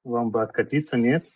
Вам бы откатиться, нет?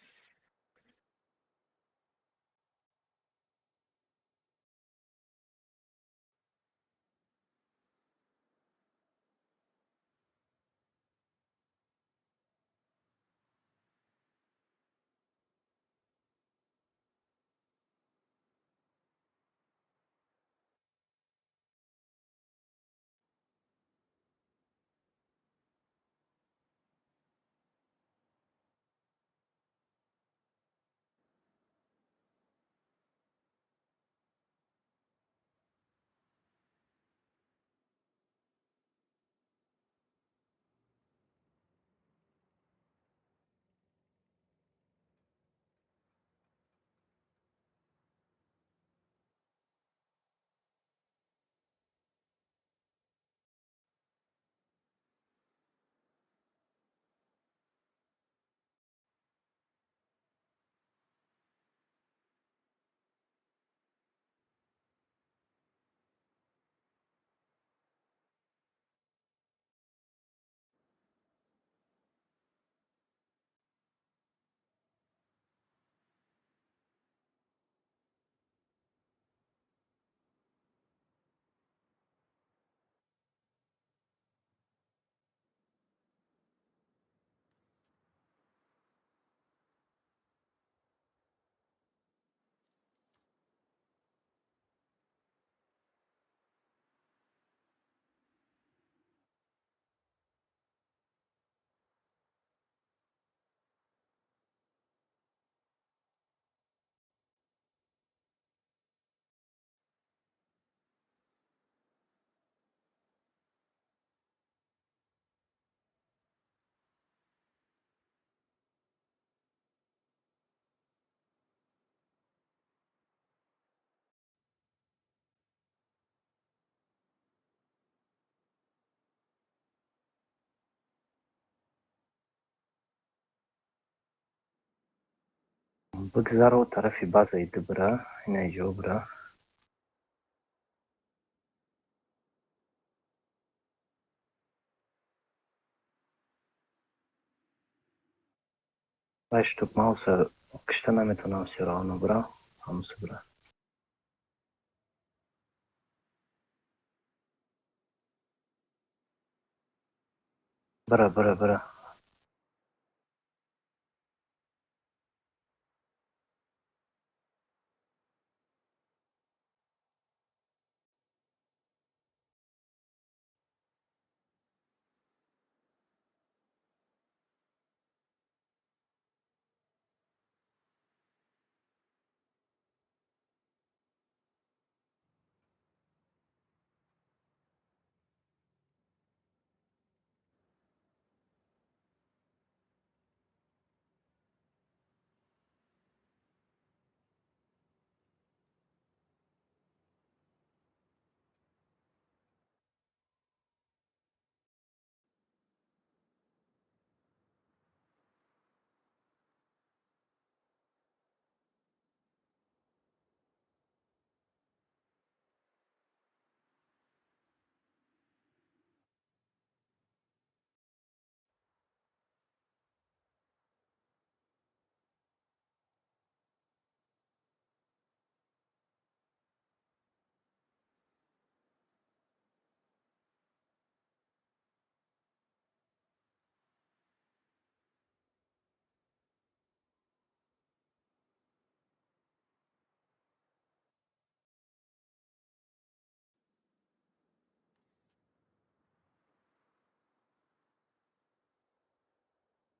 بگذار و طرف بازی دبره اینه جبره. باش توپ ماوس کشته نمیتونم سیرانو برا همسو برا. برا.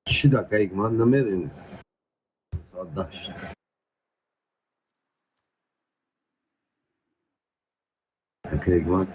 چی دقیق من نمیدونم. داشت دقیق من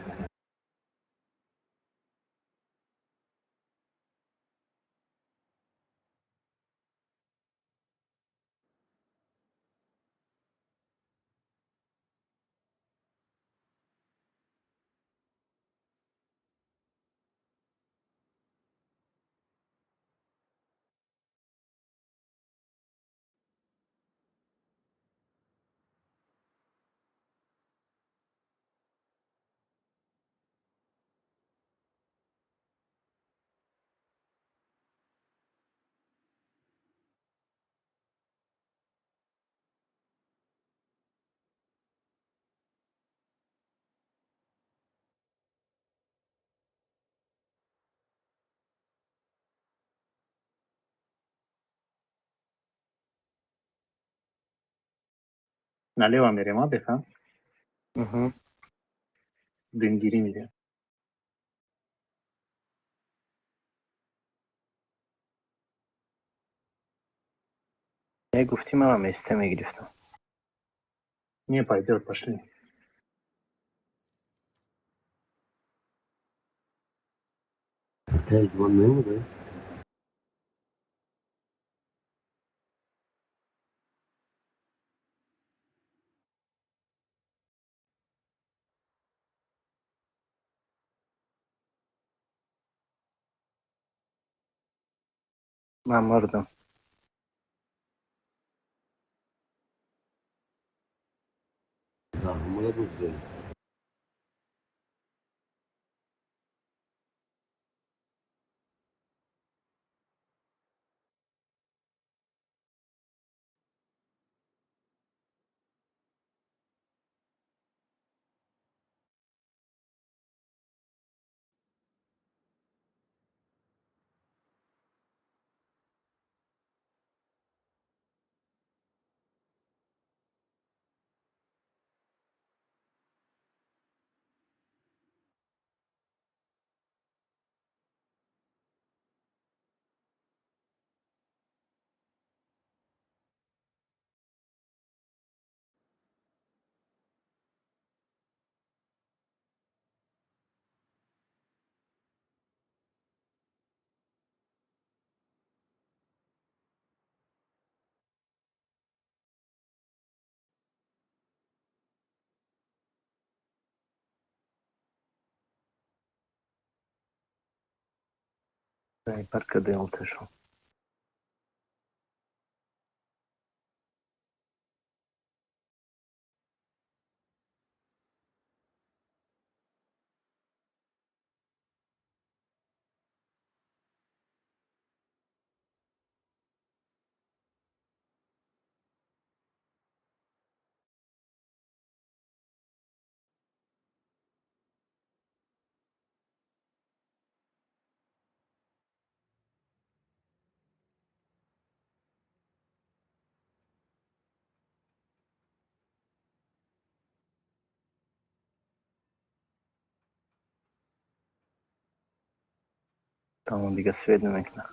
Налево мерим, отдых, а? Угу. Дымгири میره. گفتی منم استمه گرفتم. Не, пойдет, пошли. که ایگمان نموده. من مردم. همونه بوده. Parcă de altășu. Tamam, دیگه سوید نمیکنه.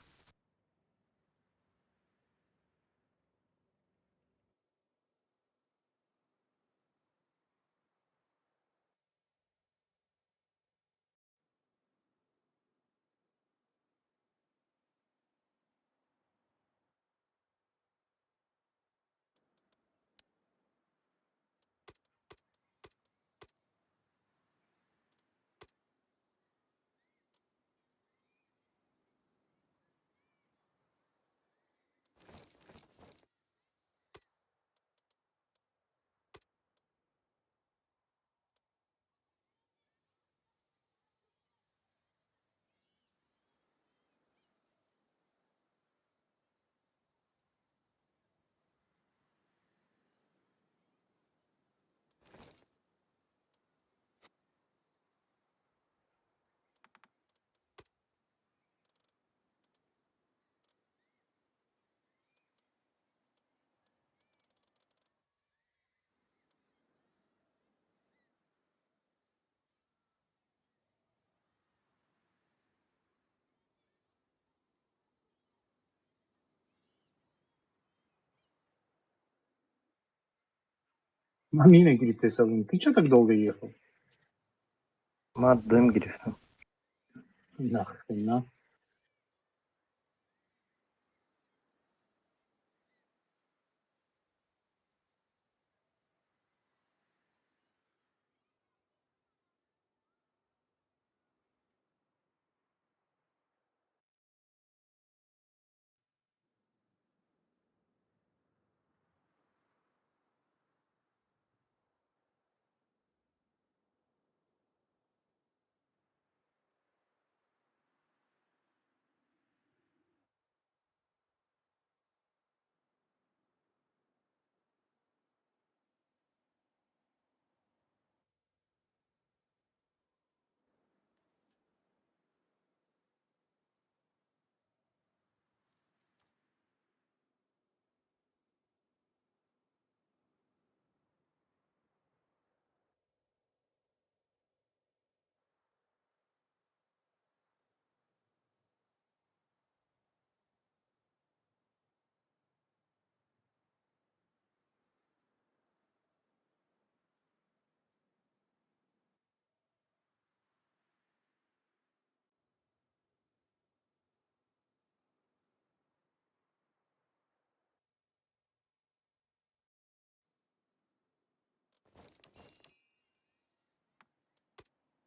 Мамина, говорит, ты Салым, ты что так долго ехал? من دم گرفتم. Нахрена.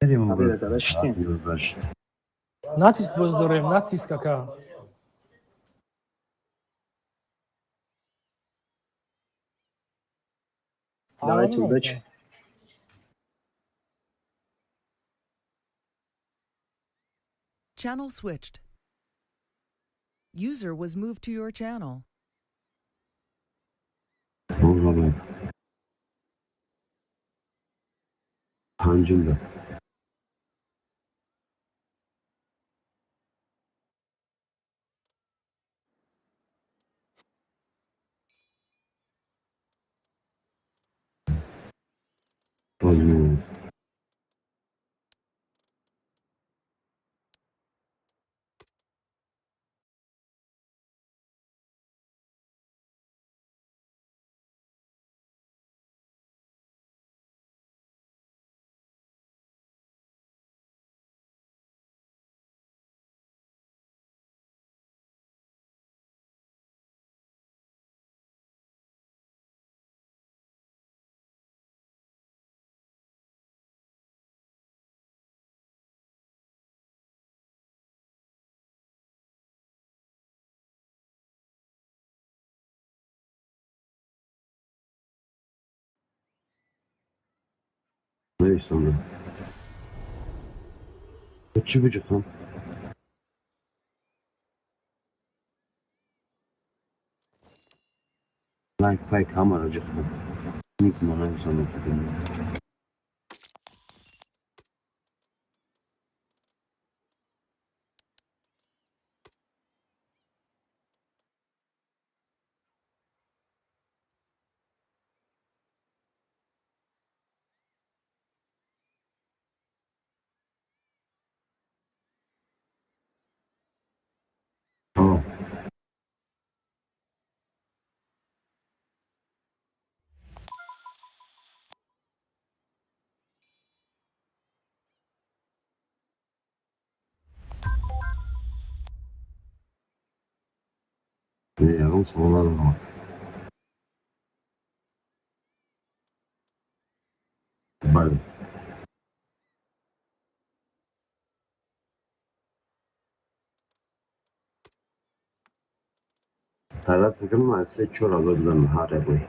بریم آره اون داشتیم. باش. Натиск боз дорем, натиск ака. Давайте удачи. Channel switched. User was moved to your channel. Vallahi. Hancım da. Bozmuyoruz. Neyse onu. Uçu bucuk lan. Like fake kamera çıktı. Nick bana sana tutayım. Tamam. Ne yarım sağladım ama. Bari. Stara takılma ise çor alırdım hare boy.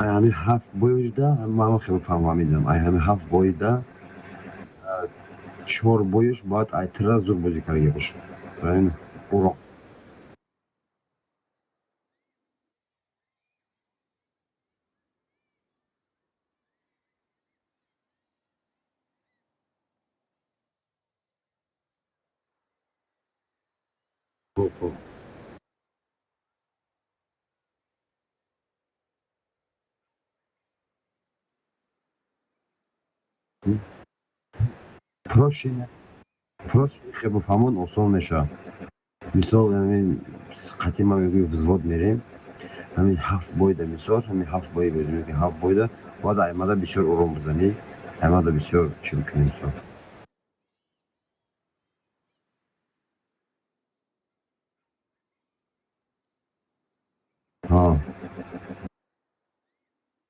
Yani hafif boyda ama خیلی فهمیدم ای همین هفت boyda چهار boyuş باید aytıra zor bozuk karıya baş. Yani orak. Oku. Proszę ne? Proszę chyba famon olsun meşa. Misal yani katıma bir vзвод vereyim. Hani hafif boyda misal, hani hafif boyu gözümü ki hafif boyda. Bu da aymada bir şey oran buzani. Aymada bir şey çılgın misal. Ha.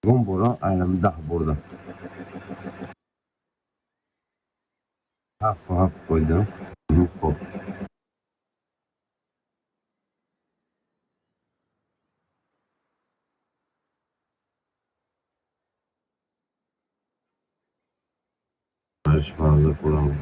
Gombora aynen daha burada. Hafif boyda. Hop. Karış fazla kuramam.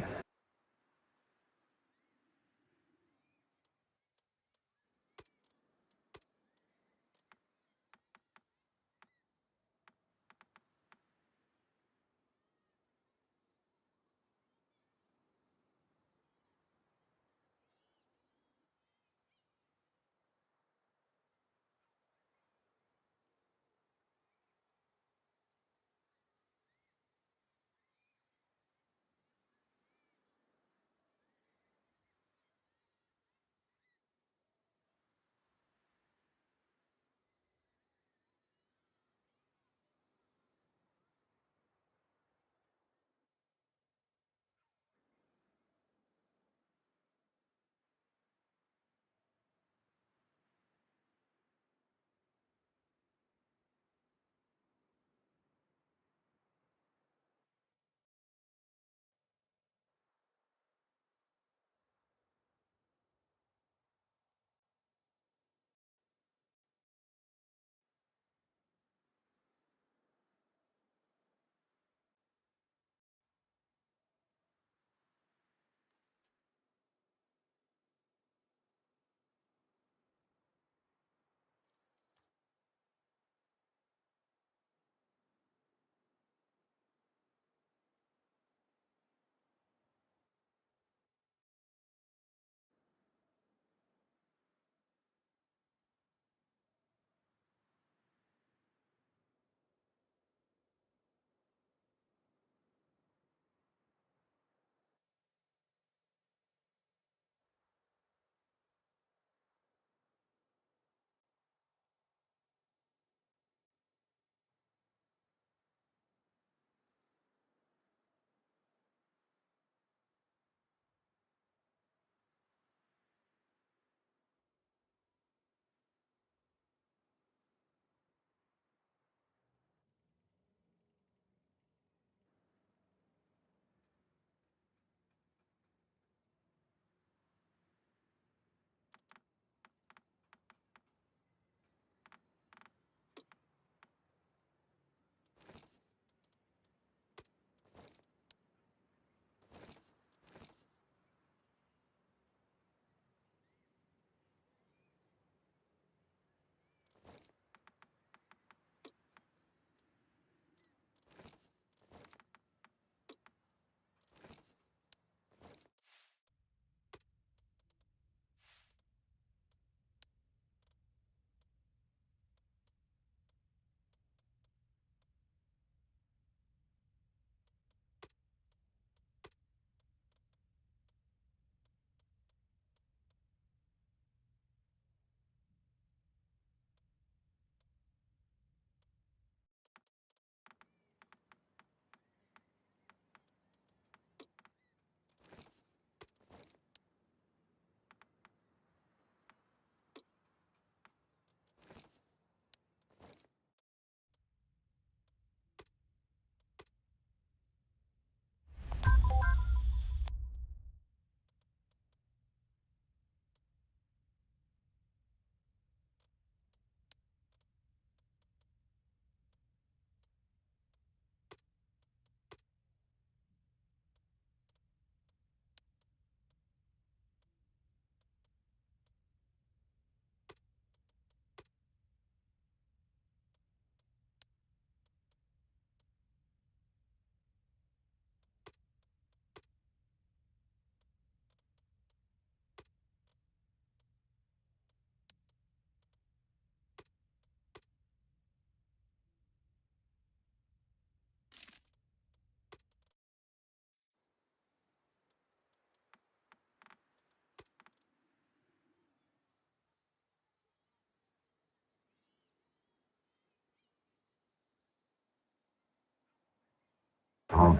اه.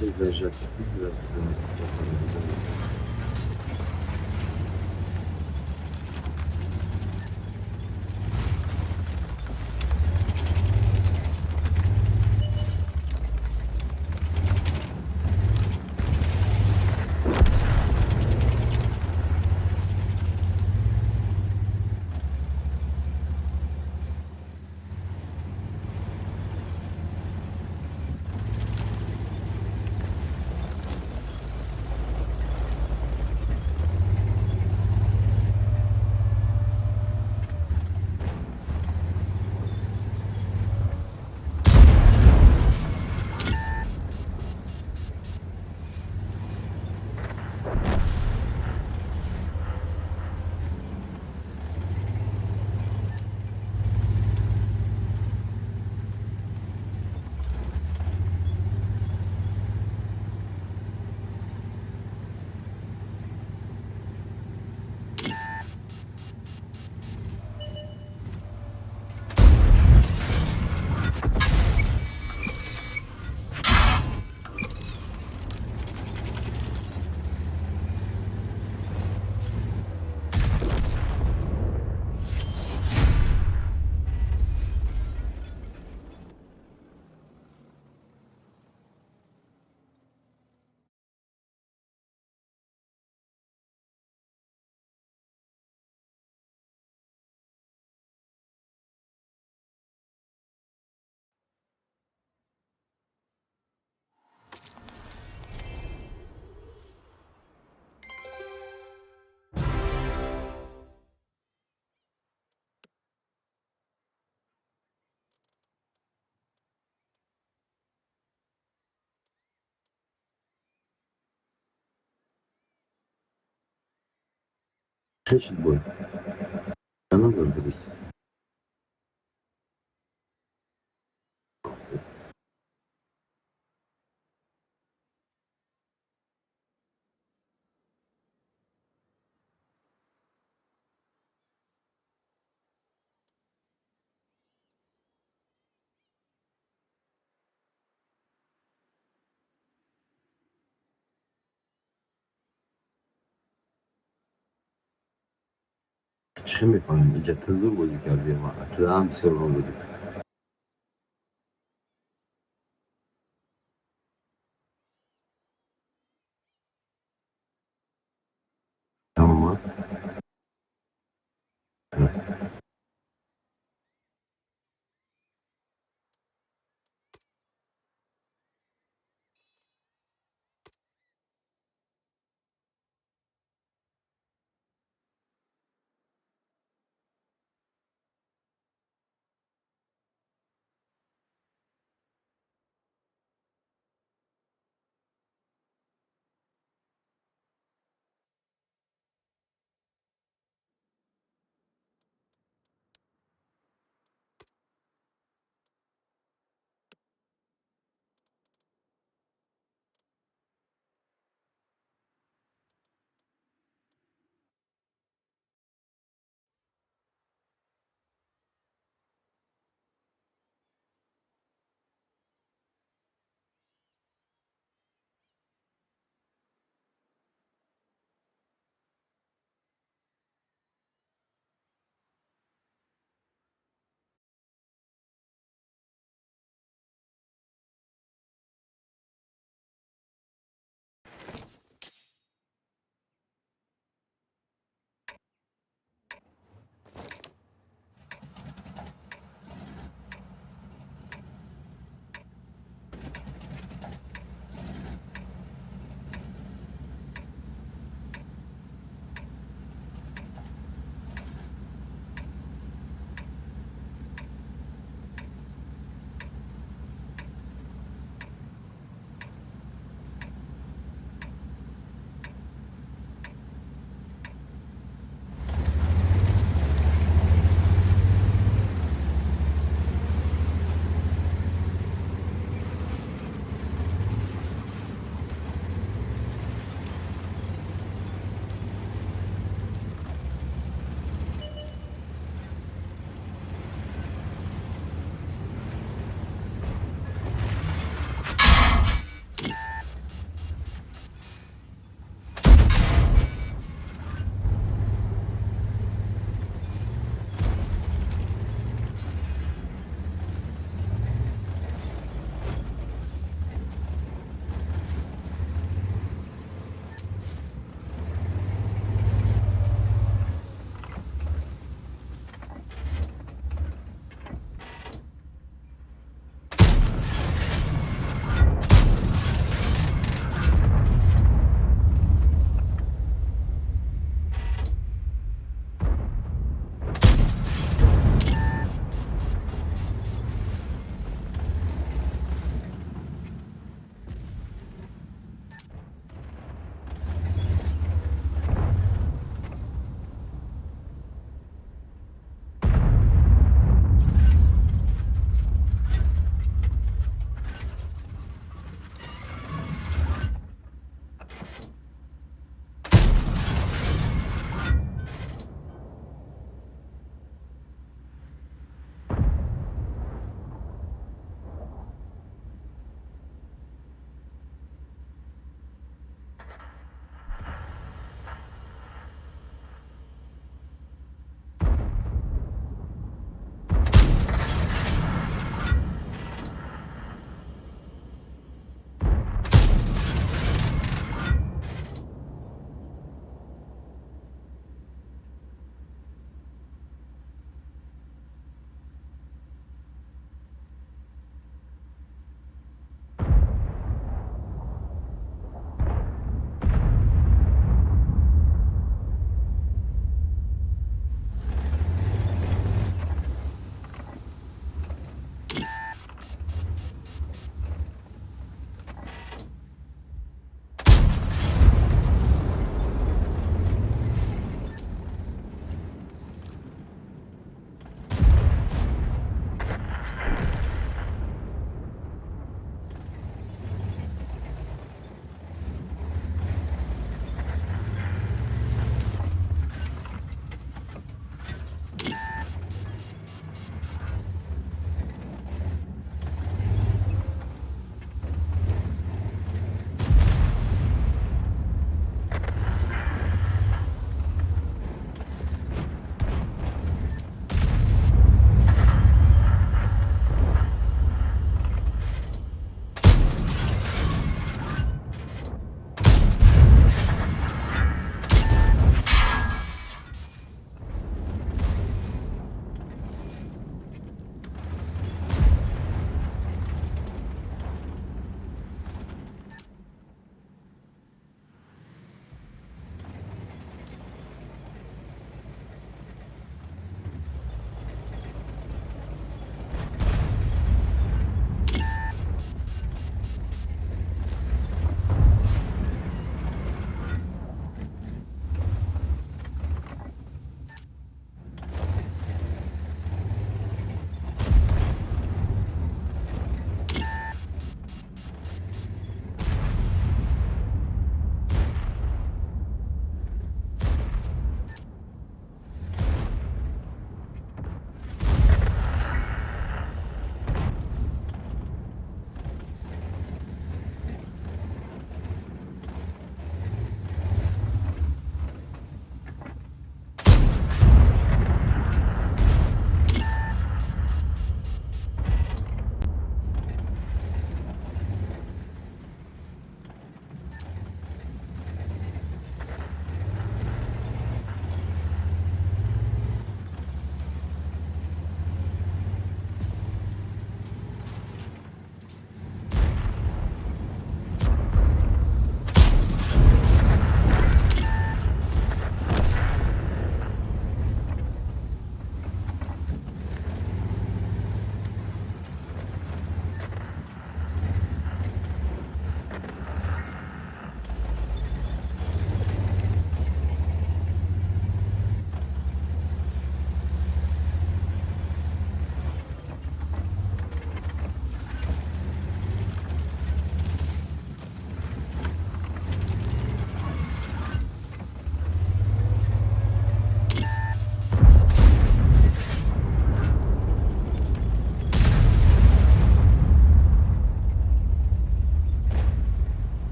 Exagerado. Çeşit boy. Yanıldır. Çıkım yapalım. İyice tızır gözüküyor diyorum. Atılağın bir sorun oldu. Tamam mı? Evet.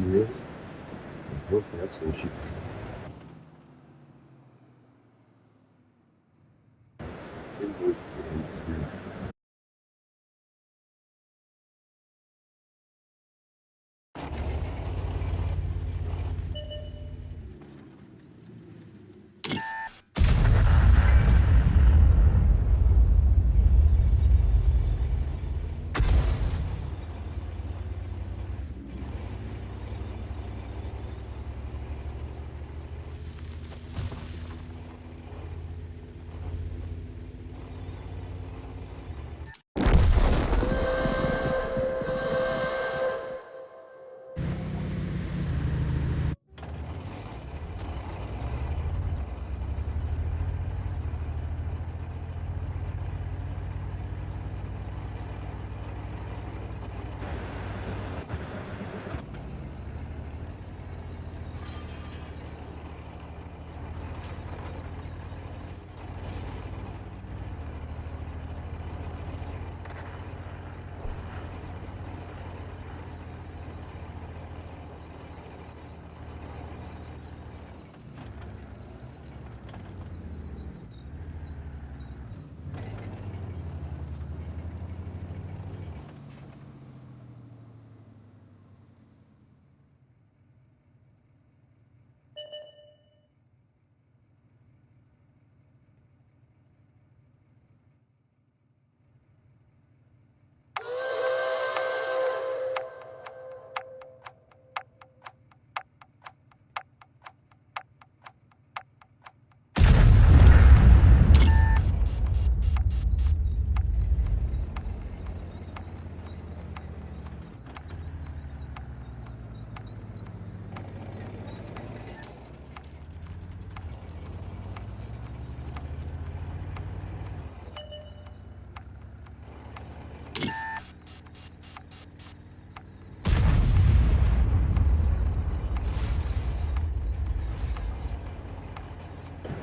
Liebe. Вот я слушаю.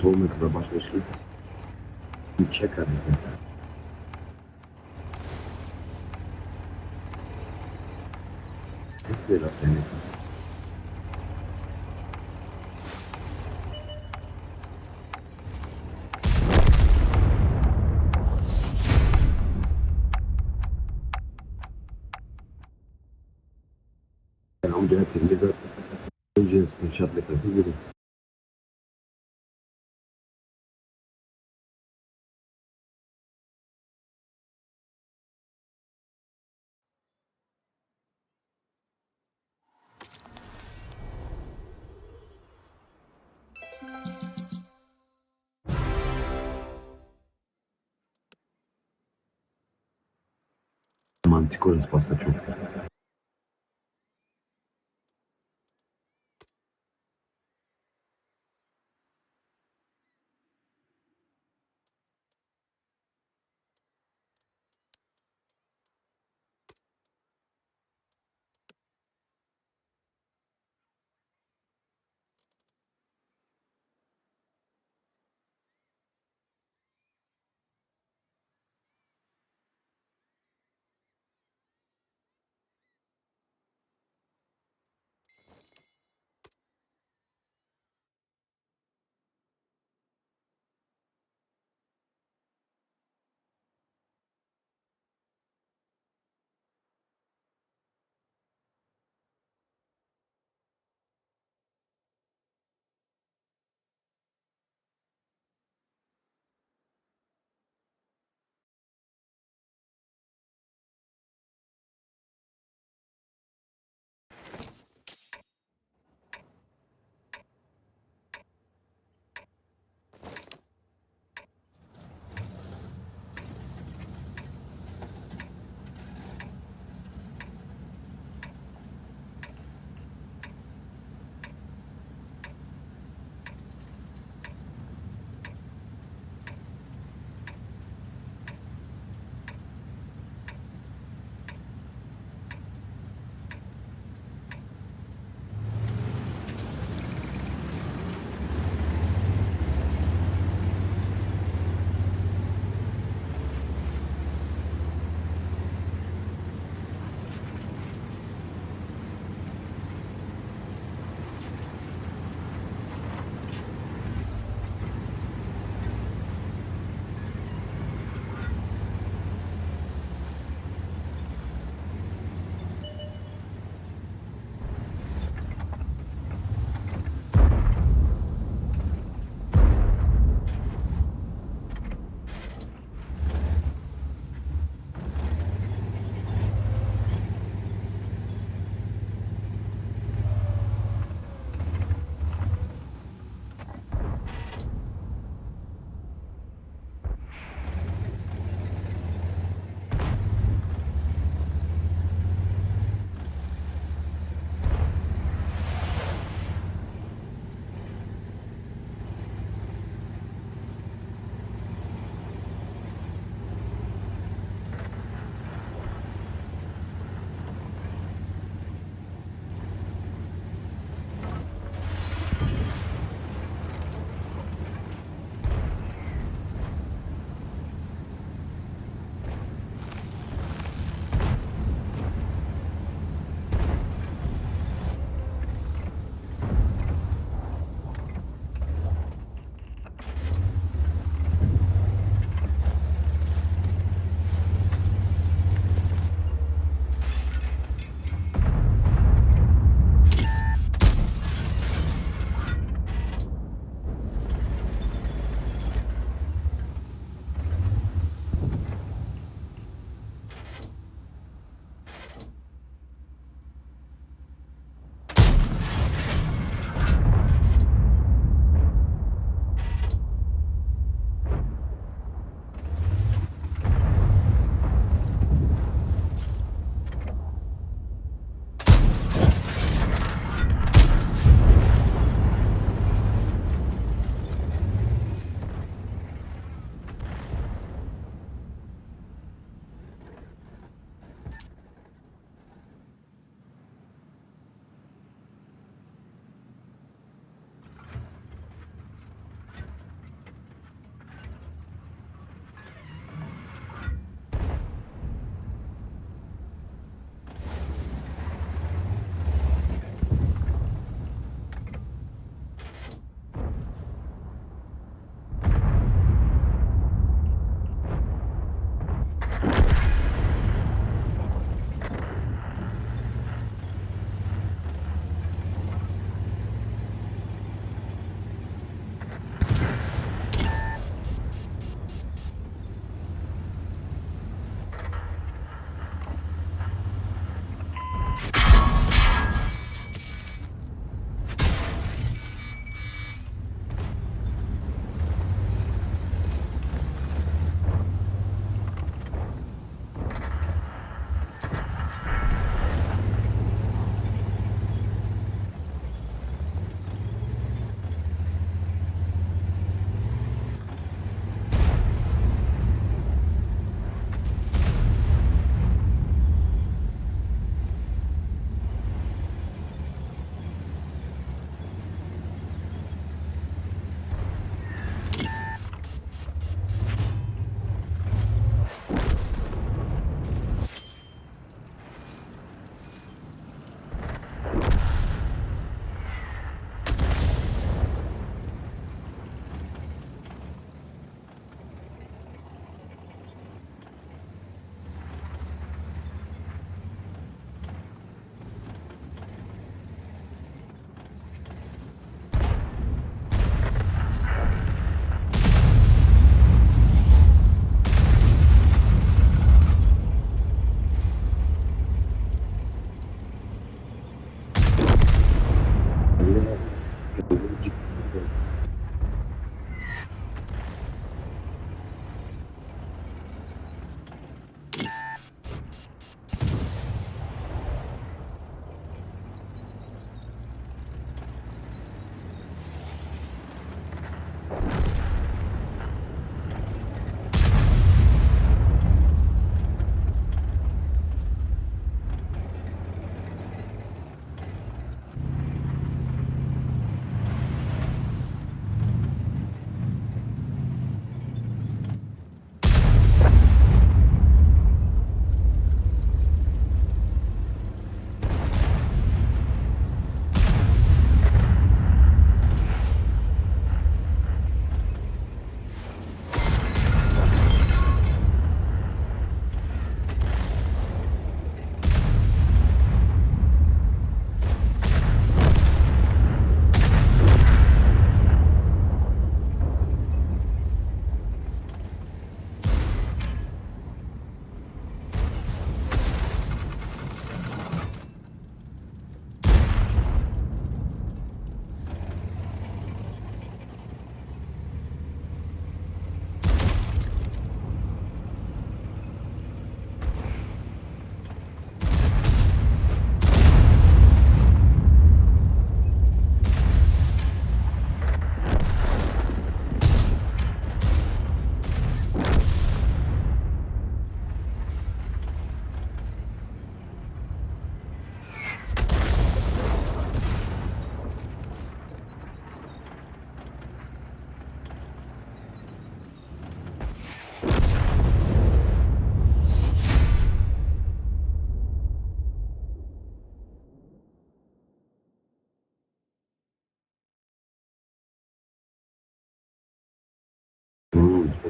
Tomek zobacz, jeśli ucieka, tyle w tym. On diyor ki bize önce inşaatla kapı. Manticore risposta çok.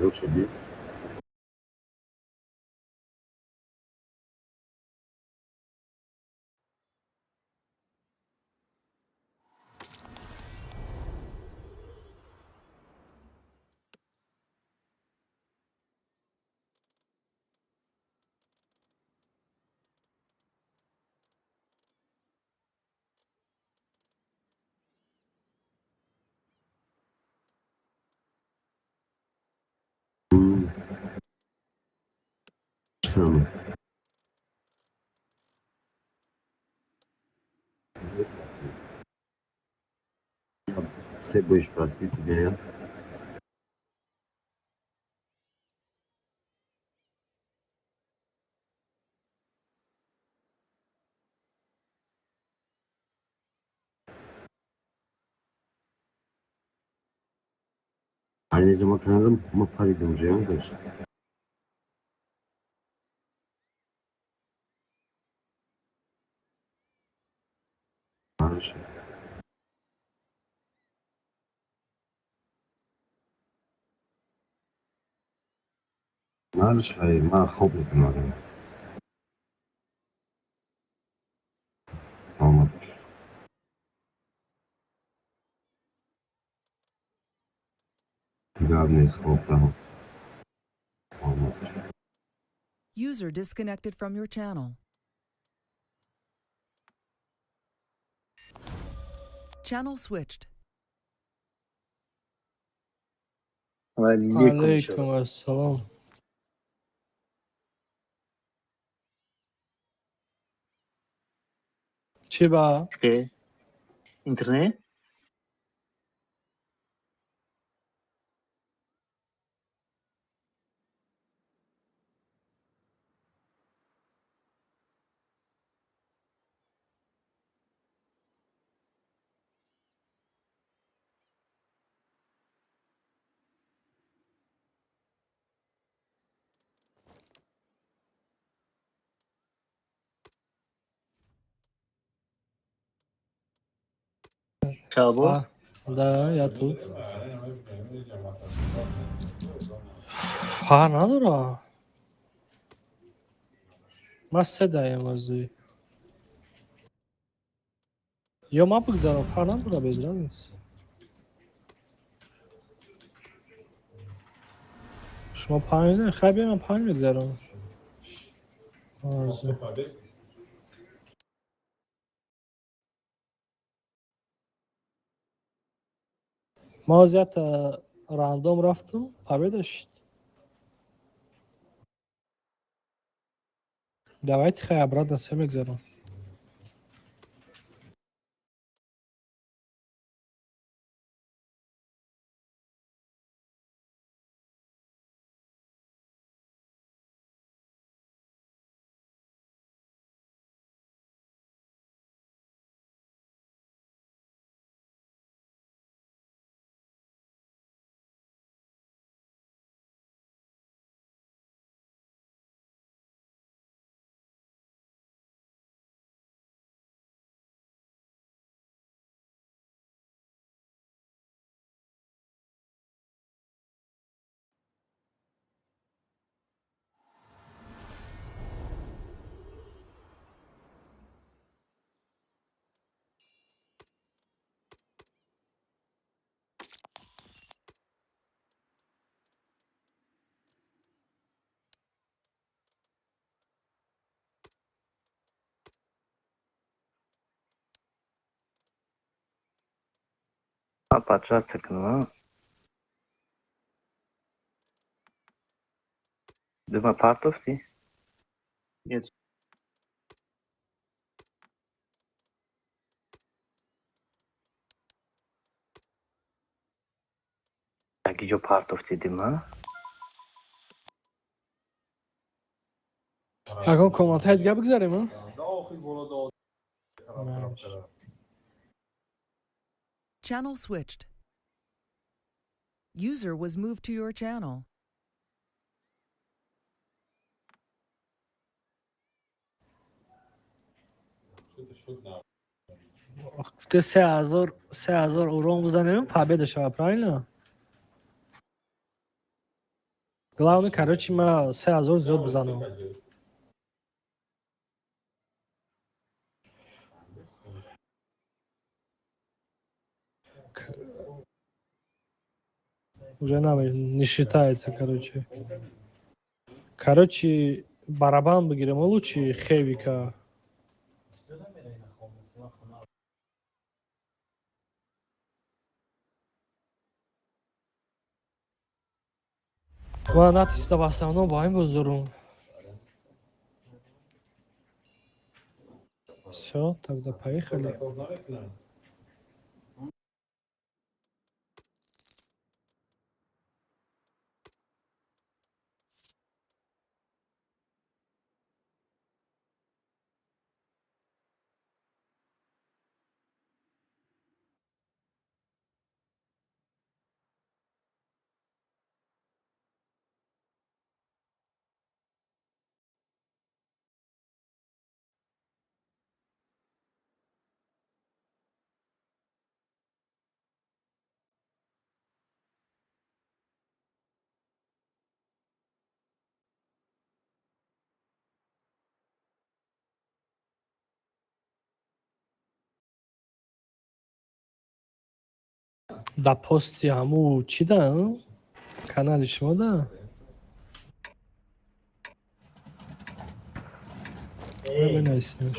بزرگ شدی؟ Tamam. Você boa espaço de ver. Aynı zamanda tanıdım ama Paris'de hocam da işte. Maalesef. Maalesef hayır, ma خوب میکنم. Tamam. Güvenliyiz خوب tamam. Tamam. User disconnected from your channel. Channel switched. علیکم السلام. چی با؟ که اینترنت شابو Да, я тут. نداره. من 3 دقیقه موضوعی. یا من بگذارم نداره بدرم نیست. شما 5 نه خیلی من 5 میگذارم. ما زیاد راندوم رفتم پابه داشت. давайте خیلی обратно все میگذارم. Patrzę, no. Dyma partowski? Jedź. Jakiś partowcy dyma? اکن کامنت های دیگه بگذاریم ها. Channel switched. User was moved to your channel. گفته 3000 اورو بزنیم پابه داشته پرایلا. Главное, короче, мы 3000 зиёд бизанам. Уже не считается, короче. Короче, барабан бигирем лучше хевика. Ва натиста в основном ба ин бузурум. Всё, тогда поехали. Да пости ҳаму чӣ да? Канали шумо да? Бинависемш.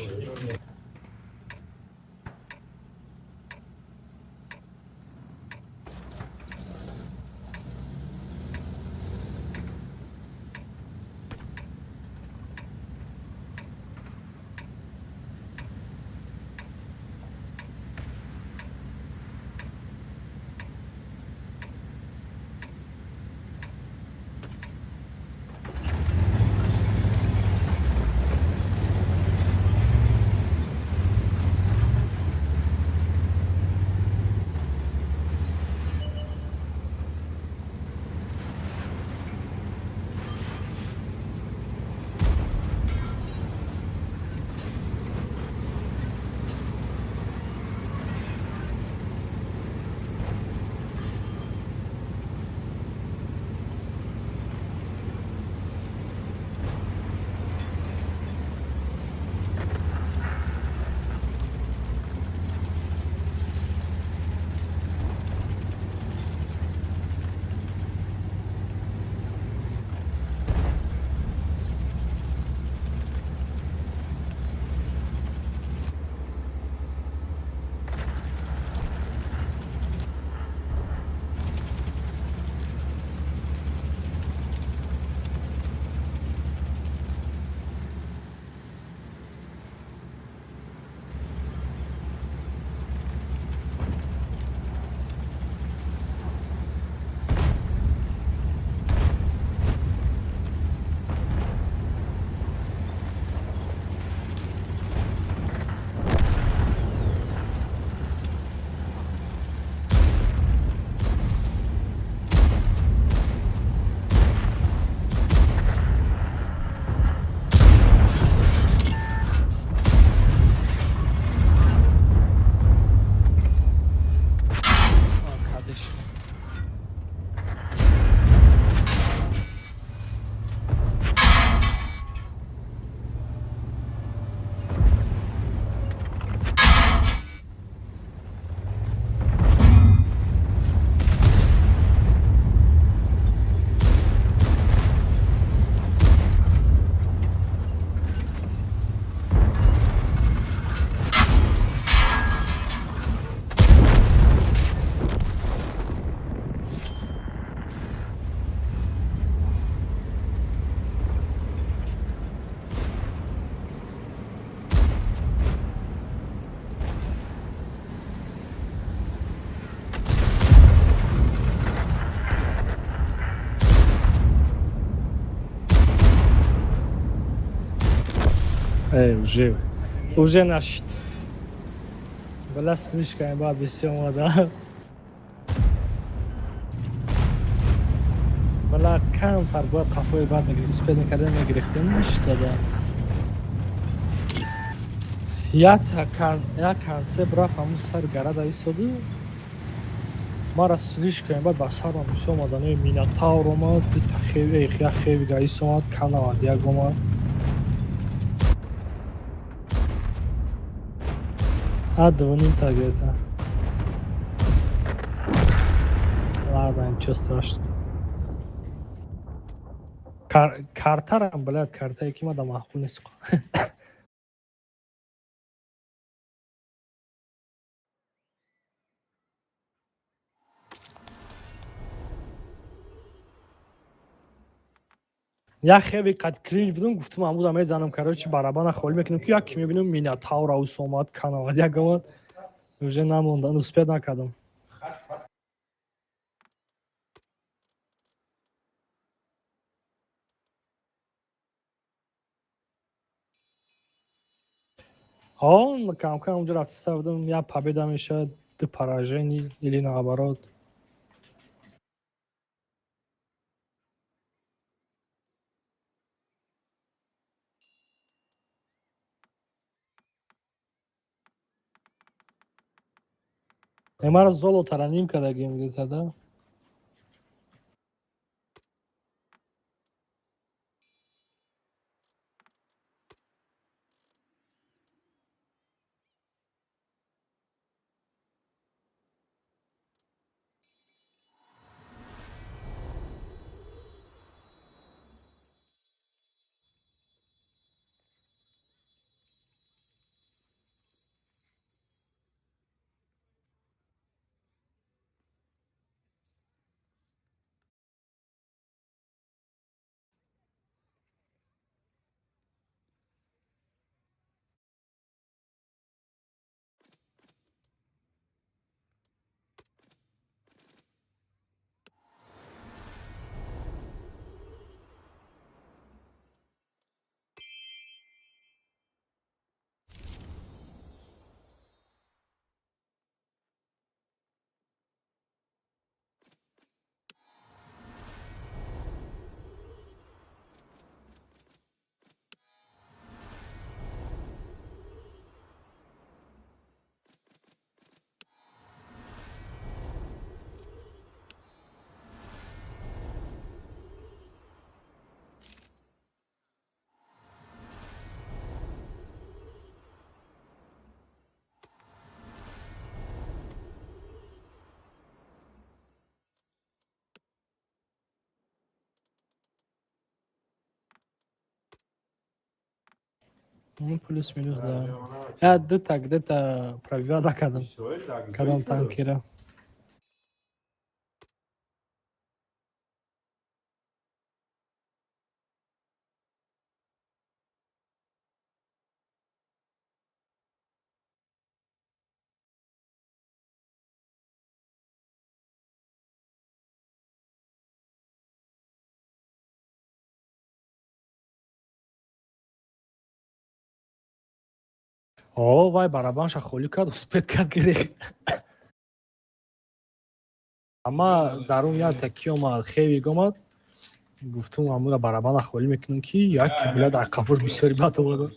Уже нашит. Была слишком бабе всё да. Была кам фарбот кафе бад мегирем спед кардем мегирехтем наштада. Я канце браф ҳамун сар гарада истоду. мара слишком бад ба сарам омадани Минотавр омад, я хеви гаис омад, канавад як омад. Двуним так это. Ладно, ничего страшного. Картарам, блядь, карта яким адам махкул нест. Я хеви кад кринж будам гуфтам амуда мезанам короче барабана холи мекунам ки як мебинам Минотавр омад, канавад як омад. Уже намондан, успех накардам. Кам-кам уже рафта будам, я победа мешает, 2 поражений или наоборот. Мара золото раним кардагим где-то, да? Ну, плюс-минус, да. Я где-то пробивал, да, когда он танкера. Вай, барабанша холи кард, успех кард гирифт. Ама дар он як таки омад, хеви омад. Гуфтам амура барабана холи мекунам ки як блядь ақафош бисёри бад омада.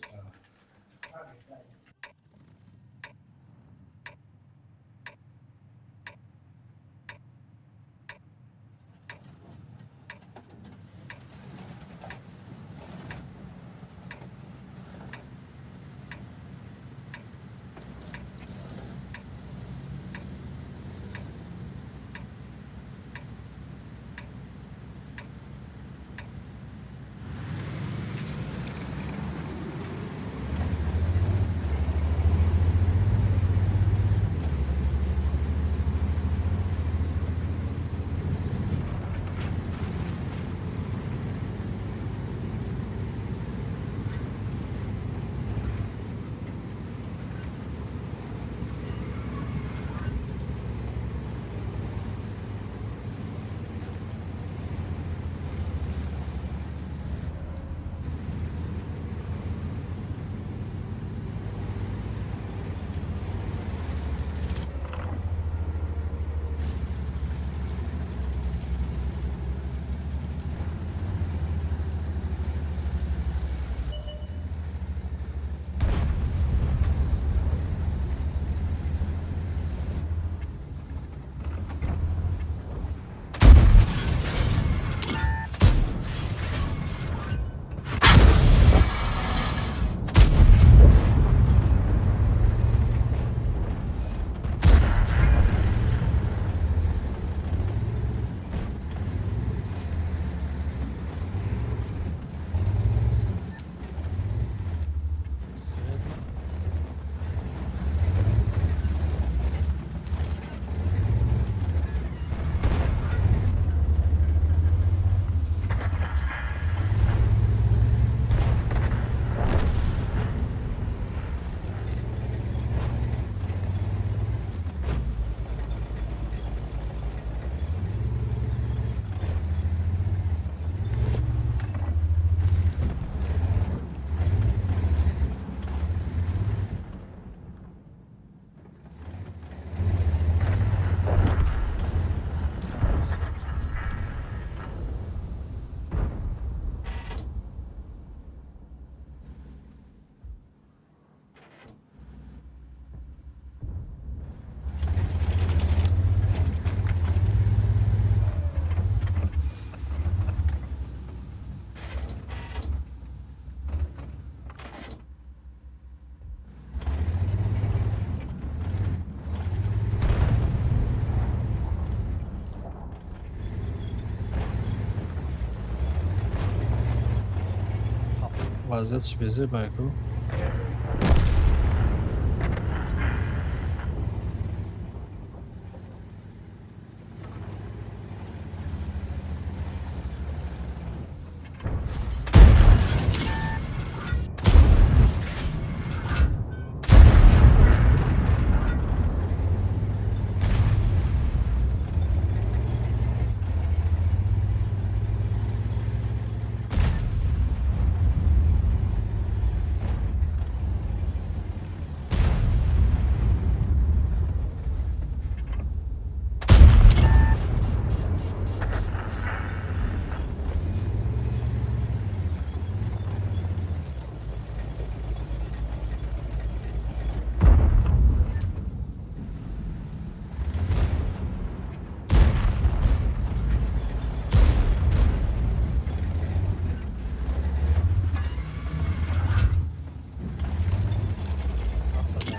вазiyatش безе байку.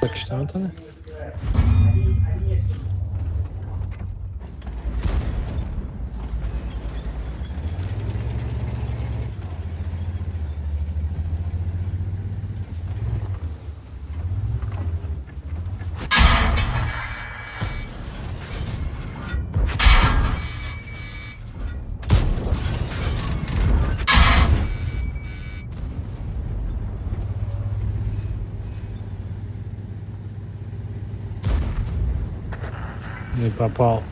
Так что это? Не попал.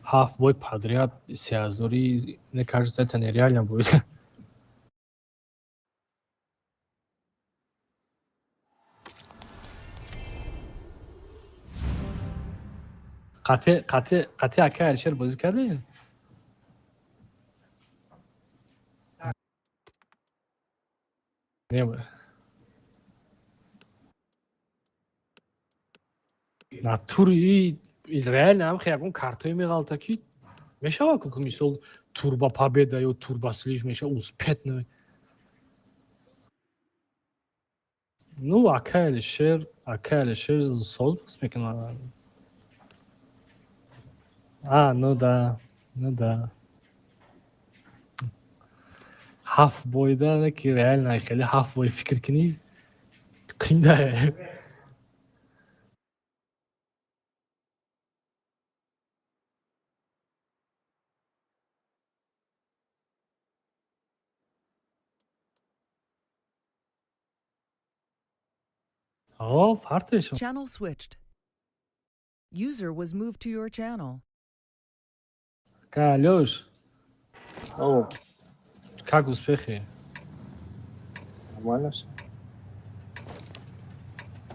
Halfboy подряд Сеазори, мне кажется, это нереально будет. قطع اکه الشر بازی کرده؟ نمی‌دونم. натури реально ам хиягон картои меғалта ки мешава ку мисол турба победа ё турба слиж меша успетно ну акали шер соз бас мекунад ну да ҳафт бойда ки реально хеле ҳафт бой фикр кунӣ қин да партеш Channel switched. User was moved to your channel. Алёш, О, как успехи? нормально все.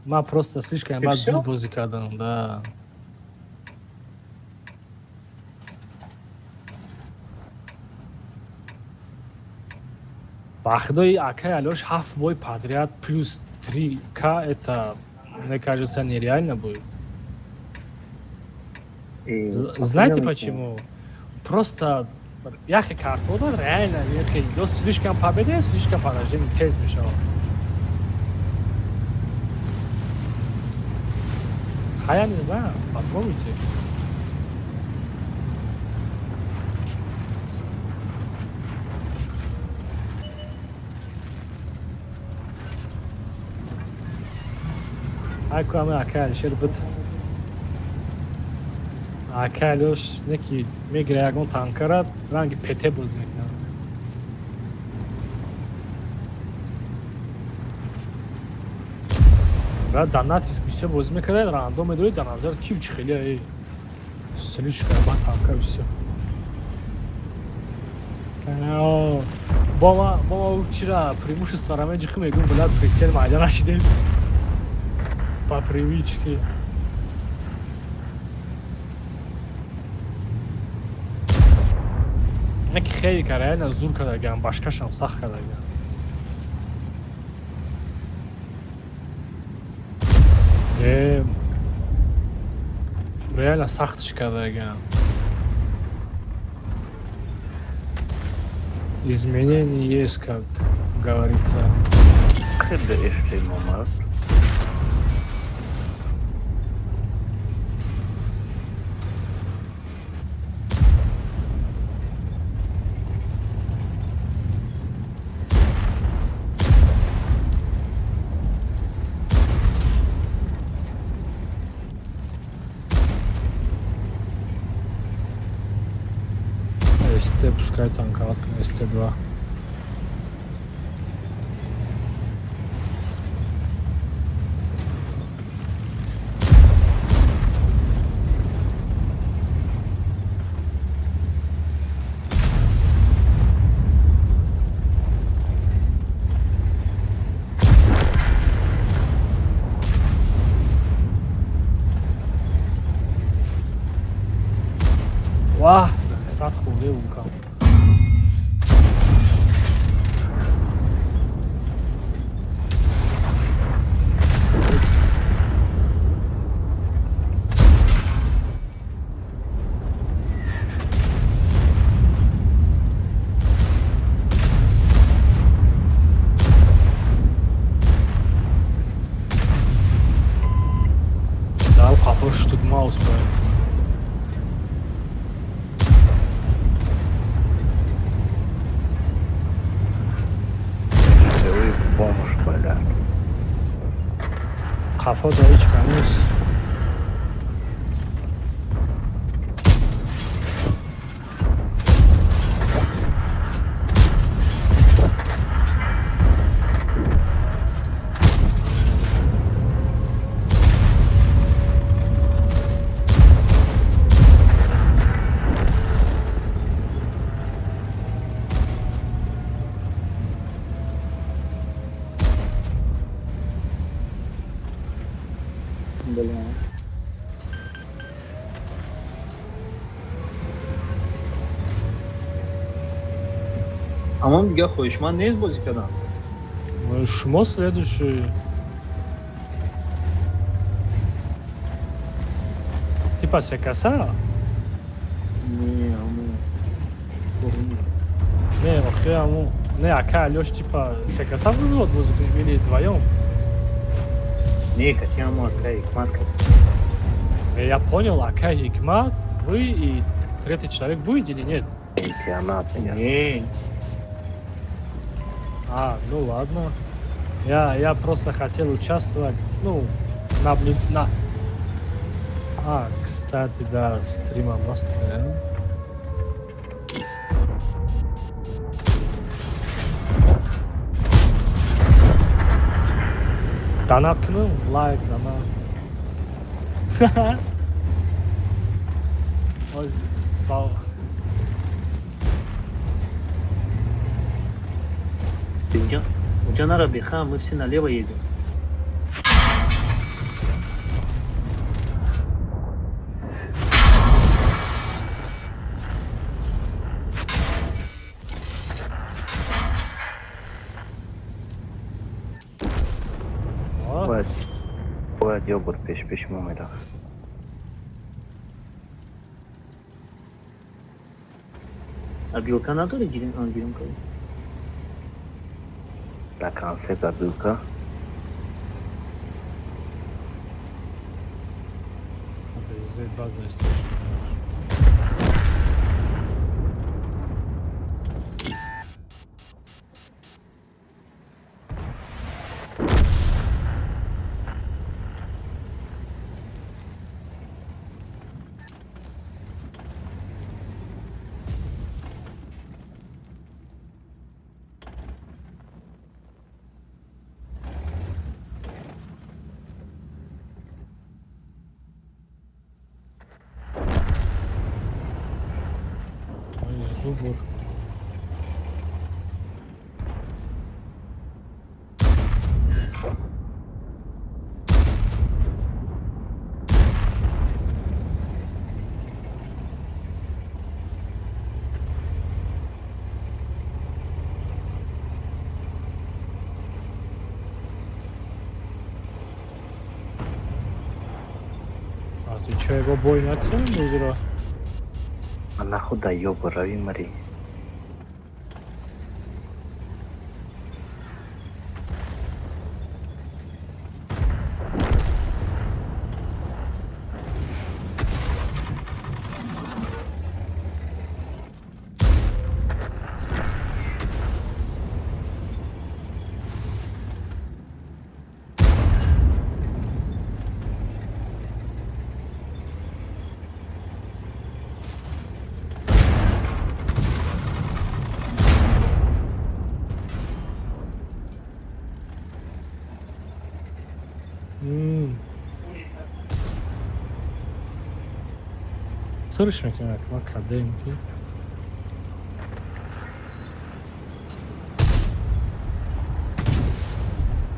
Ма просто слишком Ты бад всё? зуд бозӣ кардам, да. Вақтои акай Алёш 7 бой подряд плюс 3К, это, мне кажется, нереально будет. Знаете почему? Просто яхе картода реально ё слишком победа, ё слишком поражение тез мешавад. Я не знаю, попробуйте. Айку ами акай шер буд. Акалош неки мегире ягон танкарад ранги пете боз мекунад. بعد دانات اسکوسه بازی میکرد راندوم میدوید دانازر کیم چی خیلی ای سلیش کرد بعد تامکا بیسه با ما چرا پریموش سرامه جخی میگم بلاد پریتسیل مایدان نشیده با پریمیچ که نکی خیلی کاره نه زور کرده گم باشکش هم سخت کرده گم реально сахтш кардагам изменений есть как говорится خیلی اشتیم اومد. СТ пускай танковать СТ-2 Вау, сад хурде вулкан. Да, папа, что тут маус правильно. Бомж, бля. Кафа даичка نیست. Амон دیگه خوشمند نیست بازی کردن. شما следующий. Типа секаса? Не, амон. Не, охе, аму. Не, ака, Алёш, типа, секаса взвод музыку или вдвоем? Не, Катя, амон, Кай, Хикмат. Я понял, ака, Хикмат, вы и третий человек будете или нет? Чемпионат меня. Не, А, ну ладно. Я просто хотел участвовать, ну, на... А, кстати, да, стрима мастер. Донат кнул, лайк, донат. Ха-ха. Уджа на Рабиха, мы все налево едем. باید یابر پیش ما میرفت. Абилка надо гирим кай. На конце забылка. Здесь база источник. Zubur. А ты чё, его бой не оценил? А нахуй да ёба, рави мари. Sırış mekana bak kadayım ki.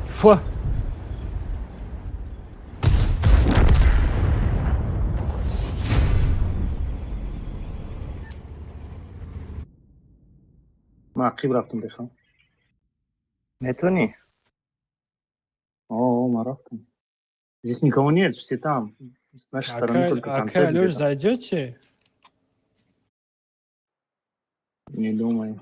Fua. من عقیب رفتم بخوام. میتونی؟ ما رفتم. Здесь никого нет, все там. С нашей стороны только концерт. Алёш где-то. зайдете? Не думаю.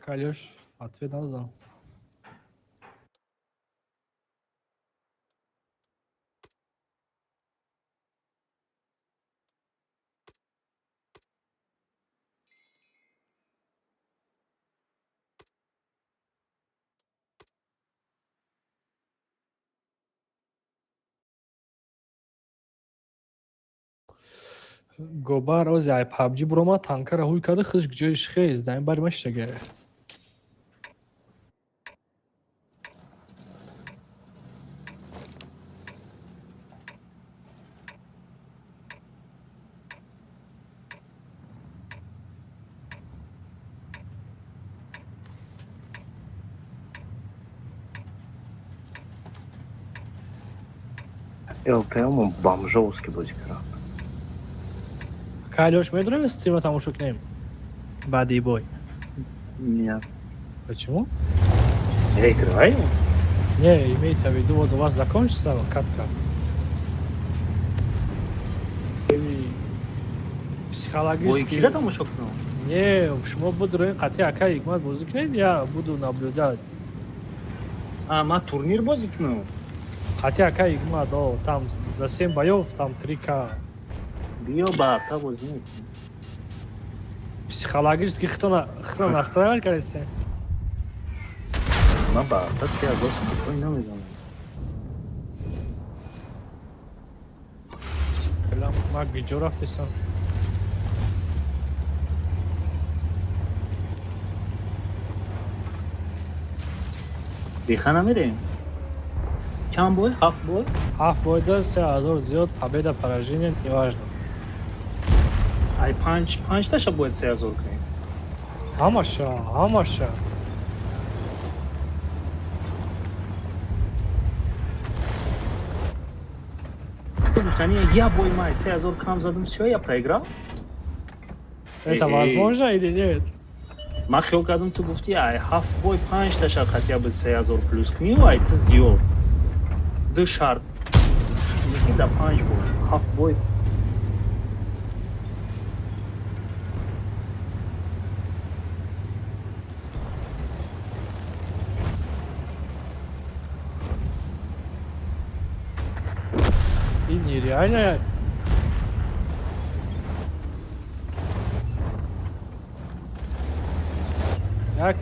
Алёш, ответ надо дал. Gobar ozi ay PUBG buroma tankara huy kada xizg joyish xez daim bari mashtaga. по-моему, бомжовский будет игра. Алёш, медрем стрима тамошо кунем. Бади бой. Нет. Почему? Я играю? Не, имеется в виду, вот у вас закончится катка. Бой Психологически. кида там ушок ну? Не, шумо буду рои қати ака икмат бозӣ кунед, я буду наблюдать. Ма турнир бозӣ кунам. Қати ака икмат, там за 7 боёв, там 3К. Биё ба та бозӣ мекунам. Психологически хто настраивать кардесте? Ман ба та 3000 спокойно намезанам. Мак биҷо рафтестам. Биха намерем? Чанд бой? 7 бой? 7 бойда 3000 зиёд, победа, поражение, неважно. Ай 5 таша бояд 3000 кунем. Ҳамаша. Гуфтани я бой май 3000 кам задам, всё, я проиграл? Это возможно или нет? Ман хиёл кардам ту гуфти ай 7 бой 5 таша хотя бы 3000 плюс кунем, ай ту диё. Ду шарт. Яки да 5 бой, 7 бой. И нереально. Як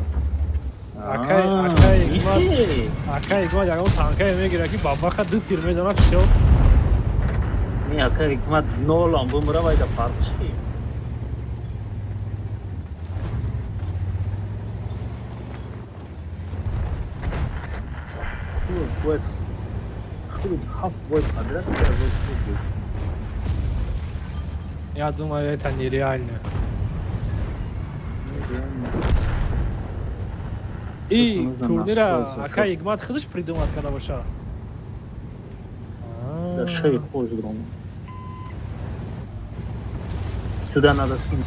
ака икмат ягон танкае мегира ки бабаха ду тир мезанад всё. Не, ака икмат 0 он бумра вайда фарқ чи? باید خود 7 бой подряд 3000 пробовать. Я думаю, это нереально. Ну, реально. И нужно турнира настроиться ака жестко. Игмат худиш придумал карда боша. Да, шею хуже грома. Сюда надо скинуть.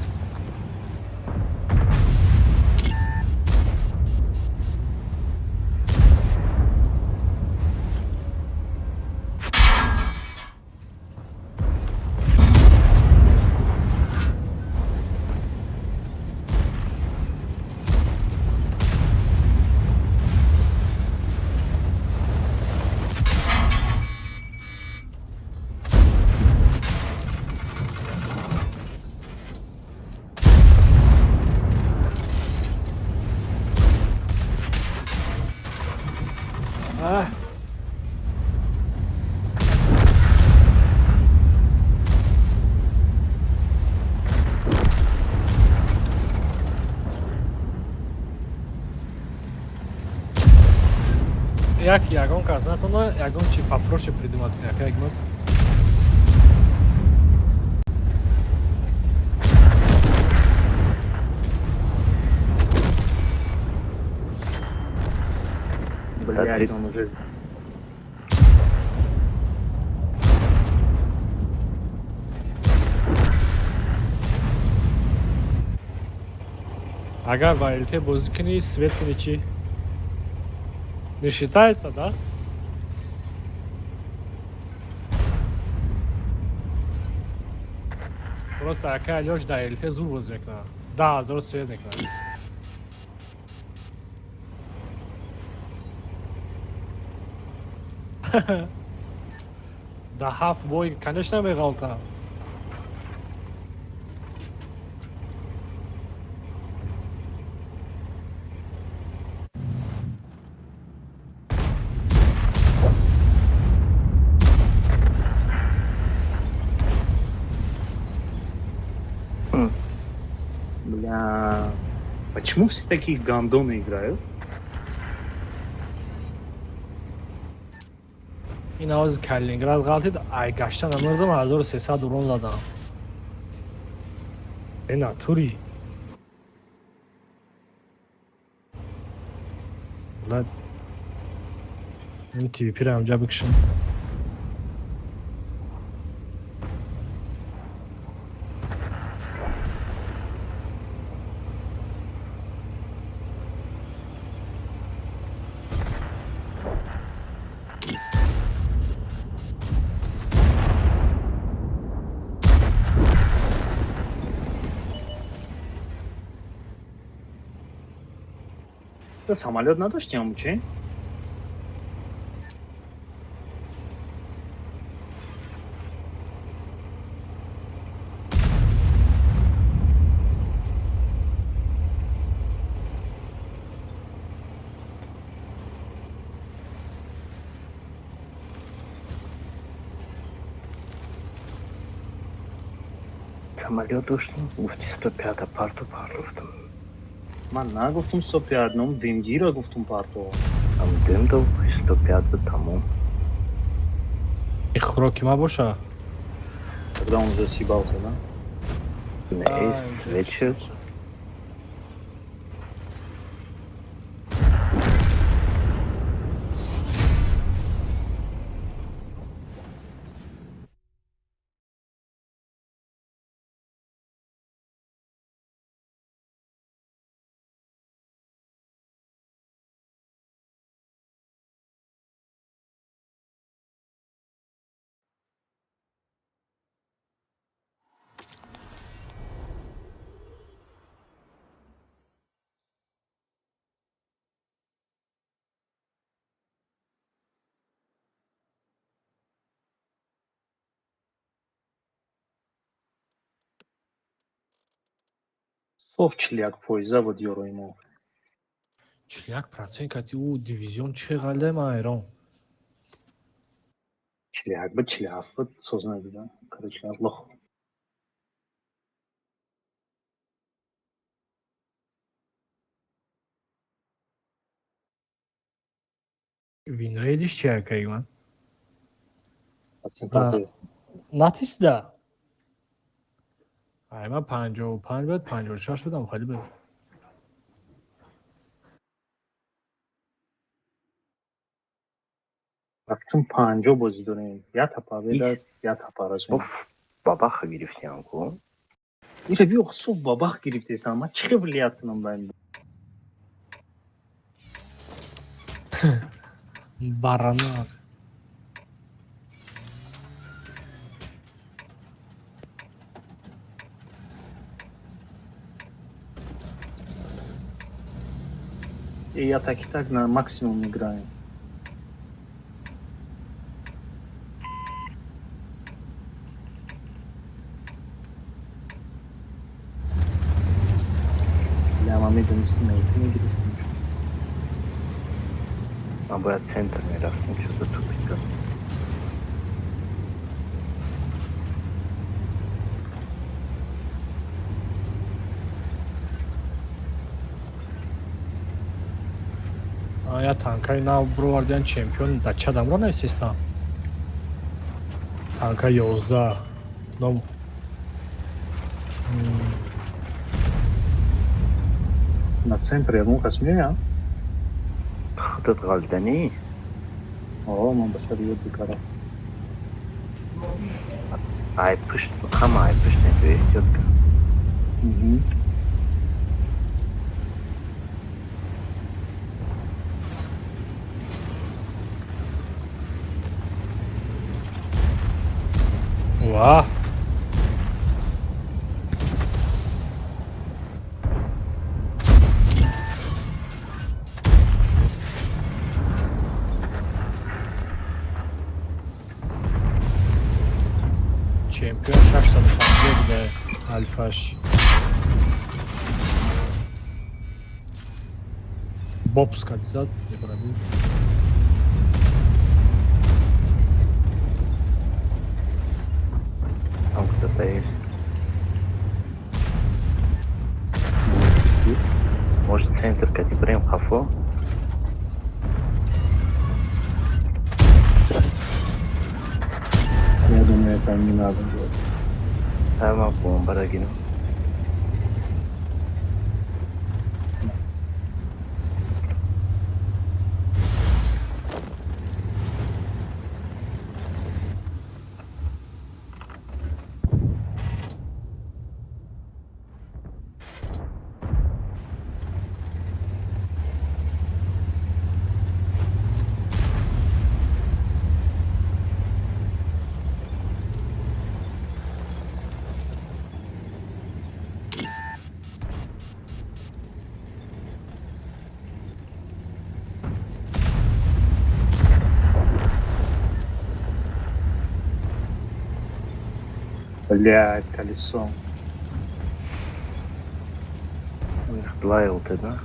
А, як ягон казнатона, ягон чи попроще придумал ака Игмат. Блядь, он уже... Агар ба ЛТ бозӣ кунӣ, свет кунӣ чӣ? Не считается, да? Просто ака Алёш да ЛТ зур бозӣ мекунад. 10,000 свет мекунад. Да 7 бой, конечно, меғалтам. Бля... Почему все такие гандоны играют? ин оз Калининград ғалтид, ай гаштан амурдам 1300 урон задам. Натури. Блад. این TVP رو همجا بکشم. Да самолет надо штям, че? Самолет ушло, гуфти 105 парту парлуфтум. Ман нагуфтум 105, ном демгира гуфтум парто. Ам демдал 105 бы тамом. این خوراکی ما باشه. Когда он уже съебался, да? Не, вечер. Сов чляк фойза вот ёро ему. 41% кати у дивизион чеғале ма айрон. Чляк бы чляв, вот сознать, да? Короче, лох. винрейдиш чи який ман? Центр. натисда ай ман 55 буд 56 будам хали буд Рахтым 50 бозӣ дорем. Я та победа, я та поражение. Of babaxa giriftiyan ku. Ира виё сув бабах гирифтесам. Ман чӣ влият кунам ба ин? баранар Я так и так на максимум играю. Я маме думаю, не гирифтем. Ben buraya center mi rastım? Şurada tutuştu. я танкаи нав бировардиян чемпион дача дамро нависистам танка 11 ном На центре ягон кас меям? Xudud g'aldani. О, ман ба сари ёд бикарам. Ay pışt. Ama ay pışt ne diyor istiyordu. ваҳ чемпион 650 буде альфаш бобскат зад неправильно Tam кто-то есть. Может центр как Ибрahim Хафо? Я думаю, это не надо делать. Tamam bombara gino. Блядь, колесо. Лаял ты, да?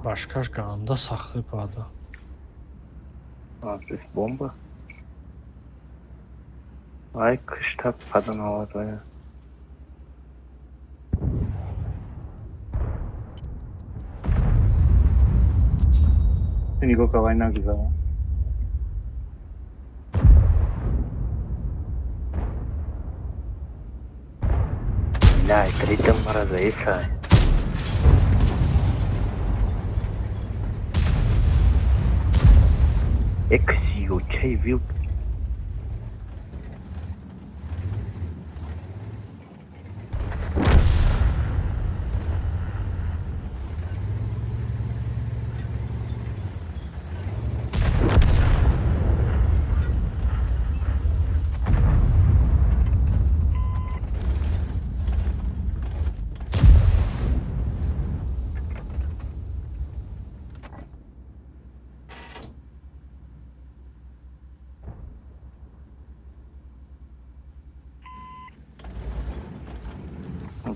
башкаш ганда сахты пада А, то есть бомба. Ay kışta kadın havada. Ты никакая война говорила. La, критым мороза и сай. Эксио, чай вил.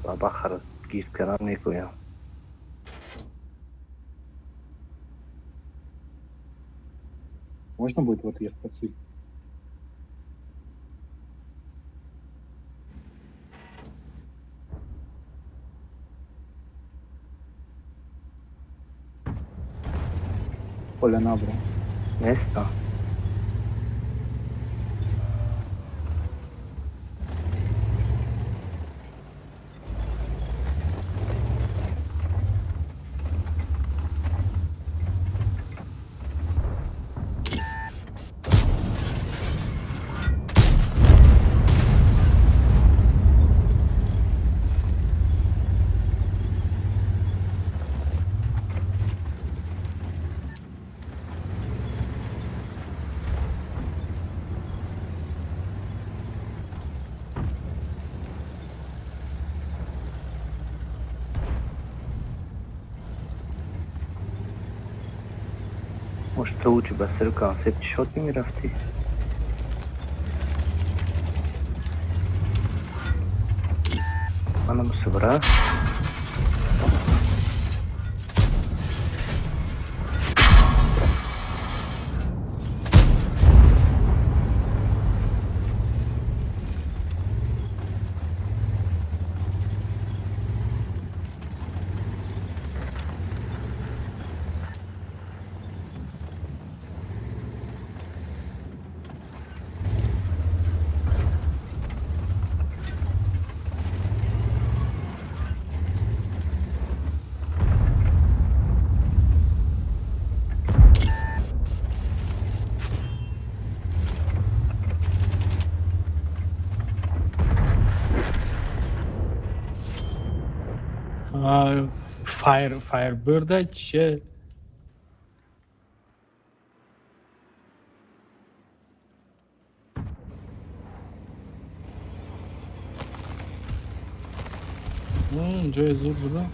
Baba खर गीत कराने को या Можно будет вот их подсветить? Коля набрал. Место. Може да учи без ръка, сетиш от ми рафти. Ана му събра. Firebird چیه؟ جای زور بوده.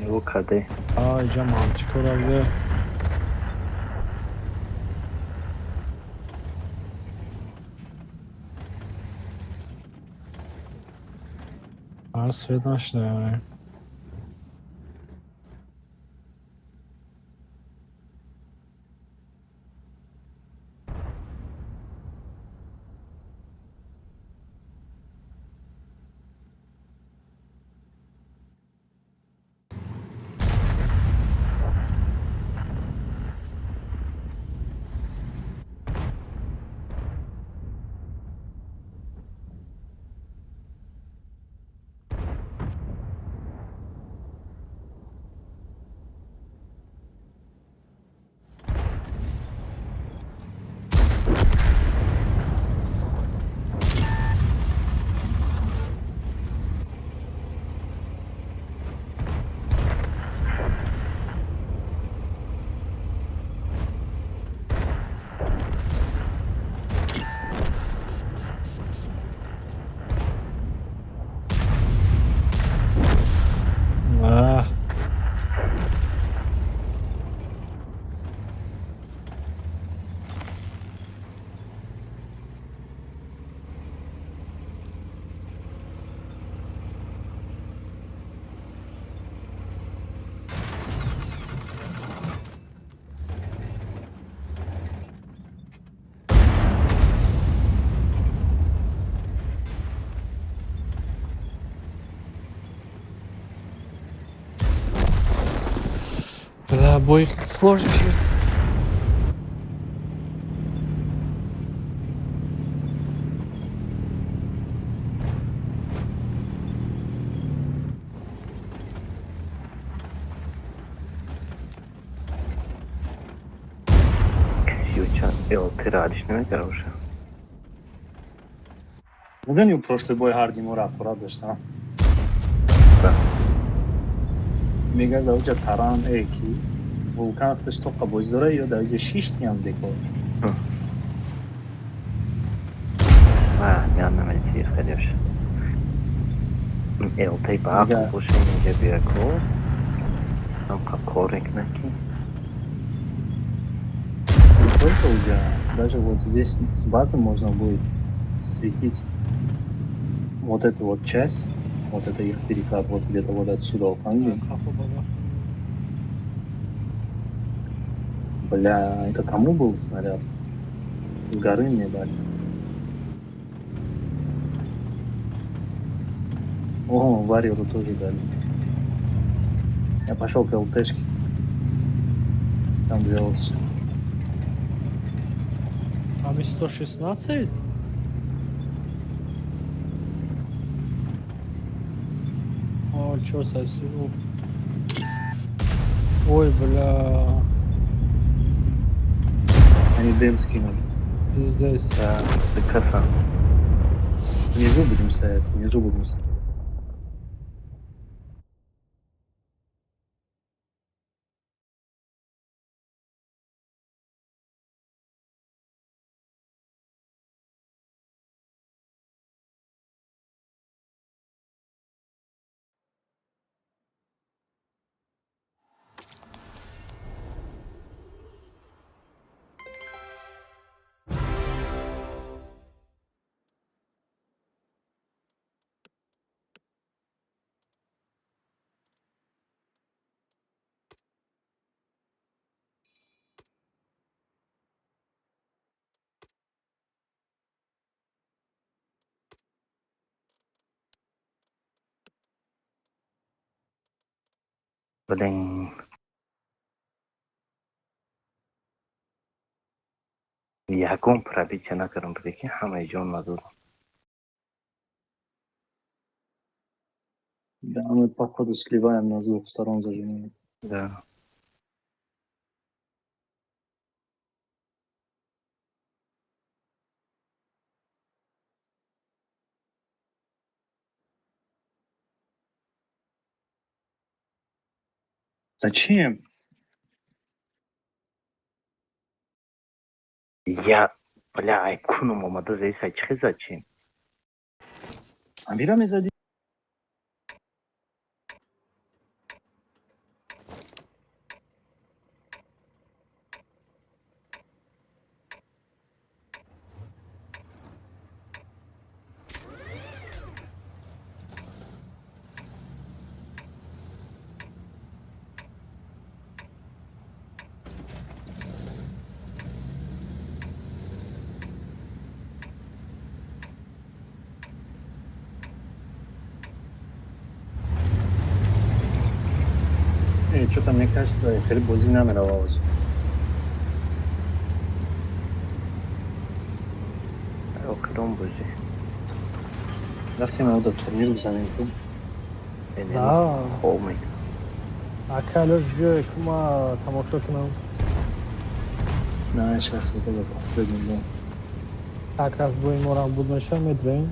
Его къде? اینجا مانتیکو را بوده. سوید نشده. Бой сложный. Ксюча, ти радиш, не ме караше. Neden u prošli boj Hardy mora poraditi, šta? Da. Mega da uđe taran eki, vulkan kış toka bozdurayıyor da uđe şiştiyan deko. Няма да си изхадиш. Тъй пак, пушение би ако. Там как корек неки. только уже. Даже вот здесь с базы можно будет светить вот эту вот часть, вот это их перекат, вот где-то вот отсюда в Англии. Кафе баба. Бля, это кому был снаряд? С горы мне дали. О, варьеру тоже дали. Я пошел к ЛТшке. Там взялся. Ами 116? О, чё сосил? Ой, бля. Они дым скинули. Пиздец. Да, ты коса. Внизу будем стоять, внизу будем стоять. Блин. Ягон пробитие накарам, прикинь, хамаи жон надудам. Да, мы походу сливаем нас с двух сторон зажимаем. Да. Зачем? Бля, айкуну мамада здесь ачхи зачем? Амира мезади. Что-то мне кажется, Хельбози намеровалась. Окром бузи. Рaftim orada turnir düzenledim. Да. Холмик. Ака Алёш, биёй, ма тамошо кунам. Да, сейчас вот это последний дом. Как раз будем морам будмаша медрем.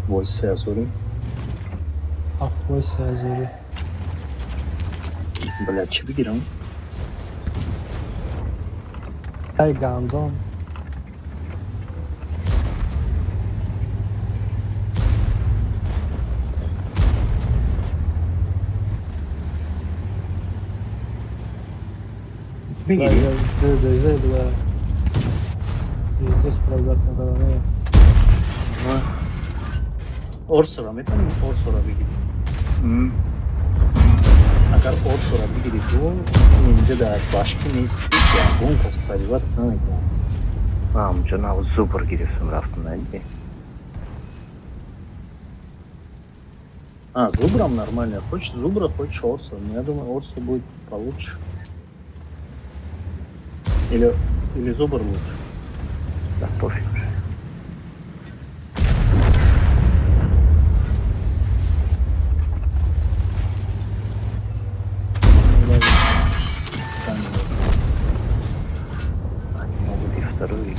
Больше я sorry. Афой сазори. Блядь, че бегирам? Ай гандон. Бегирам. Дежей, бля. Здесь правдатно даване. Orso'ra mı? Tamam, Orso'ra bir gideyim. Agar Orso'ra bir gideyim, bu ince de başka ne istiyor ya? Bunun kasıtları var, tamam ya. Amca зубр гиревсим рафтым найди. А, Зубром нормально. Хочешь Зубра, хочешь Орсо. Но я думаю, Орсо будет получше. Или Зубр лучше. Да пофиг уже. Там, Они могут и вторую играть.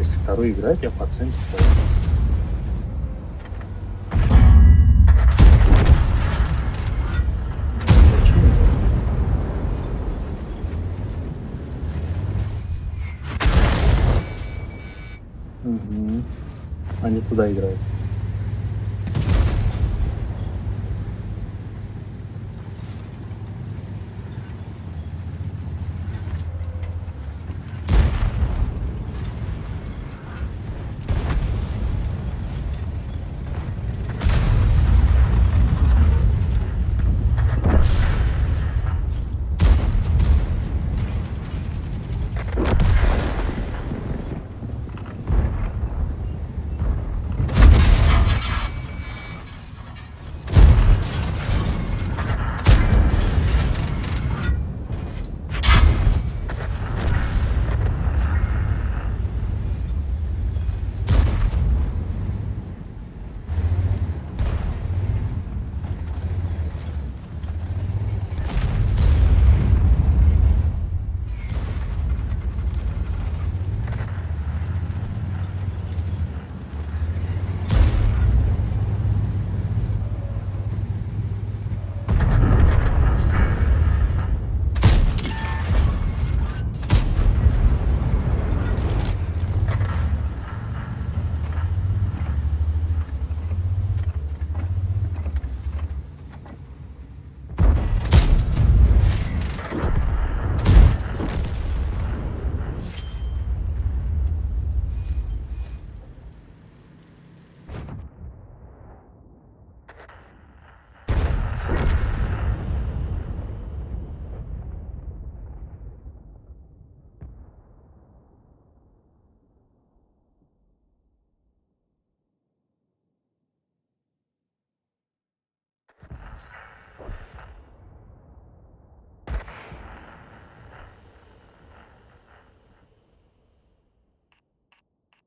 если вторую играть, я по центру пойду. Угу. Они туда играют.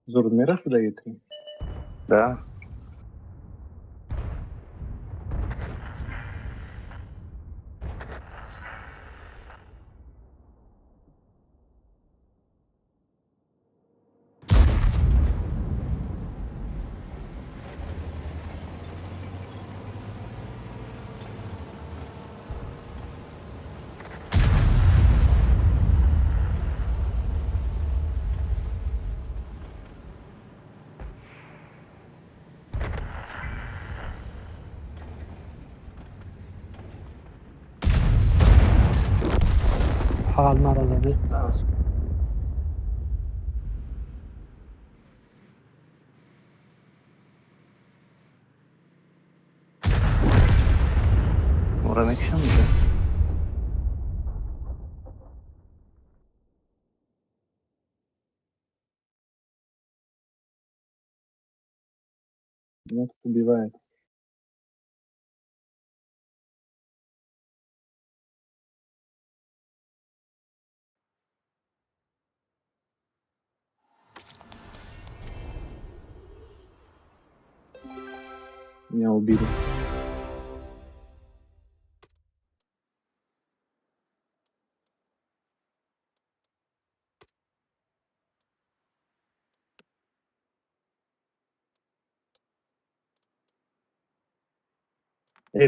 زود میرفت دیگه. Да. фақат мара заде. Ора мекишам уже. Нет, убивает. Меня убили.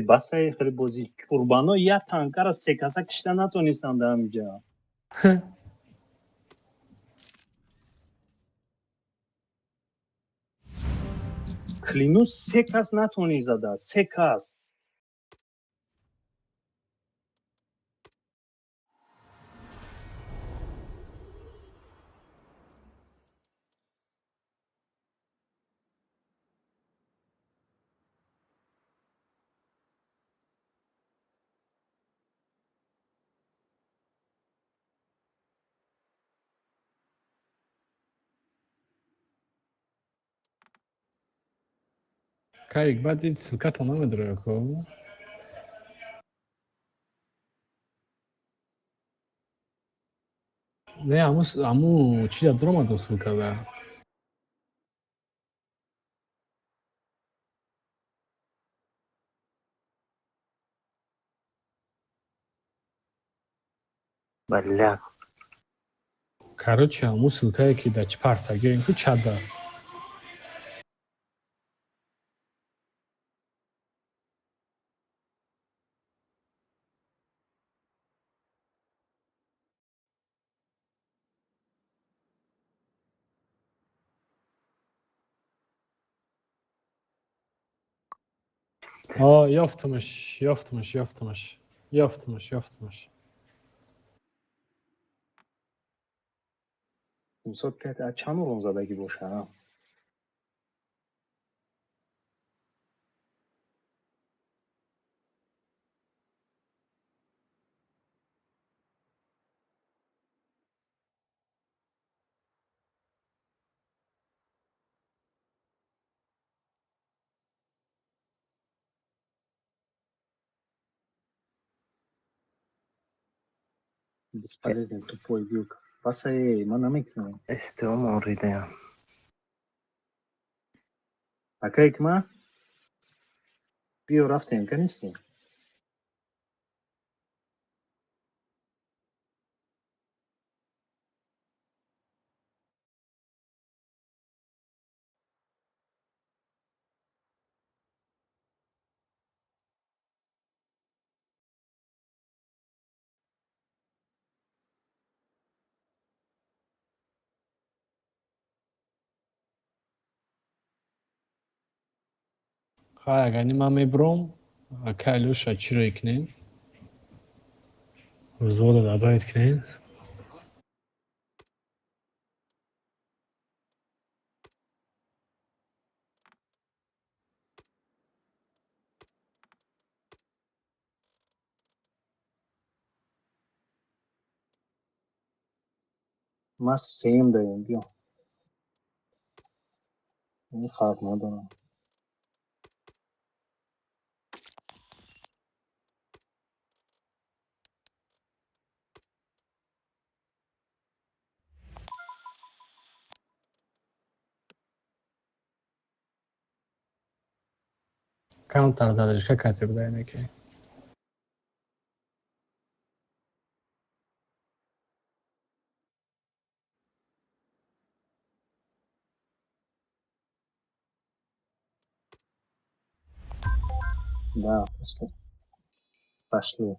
басай хеле бозӣ курбано як танкара се каса кишида натонистанд дар ҳаминҷа. клинус се кас натонӣ зада, се кас. Кайк, баъд ин силкато намедиро ко? Не, аму чида дуромаду силкада. Баля. Короче, аму силкае ки да чпартаге инку чада. Ёфтамаш. имсод чанд урон задагӣ боша. Бесполезный тупой вилка. Басай, ман намекунам. Эстеом оридеам. Акайкма? Биё рафтем, канистем. Хай, агар ман мебурам, Кайлуша чиро икнем? Взвода добавить кнем? Ман сеем даем, биё. Ин фарқ надорам. Counter задержка Катя буде некий. Да, пошли. Пошли.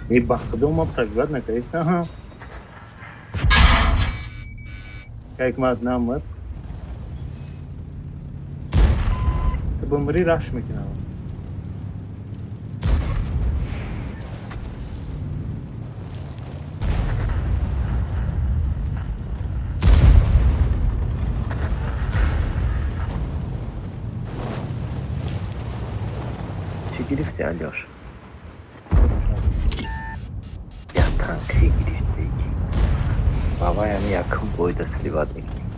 И бахдома так наконец-то. Ага. Как мы одна мы. Ты бы мри раш мекинала. Alyor. Yatan girişteki. Baba yani yakın boyda Slivad'daki.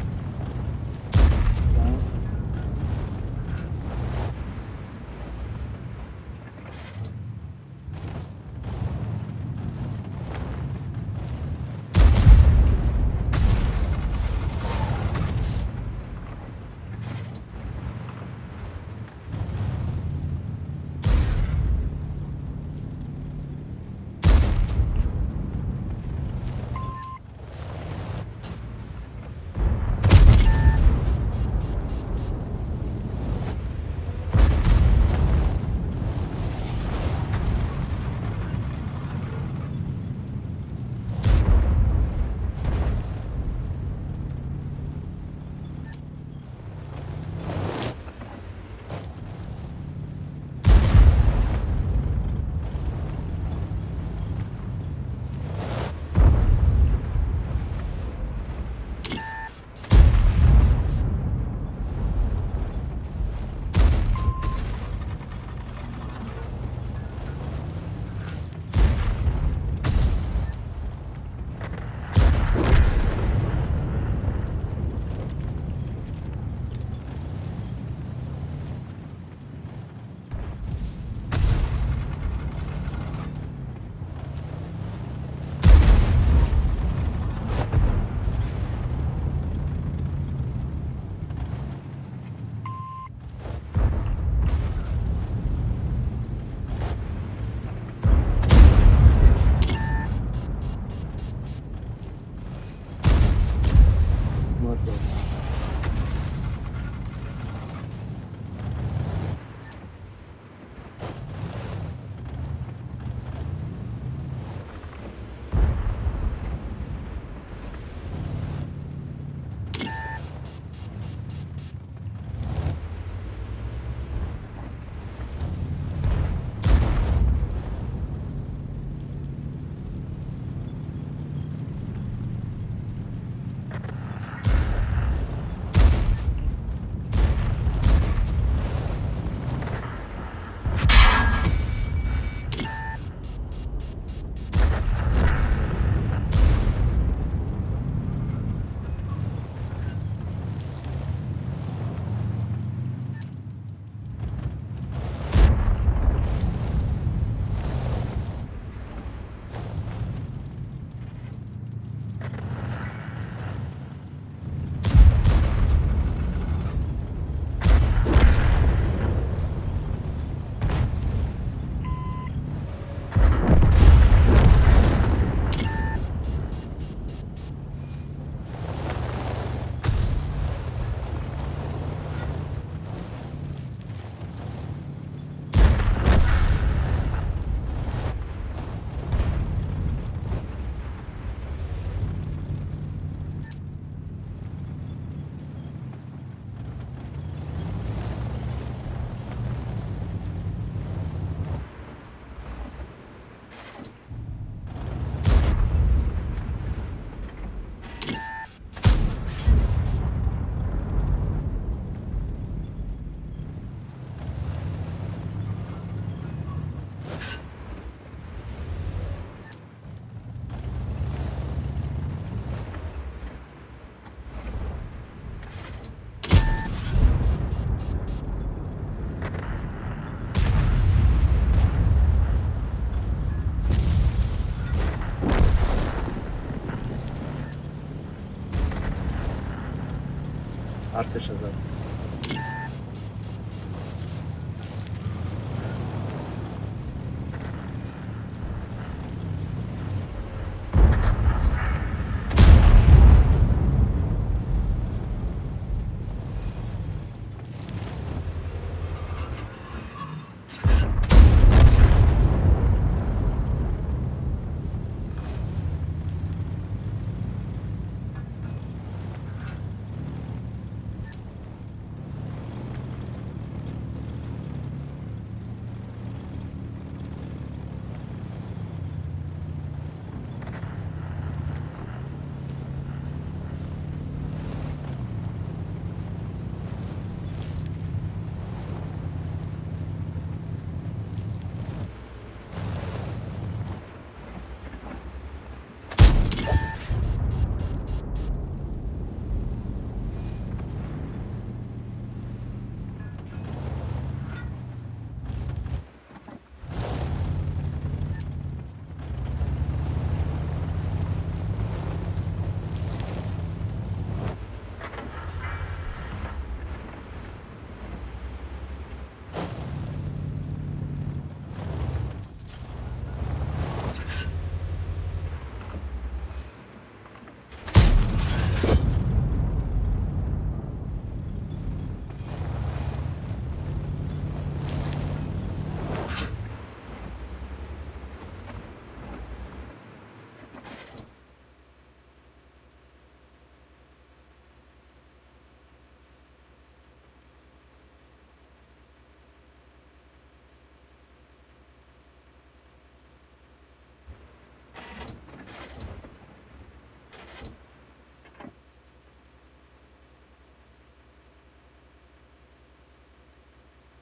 ارتش زد.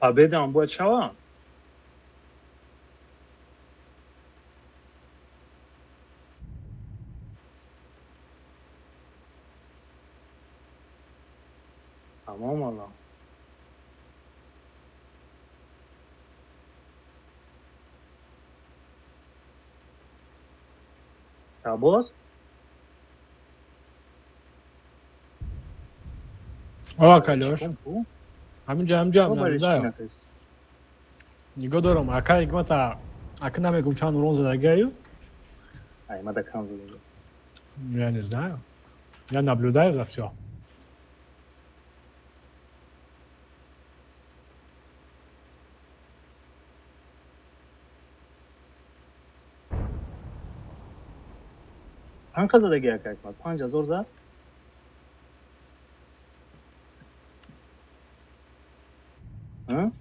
Abedam bu çava. Tamam Allah. Ya boz. Ова Калёш, Компу. ҳаминҷа ҳамҷам Бо бариш набудаю. кинатес. Нигоҳ дорам, ака ҳикмата, ака намегум чанд урон задагаю? Ай, ма да кам зада. Я не знаю. Я наблюдаю за всё. Qanqa zadaga yakaytmak? 5000 zad. Hı?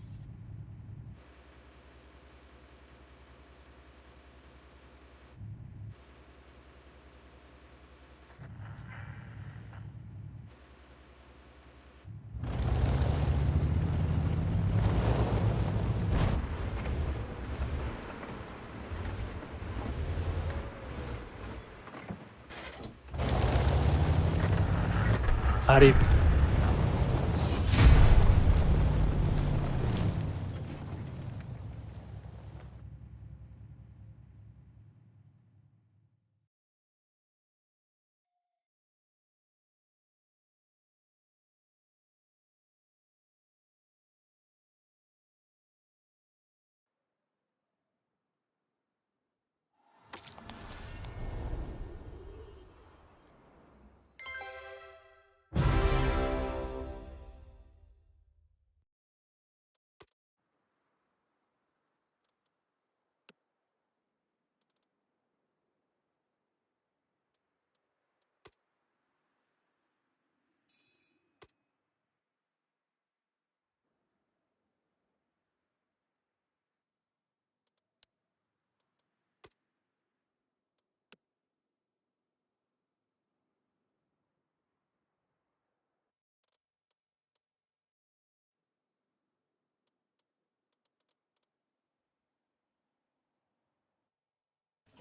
Qarib.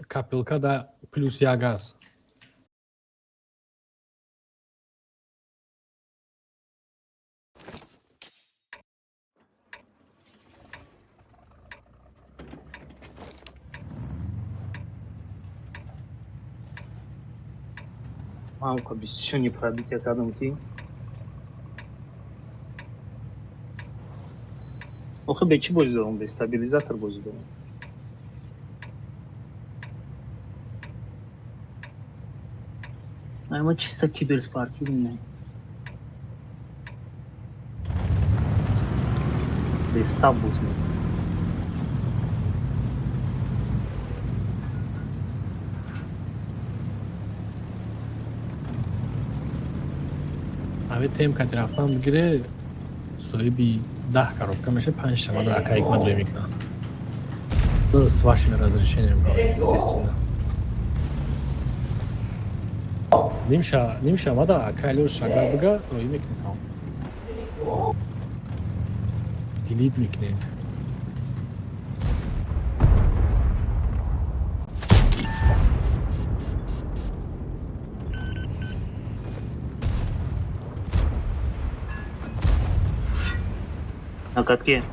Kapilkada +1 aст. Мамка, без еще не пробить академки. Oxu beki bozuyorum be, stabilizator bozuyorum. Ama чисто киберспортивный. Без стабусный. Аве темкати рафтан бигире соҳиби 10 коробка меша 5 шама да ака ҳикмат рӯй мекунад. С вашими разрешениями, естественно. Ним шама да ака Алёш агар бига рӯй мекунем. Делит мекунем. На катке.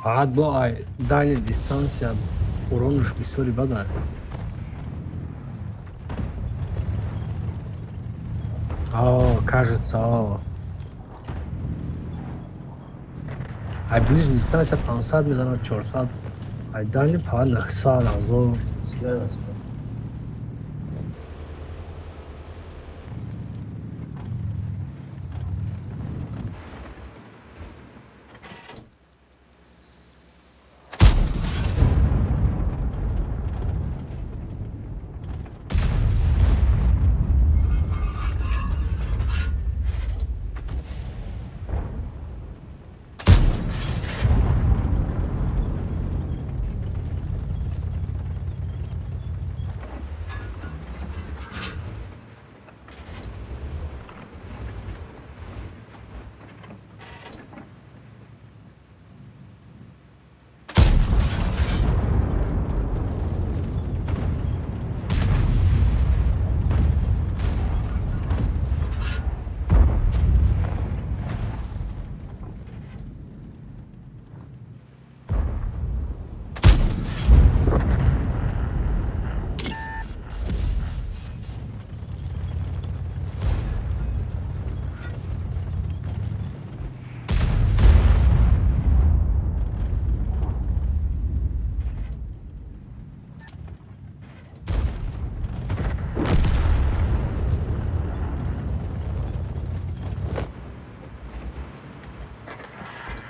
фақат бо дайни дистансия уронуш бисёри бада. Кажется, ближняя дистанция 500 мезанад 400, дальний фақат 900, 1000 силай аст.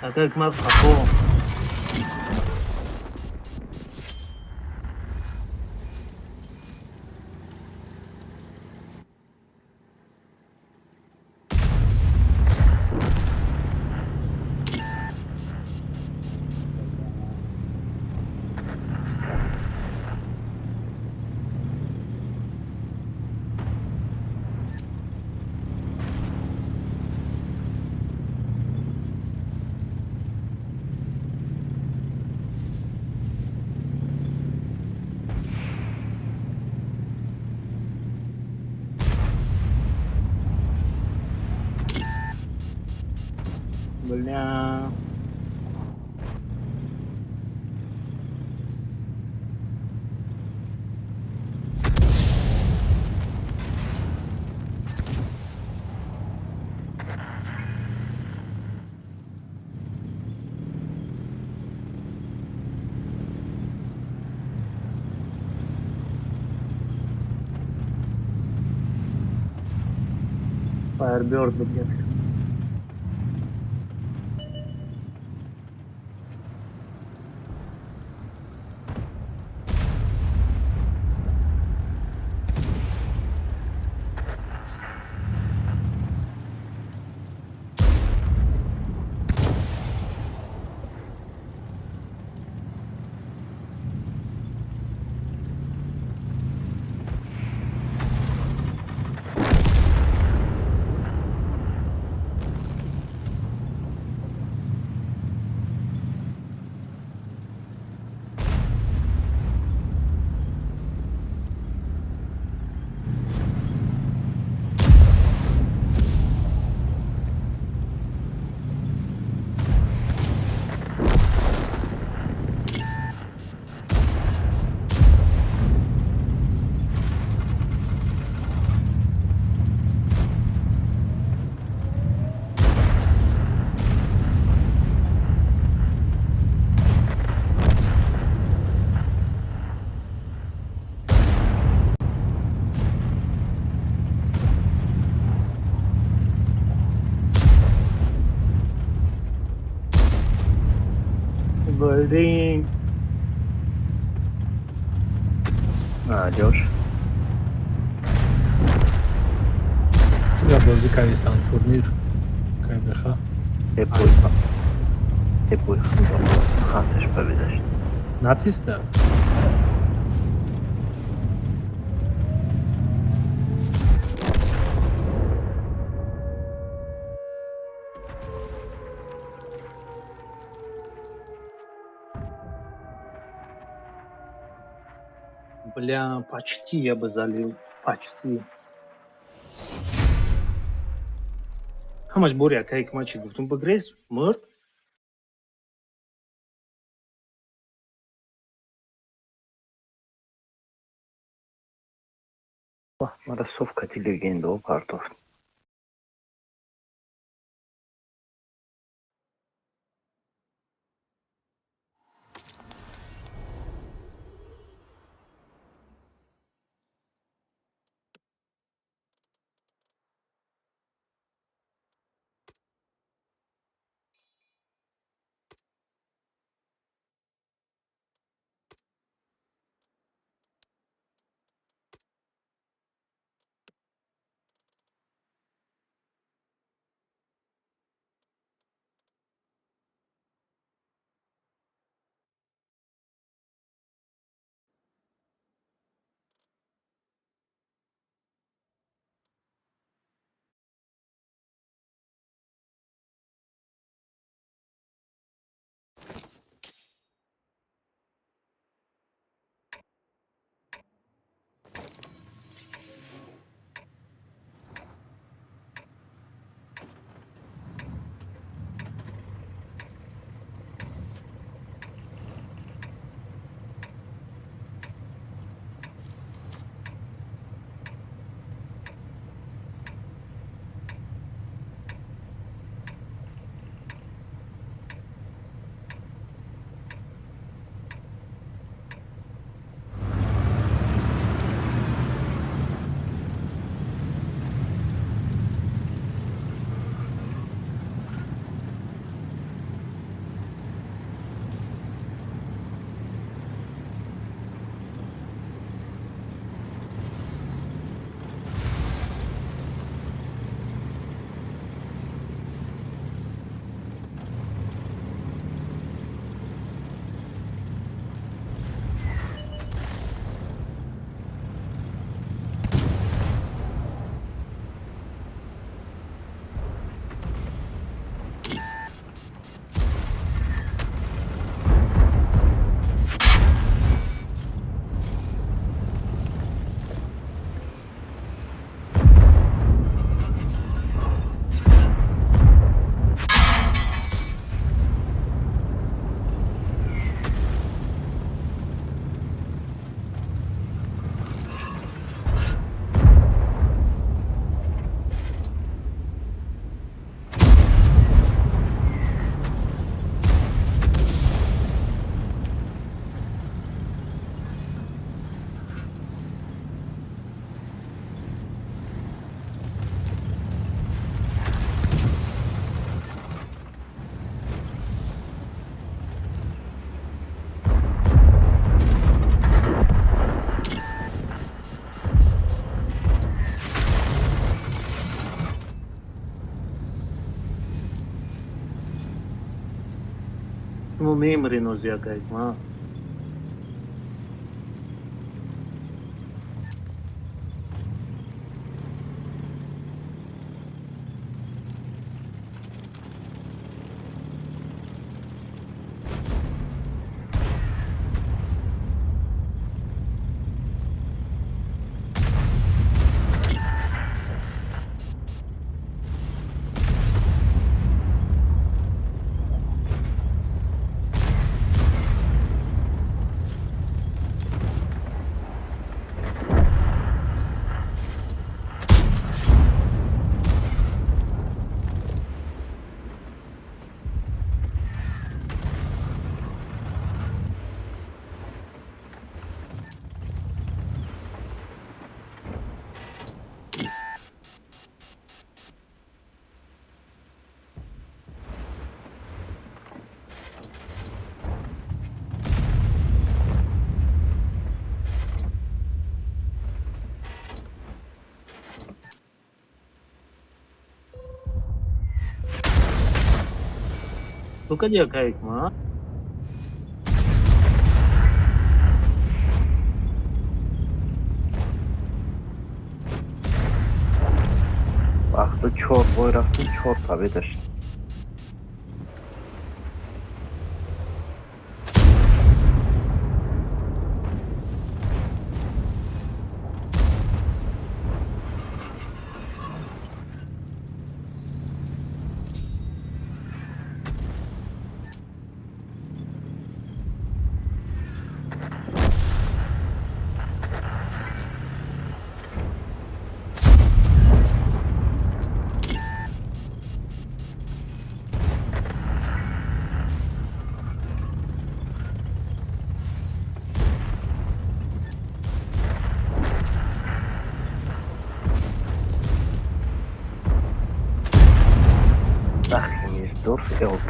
Aka hikmat xato. Бля. Firebird будет. Building. Josh. Я бозӣ кардистан турнир КБХ. Тепуй. Хантеш победаш. Натиста. Бля, почти я бы залил. Почти. Хамаш боря кайк мачи гуфтум бигрес мурд. Рассовка легенда партов. Ну, мемори зиякайк, ма. Тука зиякайк, ма. Вақти чор бой рафтим, чор табе дاشت.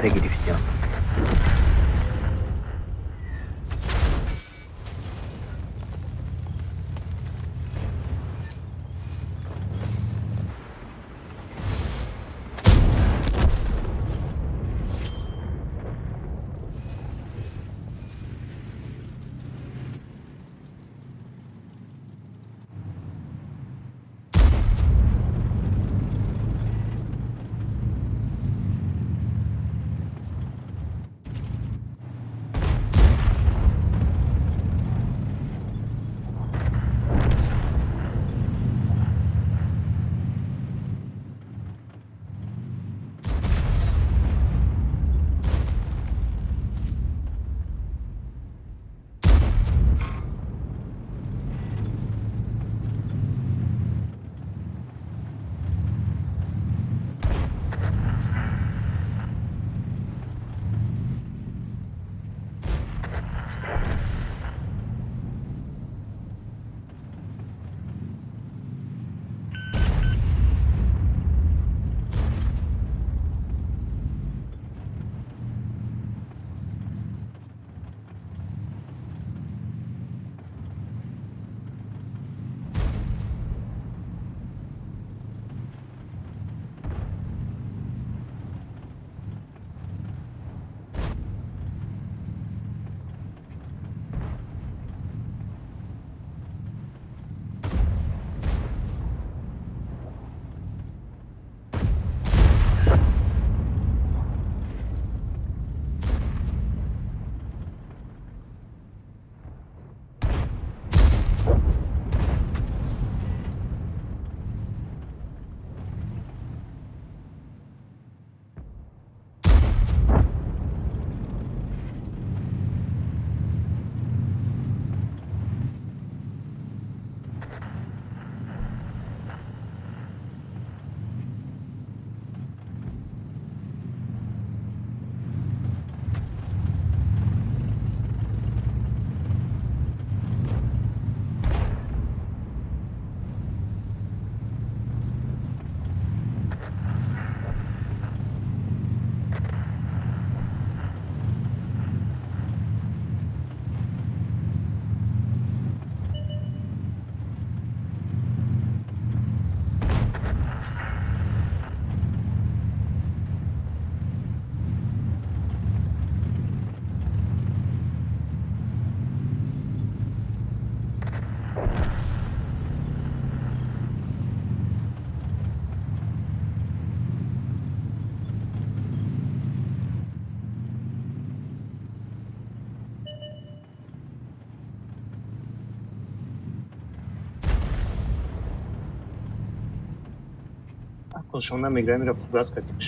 Пегирифтян. Konuşmamdan migreni را فوگاس کردیم.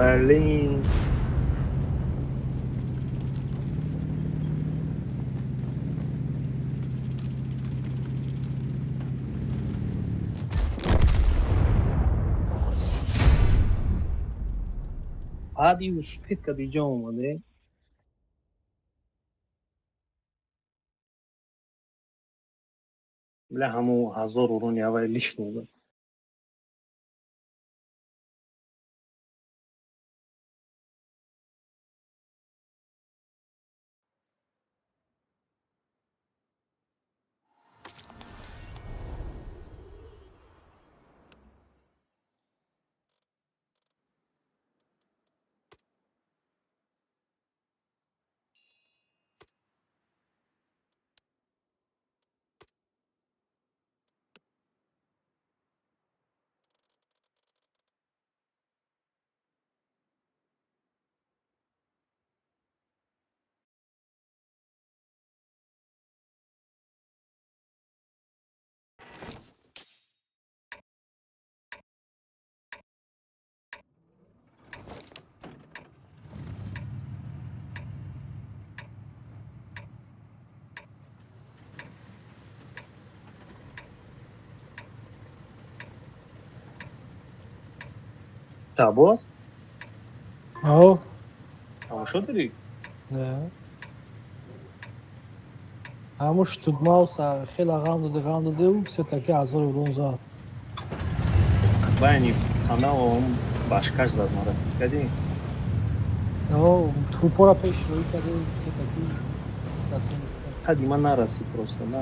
آفرین. بعد این سپید که دیجا اومده بله همو 1000 ورونی اولیش بود. شباز Ау. تماشا داری؟ Да. Ҳамун штудмауса хела ғам доде ӯ все-таки 1000 урон зад. байни ана он башкаш зад мара кади. Трупора пешроӣ карде все-таки натониста. Кади ман нараси просто на.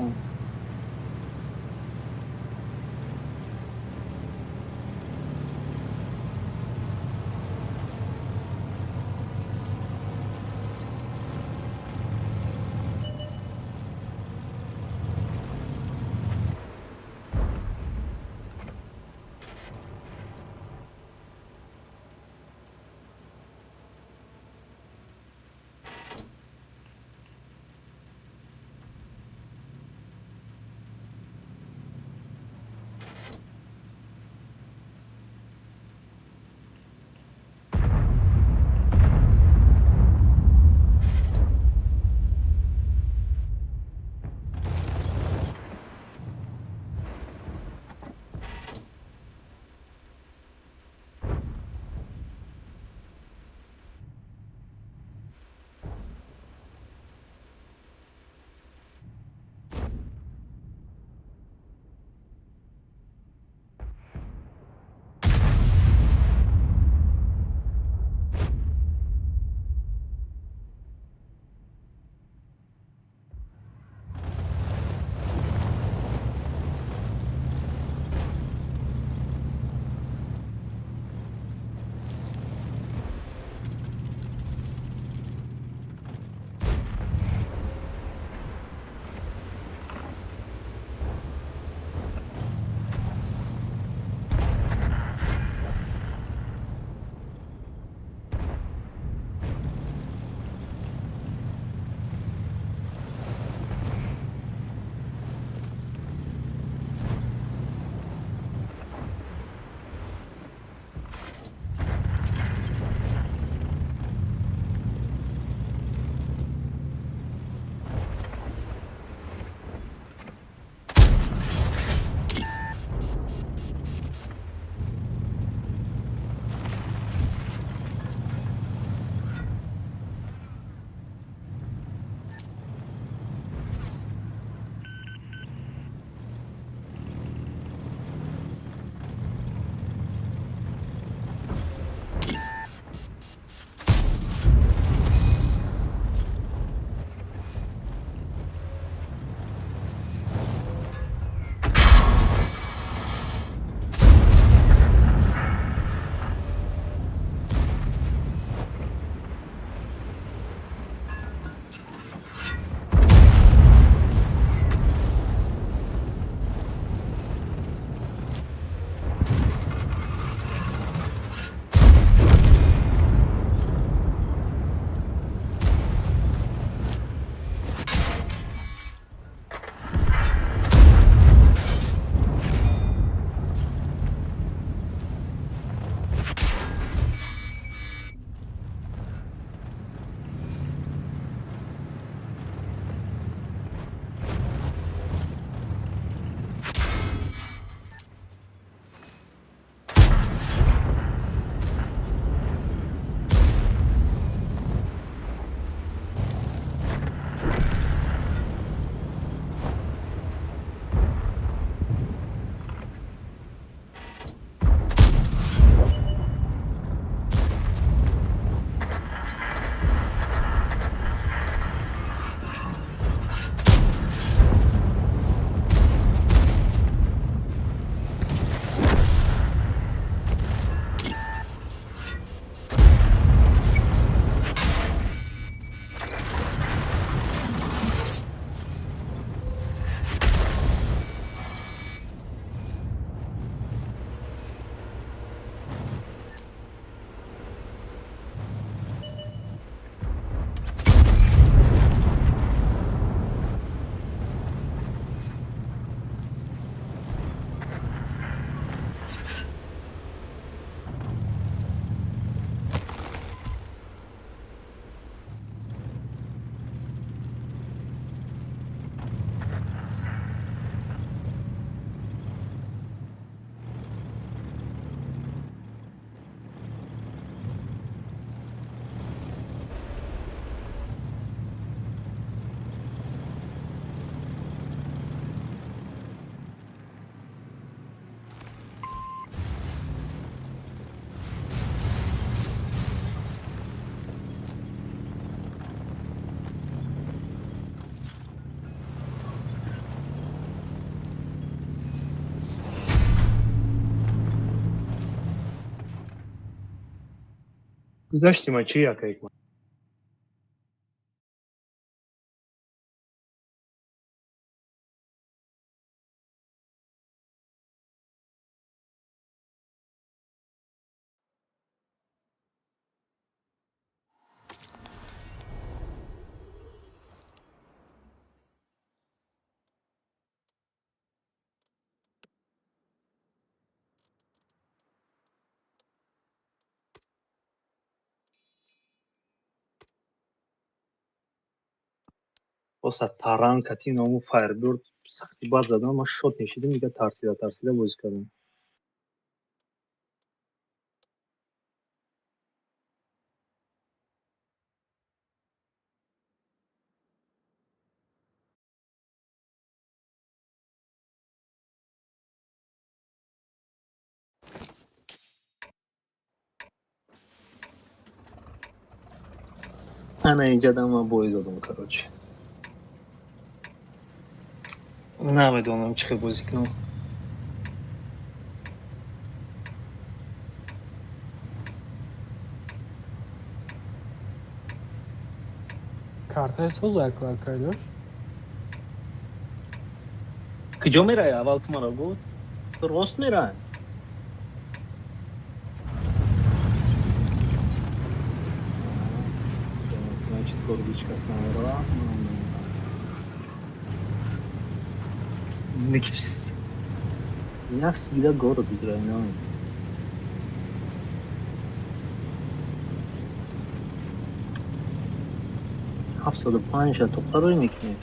داشتیم چی یا که واسه تران کتی نامو فایربرد سختی بار زدم ما شات نشیدیم دیگه ترسیده بازی کردم. انا اینجا دارم بوی زدم کراچی. نمیدونم چه بازی کنم. карта созай кайдаш کجا میره اول تو مرا بود تو راست میره значит корбичка снова никис я всегда город играю но 75 то второй никне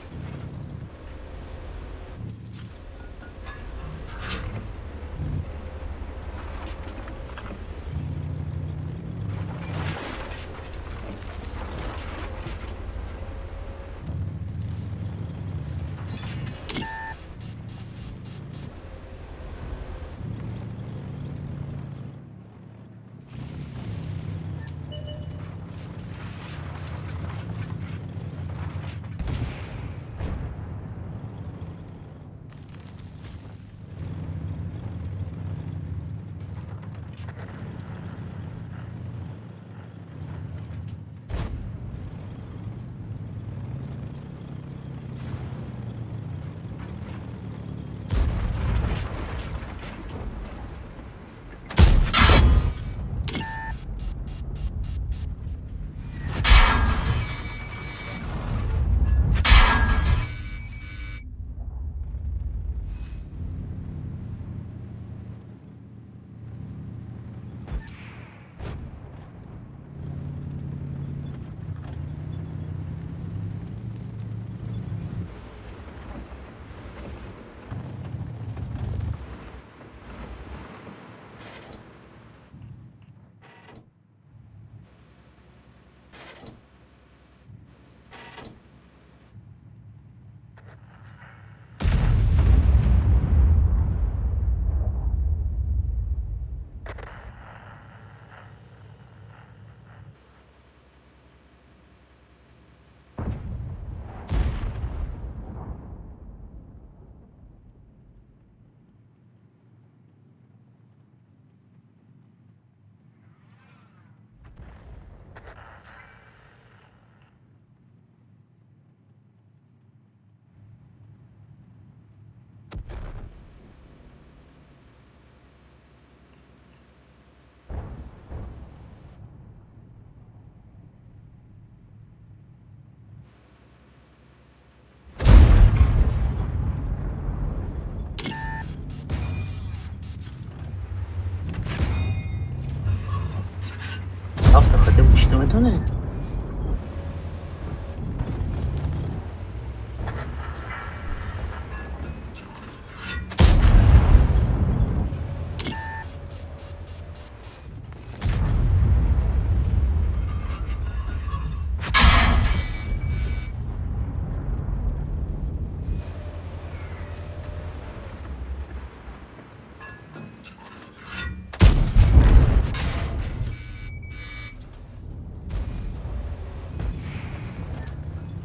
هفته خاطر مشتمتونه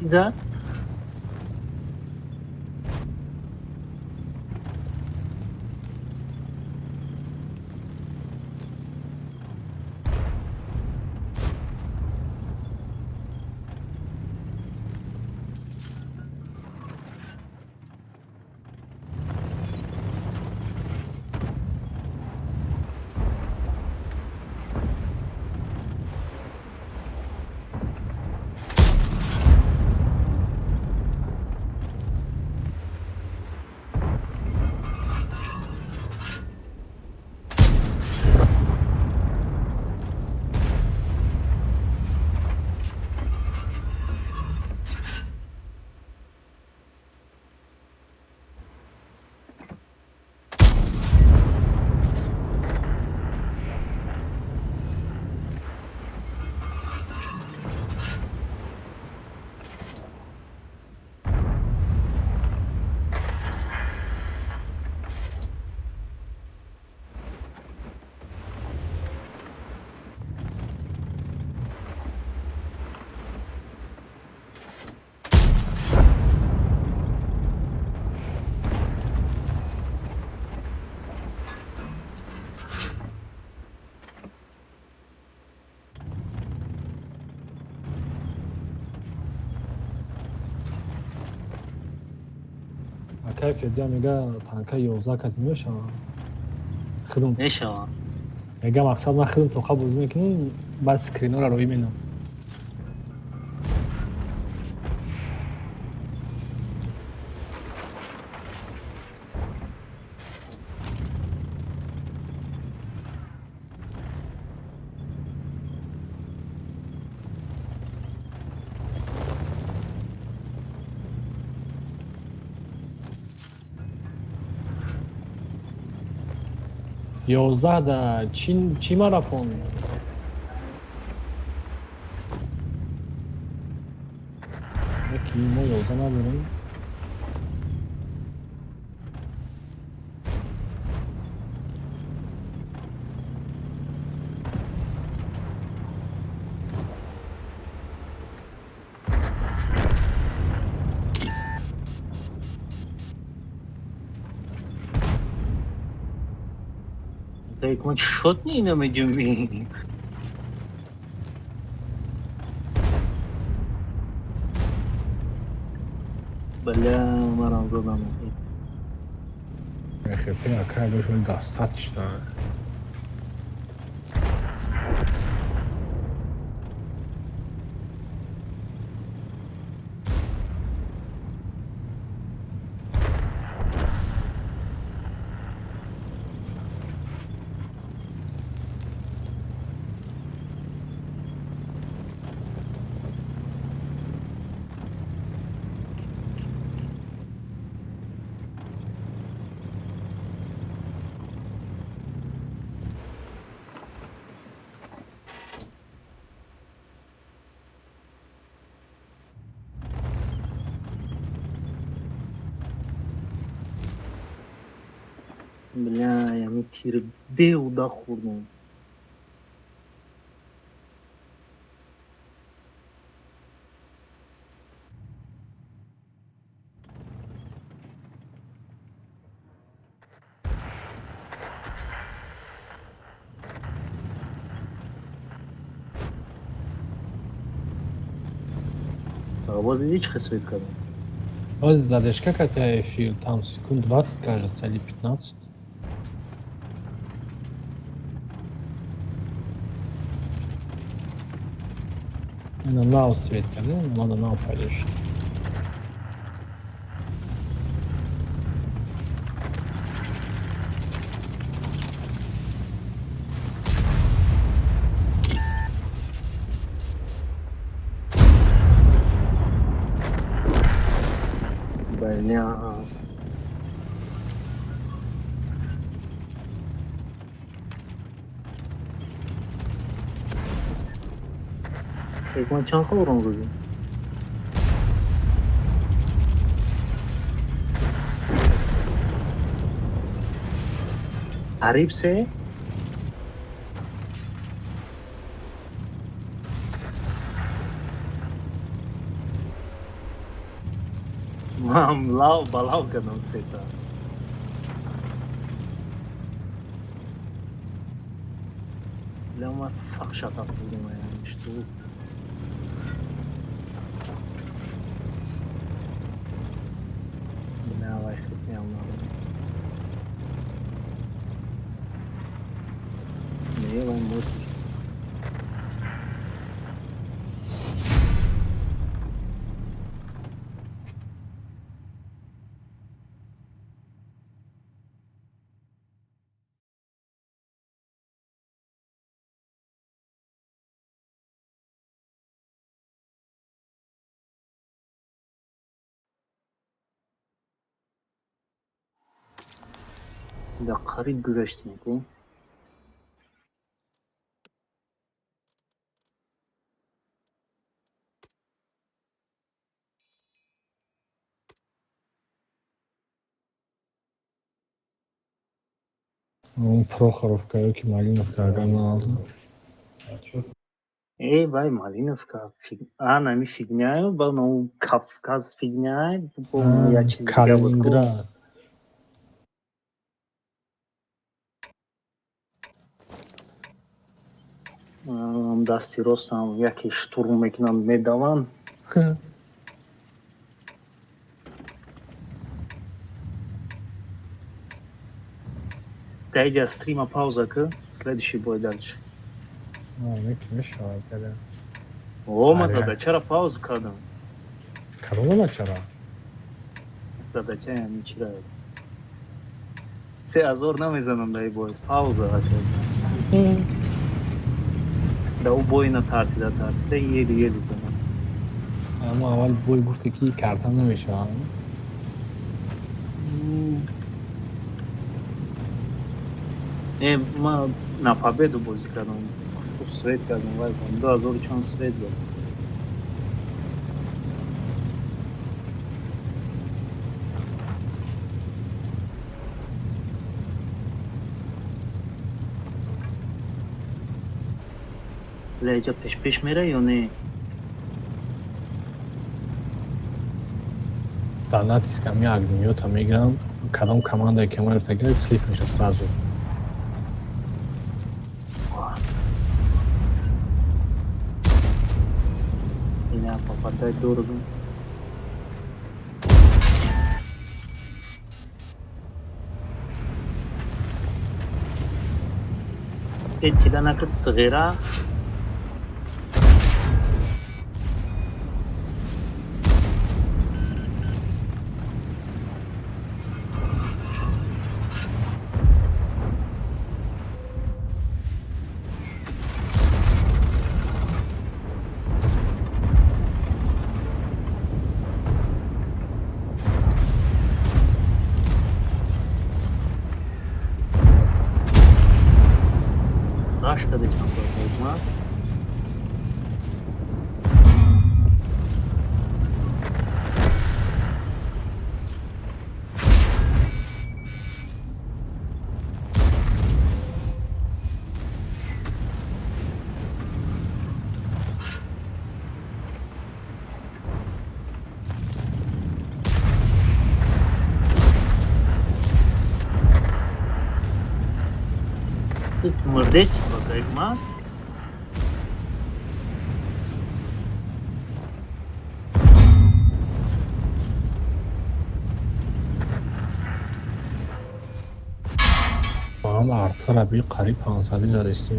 زد танкаи федя мега танка 11 кат мешава. Худум мешавад. мега мақсад ман худум тоқа бозӣ мекунем, баъд скринҳоро роӣ менам. Ёздаҳ да чӣ марафон? Яки мо 11 надорем. Так мы шот не намедем. Бля, марам задам. ХП какая уже достаточно. Бля, я не тир беуда хурдум. Воз видишь, хасвет когда? Вот задержка какая эфир, там секунд 20, кажется, или 15. На Светка, ну, надо на пойдешь. Бля. Так мы чанха урон вроде. Ариф се? Мам, лав, балав кадам сета. Бля, ма сах шатап будем, я что? Бля, вай, тут не надо. Не, вай, мощь. Да, қариб гузаштем, ку. Он Прохоровка, Ёки Малиновка, Аганалда. Вай, Малиновка. Нами фигня, но Кавказ фигня. Помню, я чиз дига вот. Калининград. Дасти ростам, яки штурм мекунам медаван. Дайди стрима пауза-ка, следующий бой дальше. мешавад кардем. Ома Аре. зада, чара пауза кардам? Кадомона чара? Задача яъни чира? 3000 намезанам дар ин боис. Пауза кардам. дар у бой натарсида ели занам. اما اول بوی گفته که کردن نمیشه ما на победу бозӣ кардам. Хуб свет кардам, вай 2004 свет дод. леҷа пеш мера ё не? در натискам як дунёта мегирам кадом команда ки мо иртага слиф меша сразу. Ина попадай дорого. Эчиданака сғира. Рашка дешам бозма. Мурдеш бозма. با هم ارتر ابی قریب 500 زدستی.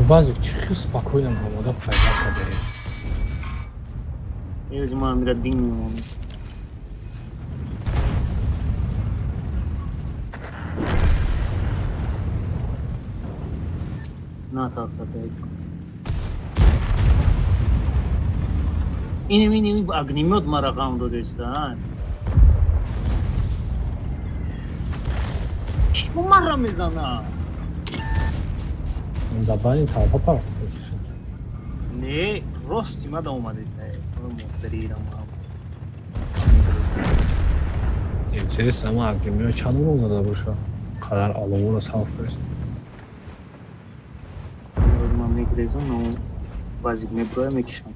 Вазик, чихи спокойно намода пайда каде. Или ма мира дин. На тасатай. Ини огнемет марагам додеста. Чему мара мезана? Dabei tava parça. Не, рости мада омадеста. Мохтарирам. Интересно, ама агремио чануру зада боша. Қадар аловура салф берес. Ман мегрезам, но базик меброя мекишам.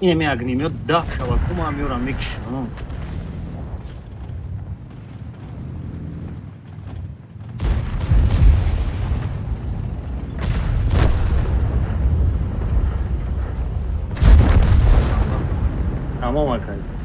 Ine mi огнемет дахшава, кума мёра мекишам. Tamam arkadaşlar.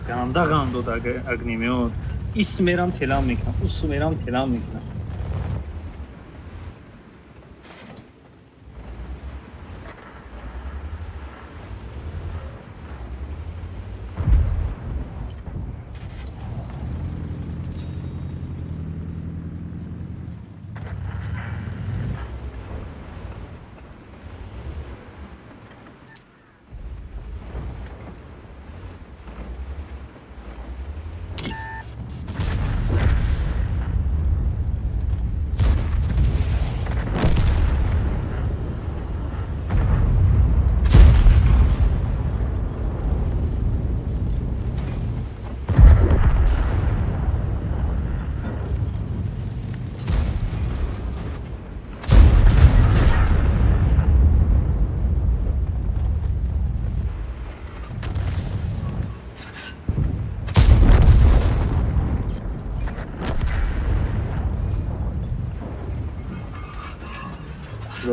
Гандаган дод огнемет. Исмерам телам мекунам, усмерам телам мекунам.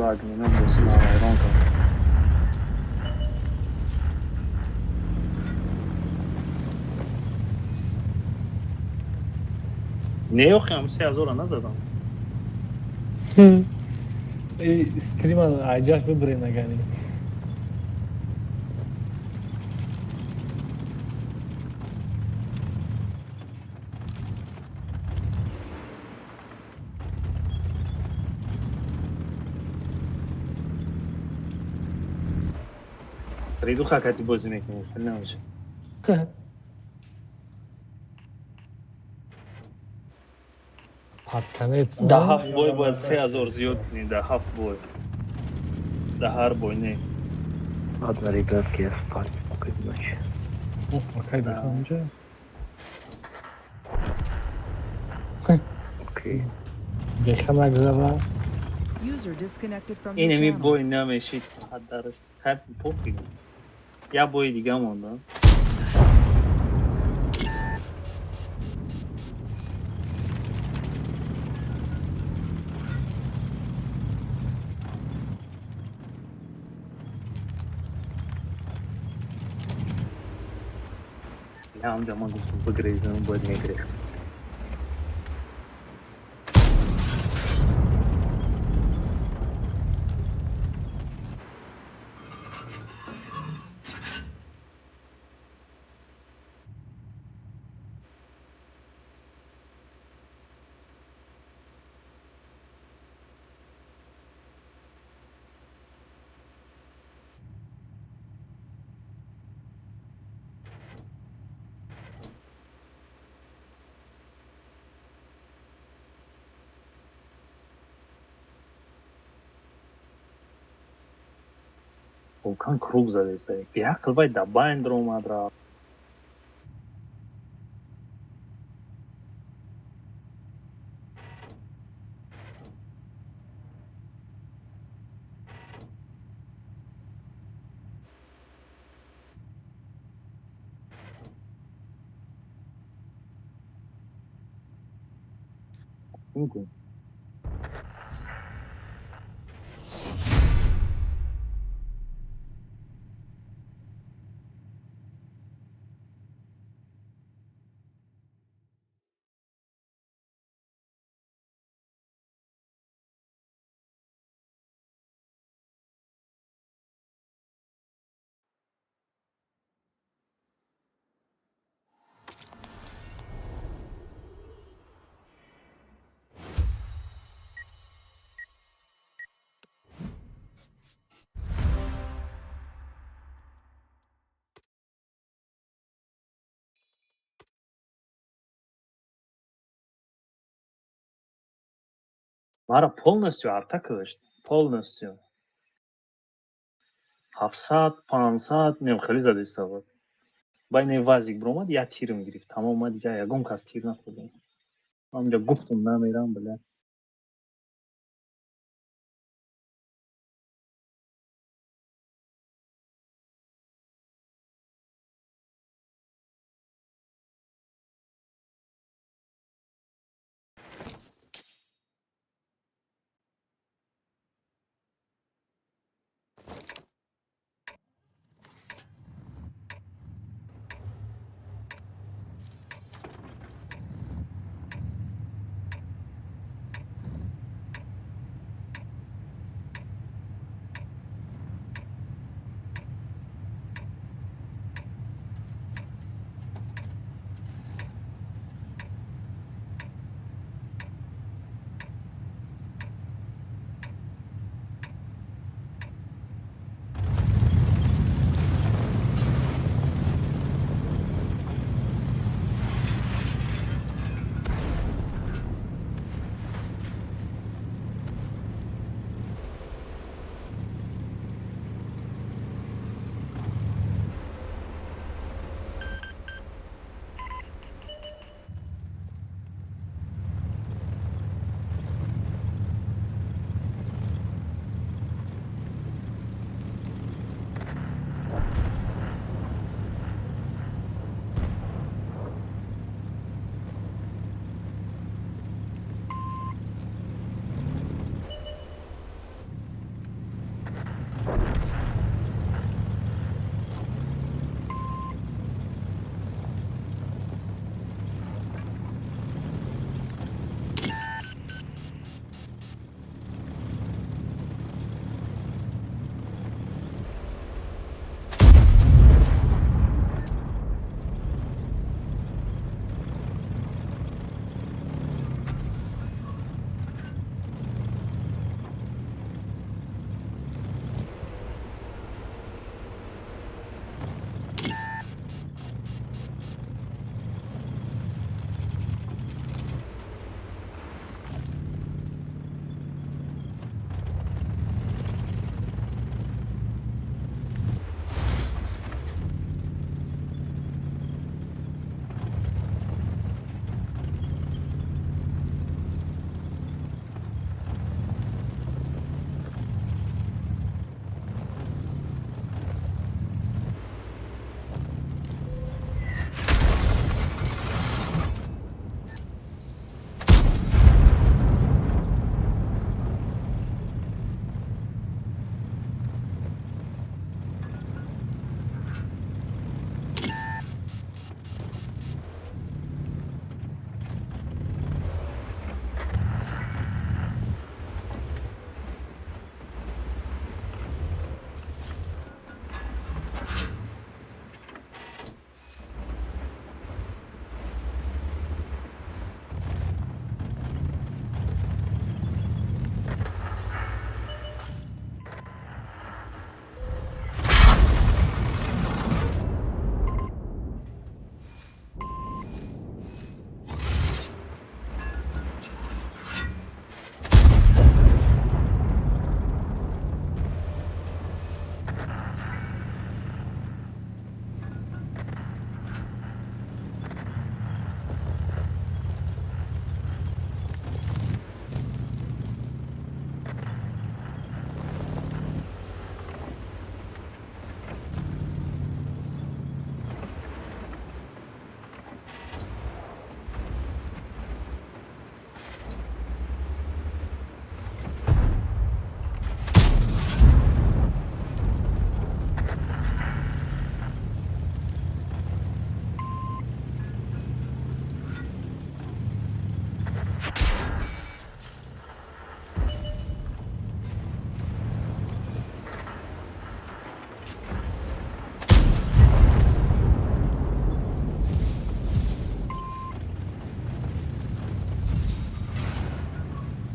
Agne'nin bozuna hayran kaldım. Ne yok ya? Musa yazı orana da adam. استریم عجب ببرین نگنی ریدو خاکتی بازی میکنه. خیلی نمیشه. پتکنت ده 7 بای باید 3000 زیاد کنی. ده 7 بای. ده هر بای نه. Одна ребятки, я спать спокойной ночи. окей бихам اینجا Окей. بخم نگذره User disconnected from your این همی channel. بای نمیشید. حد درش. خیلی پوفیگم. یا بای دیگه مونده. یا هم جمع گفتم بگریزم باید میگریخت. Volkan kruг زده است. بیعقل باید دباین در اومد را. میگم مرا полностью арта кашт. Полностью. 700 500 нем خیلی زده است. بین وازیک برومد یا تیرم گرفت. تمام ما دیگه یکم کاست تیر نخوردم. همونجا گفتم نمیرم بله.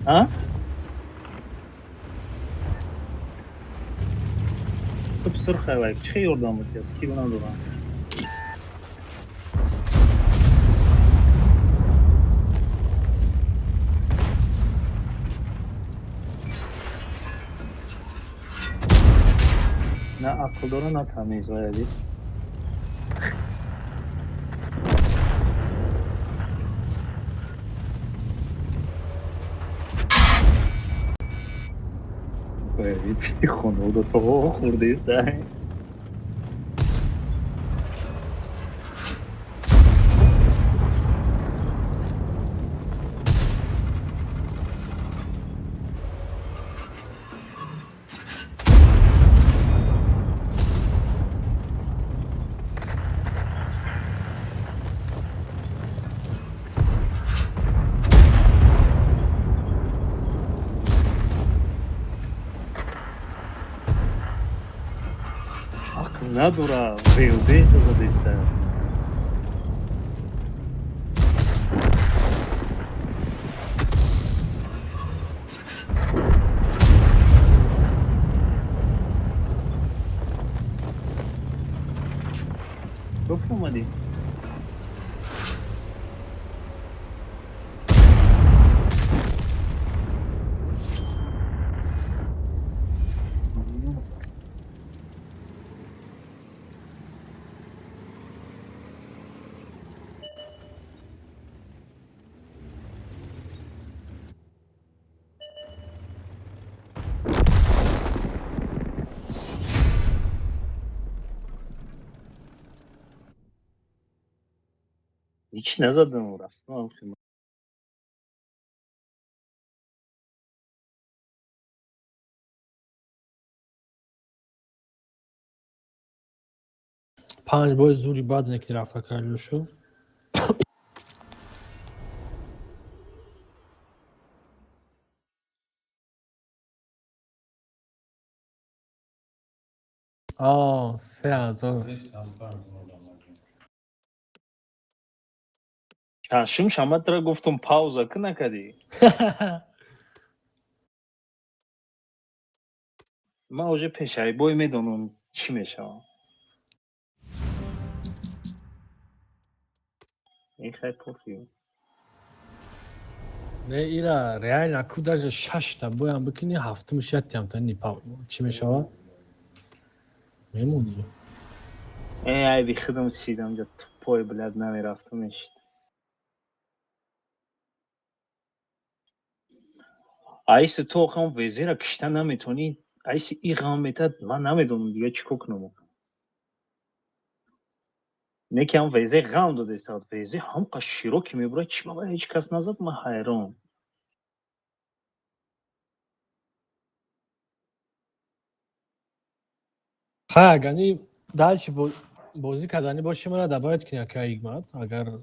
ها؟ تو سرخه وای چه یوردام بود از کی بنا دوران نه عقل داره نه تمیز وای وای پشتی خونه بود تو خورده است عقل نداره ویو بیست زده است گفت اومدی هیچ نزدم و رفتم خیلی 5 بای زوری بعد نکی رفت کردو شو آه 3000 چشم شما ترا گفتم پاوزا که نکردی من اوجه پشای بای میدونم چی میشه این خیلی پوفیه نه ایرا ریال نکو داج 6 تا بایم بکنی هفته میشه تیم تا نیپا چی میشه میمونی ای بی خودم چیدم جا پای بلد نمیرفتمش ایس تو هم وزیر کشتن نمیتونی ایس ای غامتت من نمیدونم دیگه چیکار کنم نکی هم وزیر غام داده است وزیر هم قشیروکی میبره چی بابا هیچ کس نزد من حیران ها گانی دالچی بازی کردنی باشه من دبایت کنه که ایگمات اگر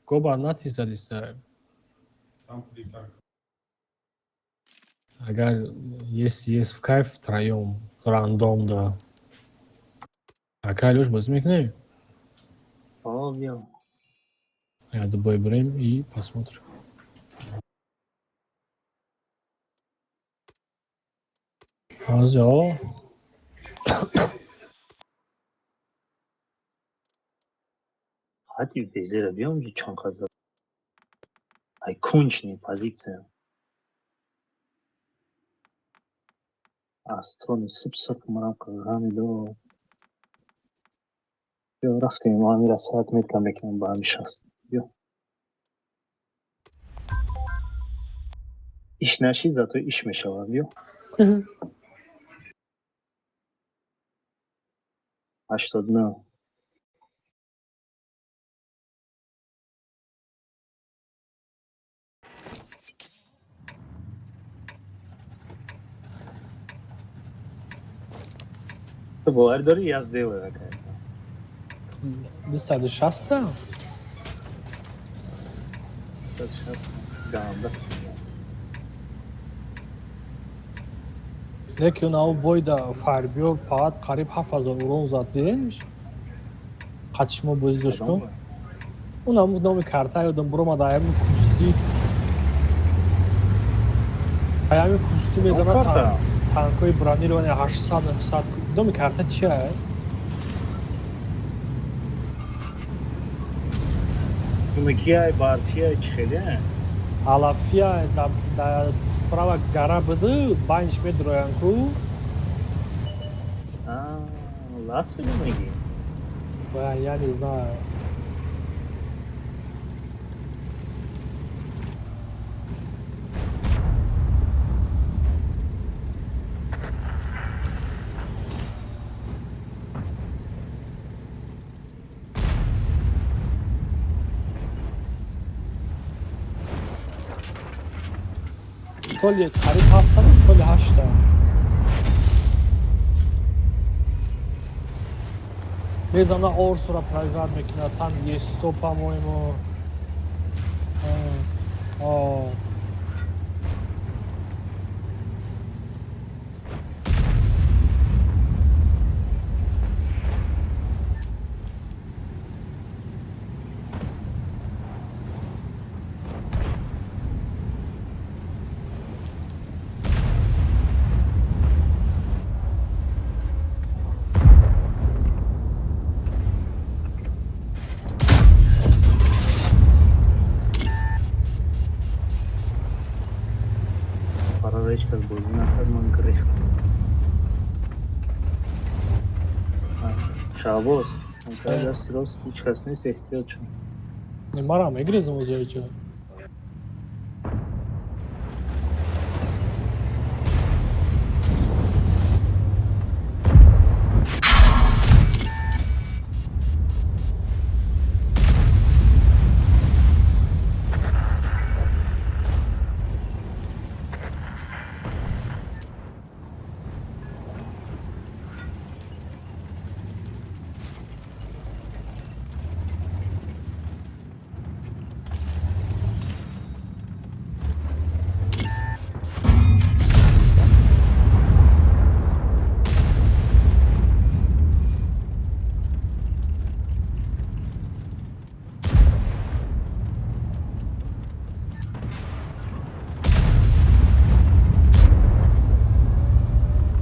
گوبرناتی زدیسته اگر есть в кайф втроем в рандом да Алёш базы میکنه بیا я добой брем и посмотрим آزا حتی وزیر بیام که چون خزر ای کنچنی позиция астрони сипсак марам غمی دو بیا رفتیم ما امیر ساعت میکنم بکنم با همیش هست بیا ایش نشی زا تو ایش میشوم بیا 89 تو باور داری یزده و بکنی 260 گانده لیکن او بویدا فاربیو فقط قریب 7000 اورون زد دیدنش قچما بازی داشت کن اونم نام کارتا یادم برو ما دایم کوستی ҳами кустум мезана карта? танкои бронированӣ 800-900 кудоми карта чия? Кумакия Бартия Чхеля? Алафия да справа гара буду, банч медроян ку. Лас меги. Я не знаю. Соли қариб 7 соли 8. Мезана Орсура проиграть мекунад, там есть 100, по-моему. Паралечка с бузина ферман грех. Шабос. Он когда срос тичкас не сехтел чё. Не марам, игрезам узяйча.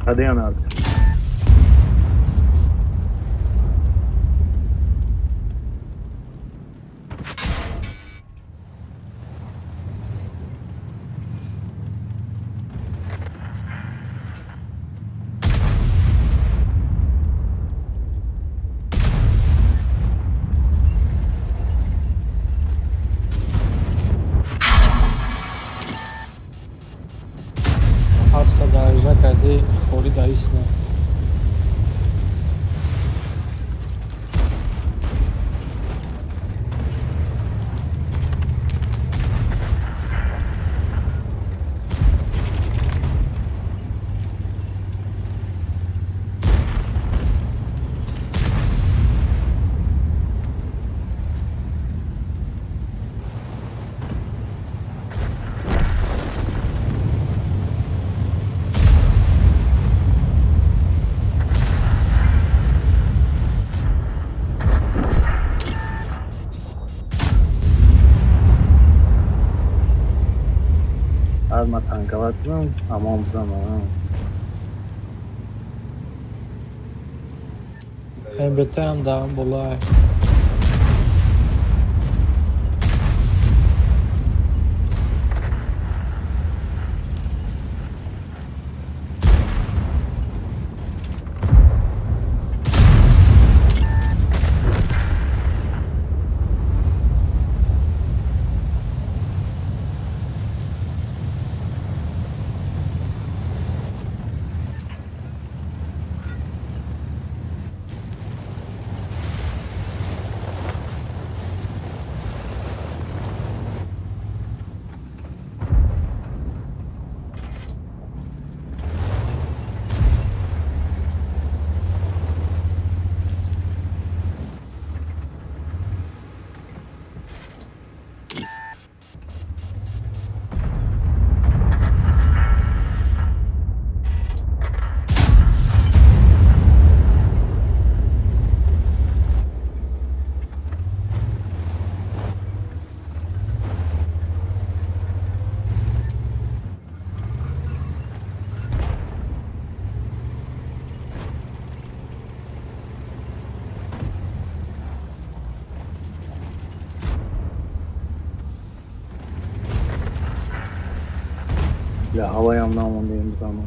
Cadê a nada? Hafsa darıca kadi, xori dayısına. Alma tankavatım ama omzama. MBT هم دارم بالای. Bля, havayam namondayım zaman.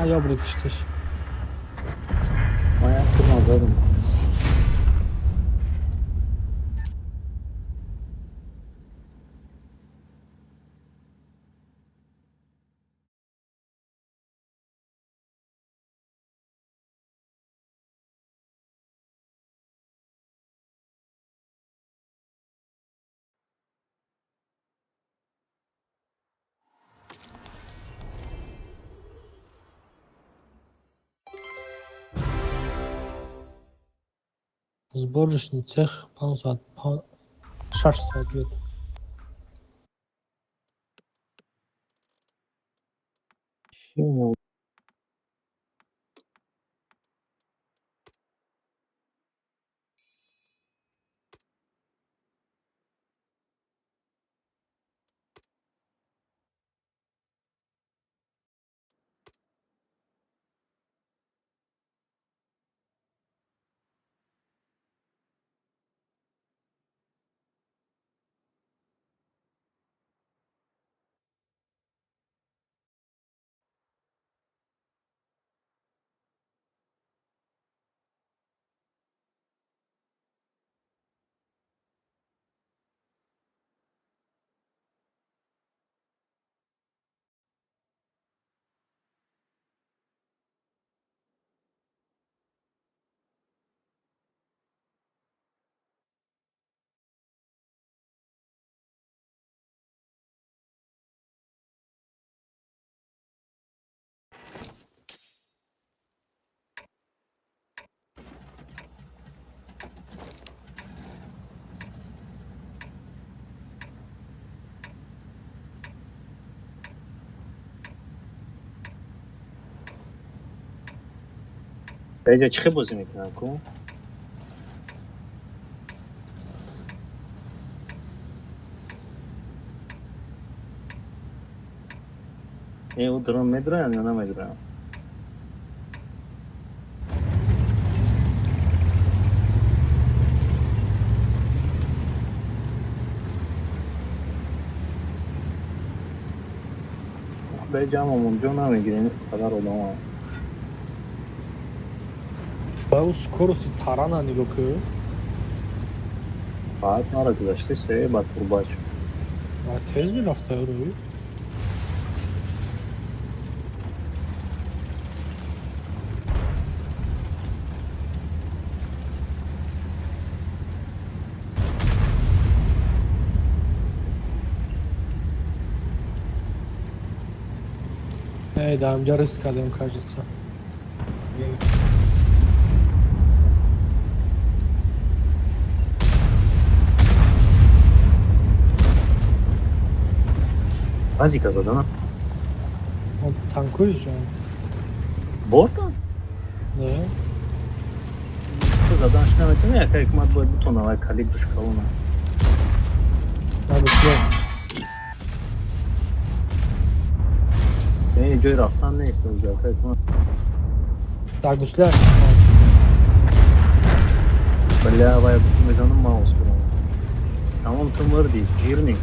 A, ja obrócić coś. Hayatım azalım. Сборочный цех, 5 saat, 6 saat geht. Şimdi Bence çıkıp o zaman kanka. O drone medra ya ne medra. Bence ama Mundial'a mı gireni kadar olamaz. Бају скорости тарана ни го кај. Saat var arkadaşlar şey bak kurbaç. А тез ми рафта еврови. Да, амҷа риск кардем, кажется. Azıcık az adana. Он танкует же. Borta? Да. Zadan şuna bakın ya как мат будет бутоновая калибр шкалона. Надо съем. Seni Joy Raftan ne istiyoruz ya? Так, гусляр. Бля, вай меданın mouse bunu. Tamam tımır değil, girni.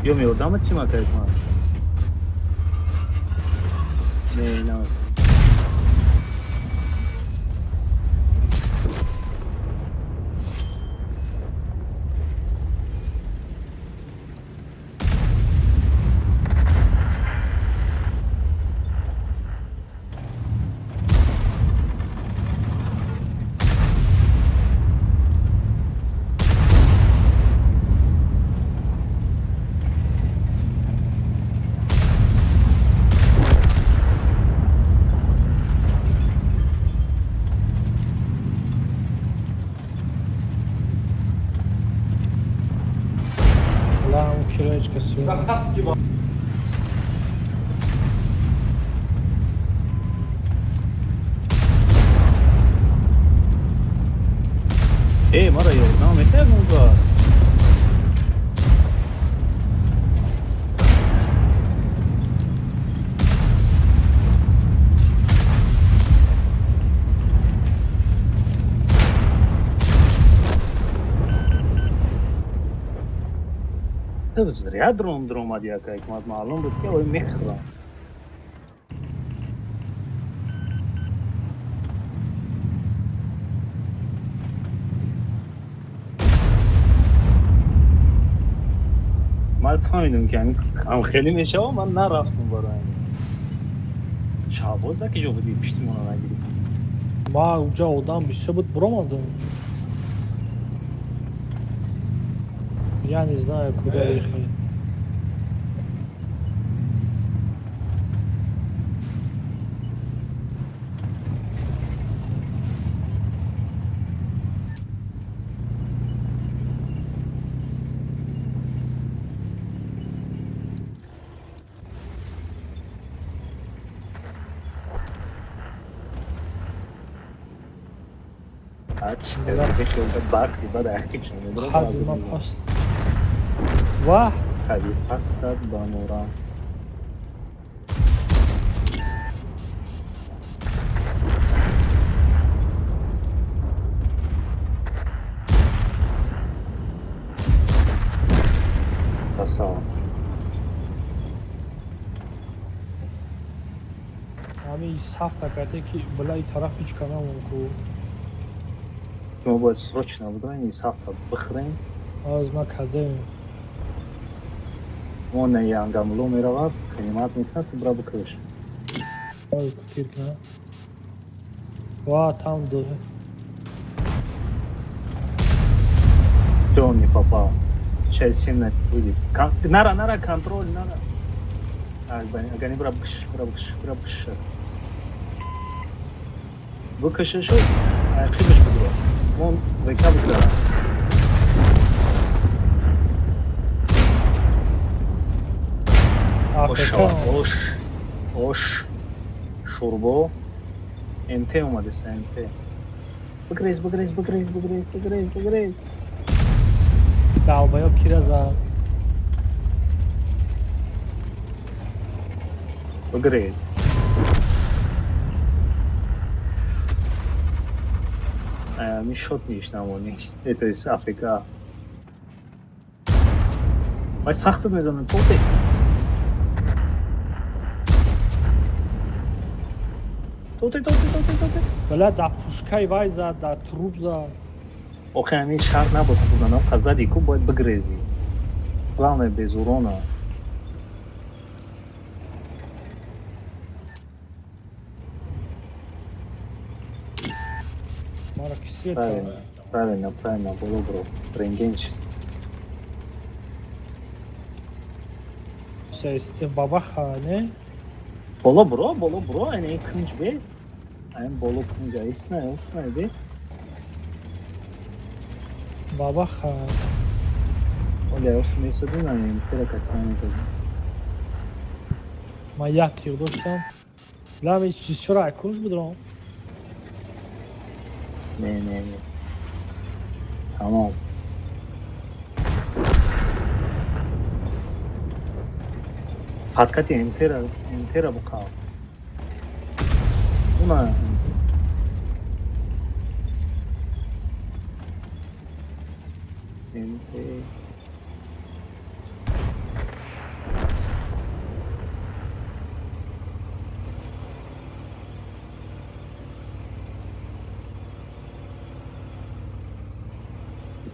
بیام یادم چی مکرد من نه لا اون کرایج کسی ما را یادم میکرد اونجا زریا درم آدیا که اکمات معلوم بود که اوی میخرم من فهمیدم که هم خیلی میشه و من نرفتم برای شعباز ده که جا بودی پشتی منو نگیری ما اونجا آدم بیسته بود برامدم я не знаю куда ехали برخی بعد احکیچ نمیدونم خدمه پاست واه خدی پستد با نورم پسا همین سخت کرده که بلای طرف هیچ کنم اون ما باید سرچ نبودن این سخت بخرین از ما کرده ما نیانگاملو میرود قیمت میتونه تو برا بکش آی کتیر کنه واه tam دوه Johnny папа. Сейчас 7 будет. Нара, контроль, нара. Агани брабкш. Выкаши шо? Хибиш буду. Вон выкап да. Ош. Шурбо. МТ اومده МТ. بگریز. دعوایاب کی را زد بگریز. میشد نیش نمونی. Это из Африка. Вай сахт میزنن توته. توته. بله در پوشکای وای زد در تروب زد آخه همین شرط نبود خودانا قزدی که باید بگریزی главное без урона ما را کسی правильно было бро рентгенч سیستی بابا خانه боло бро ане кунж бес айн боло кунж айсна бес بابا خانه Olha, eu sumei sobre o nome, pela catânica. ما یک تیر داشتم لا من چیز چرا اکنش بدرم Ne. Tamam. Hakikaten entera bu kav. Buna ente.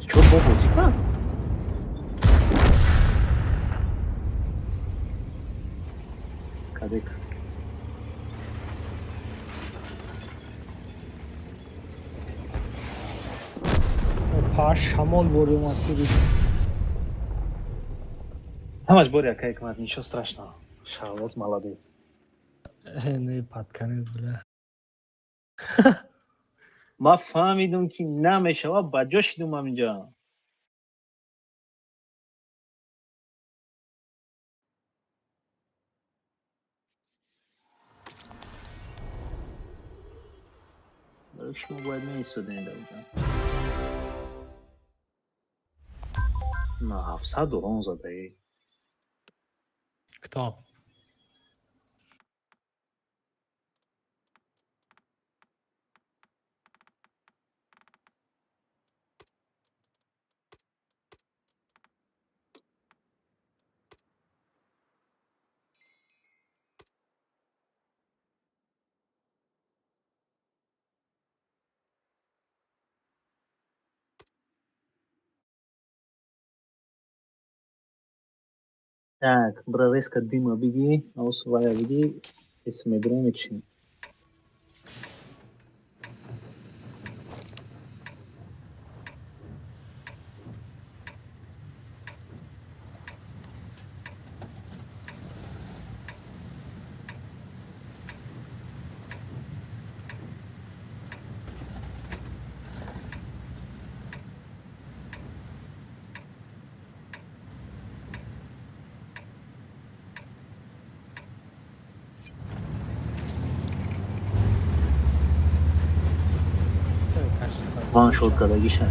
Чё бобо типа? Кадек. پاش شمال برده اومد تو رو. Хамаш бори акай кмат, ничего страшного. Шарлот молодец. نه پتکنه بله. ما فهمیدم که نمیشه و بجا شدیم همینجا. برای شما باید میستودین دوجا. نه 700 دلار زده ای. کتاب Так, бравеска дима беги, а у своя беги, اسم درون چی؟ وان شد کداگیشه.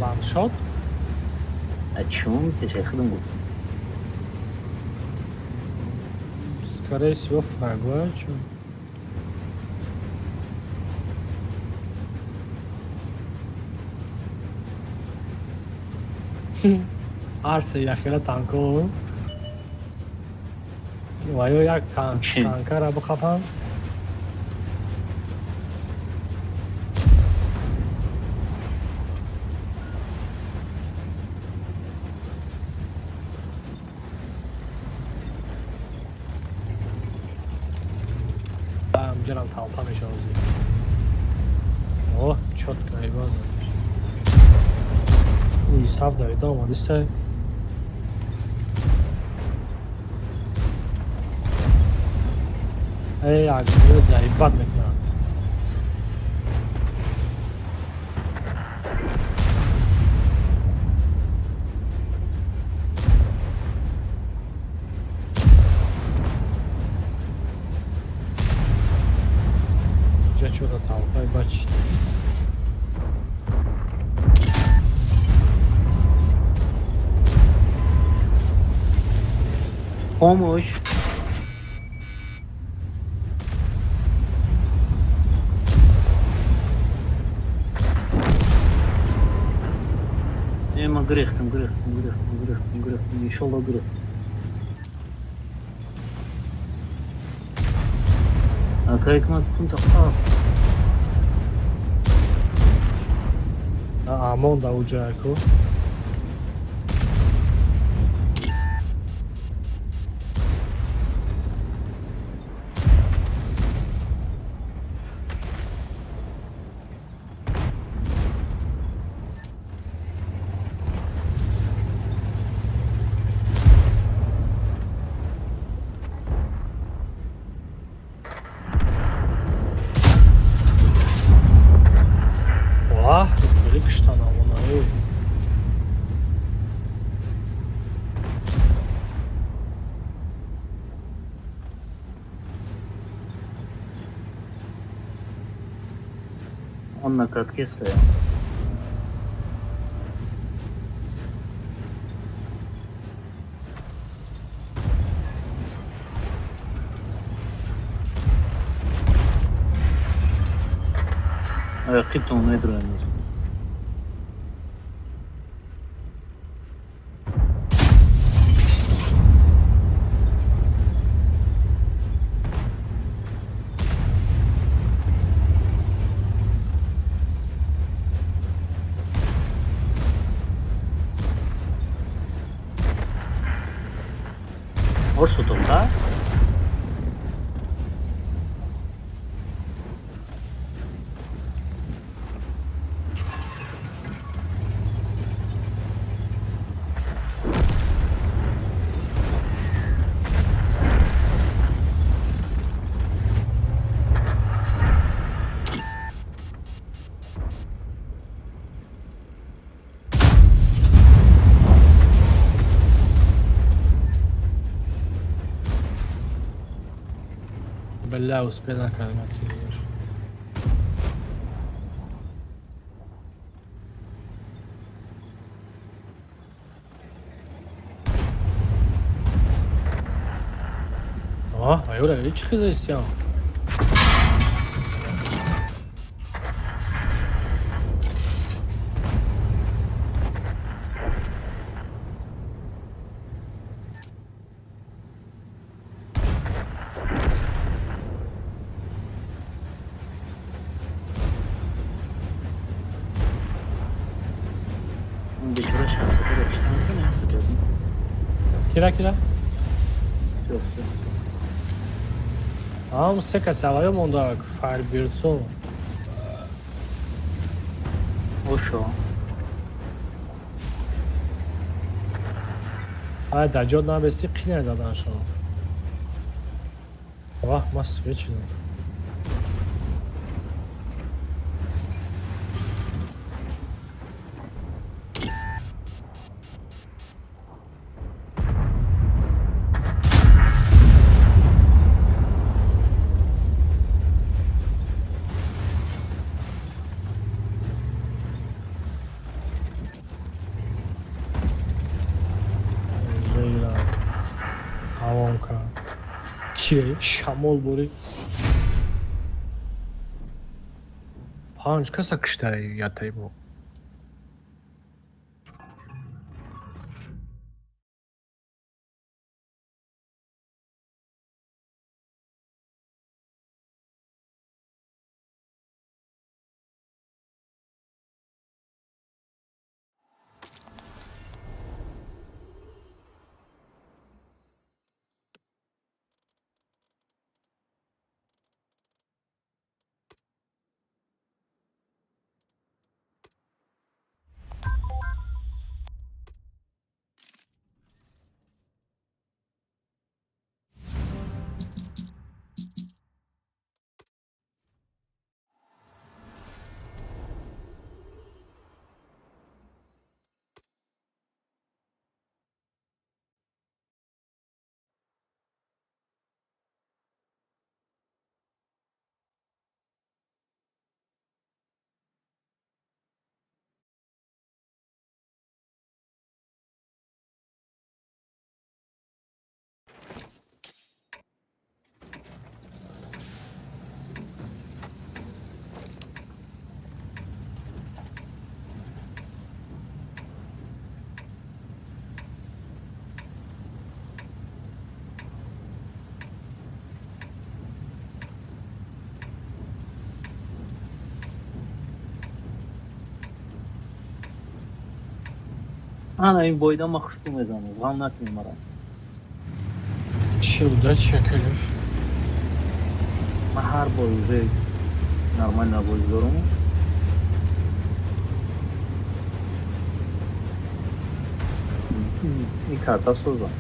وان شد اچون تشخیدم بود. скорее всего фрагва чё арсе яхела танко ваё як танкара бихапам همجرم تلپا میشه آزی اوه چوتکا ایباز اوی صف دارید آماده سه ای عقیده زریبت میکنم Что-то толпой бачить. Помощь. Ема грех, там грех, там грех, там грех, там грех, там еще грех. А как мы фунтов? Амон да уджаку. Он на катке стоял. Rakip onu öldürüyor. Орсутоқа? بالله успел نکردم دیگه. Ayol hiç kız istiyorum. اون بیچاره شخصیت رو بیشتر میکنه Kira. Am se că se avea monda Firebird-ul. اوشو Hai, dar John n-a vestit cine de așa. Vah, mă switch. Havonka. چیه؟ شمال بوری؟ پنج کسا کشتایی یاتایی بو انا این بایدا ما خوشتو میزنه غم نکنیم مرا چی بوده چیه کلیف؟ من هر بایده نرمال نبایز دارم این карта созам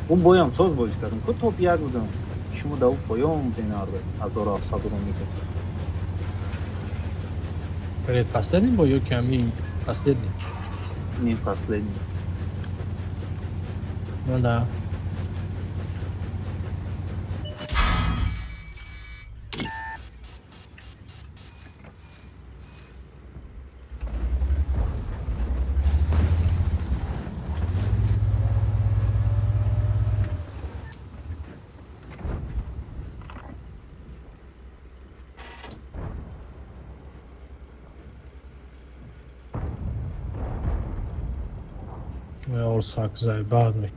اون боям соз боиз кардам ку топ 1 будам шумо да у поём бинарда 1700 рум мегӯ Предпоследний бой ёки ҳамин последний? ним последний Ну да. Or sakzay بعد می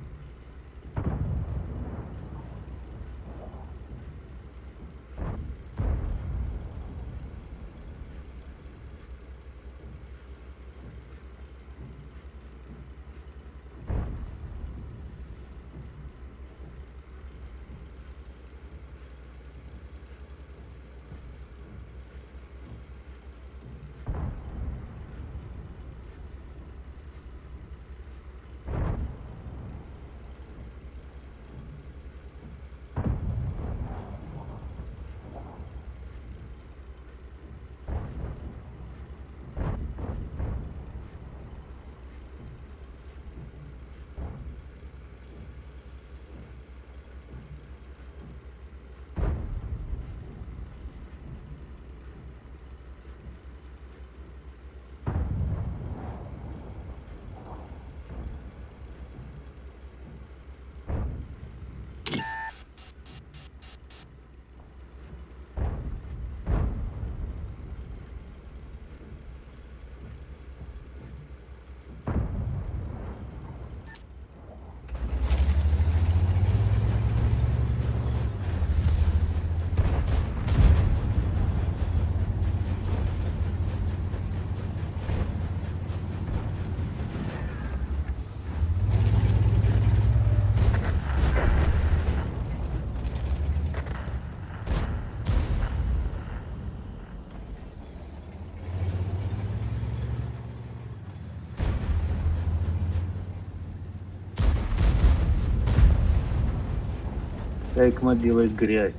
Хикмат делает грязь.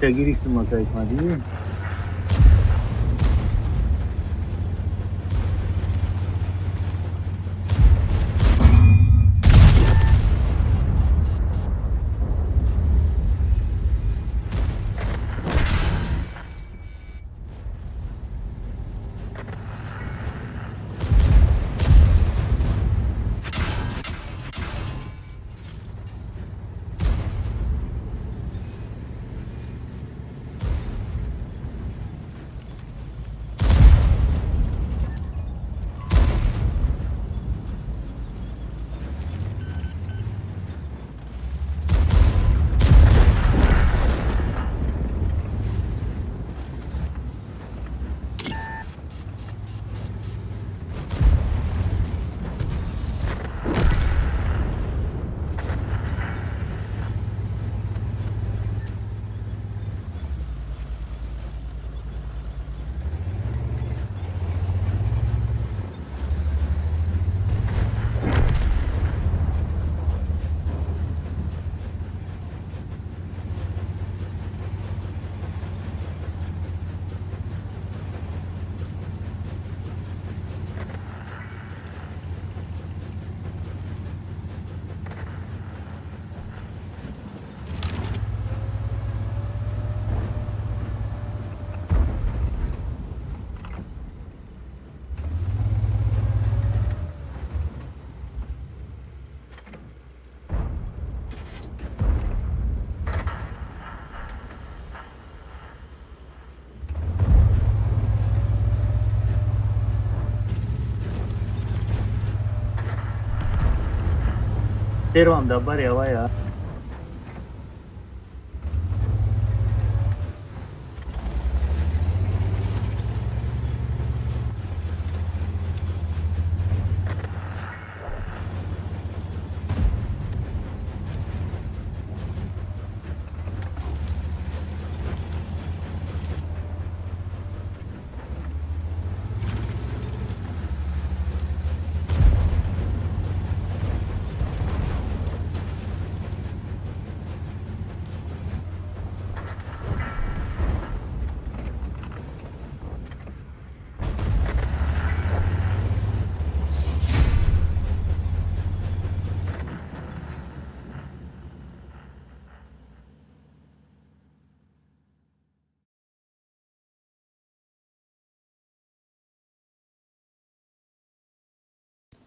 Дагири Хикмат Хикмати. Первым добавил я.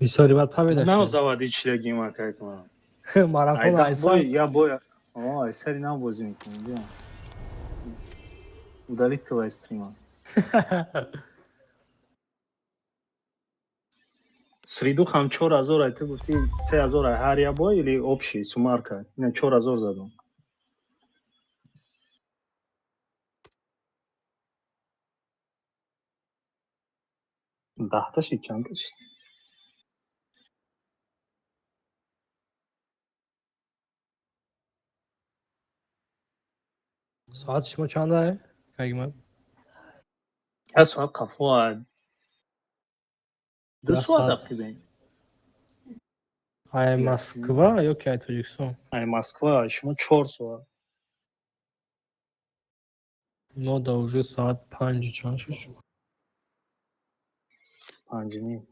Висёри бад памятаешь? Не заводить шлеги ма Хикмат. Марафон Айда бой, Айсар. я бой. О, Айсари нам бозӣ мекунем. Бия. Удалить твоя стрима. Сриду хам 4000 ай, ты гуфти 3000 ай ҳар я бой или общий суммарка? Не 4000 задам. Дахта шид чанд шид. Соат шумо чандае? Хикмат. Я соат қафо ай. 2 Я соат соат. тақрибан. Ай Москва ёки ай Тоҷикистон? Ай Москва, шумо 4 соат. Ну да уже соат 5 чанд шуд. 5:30.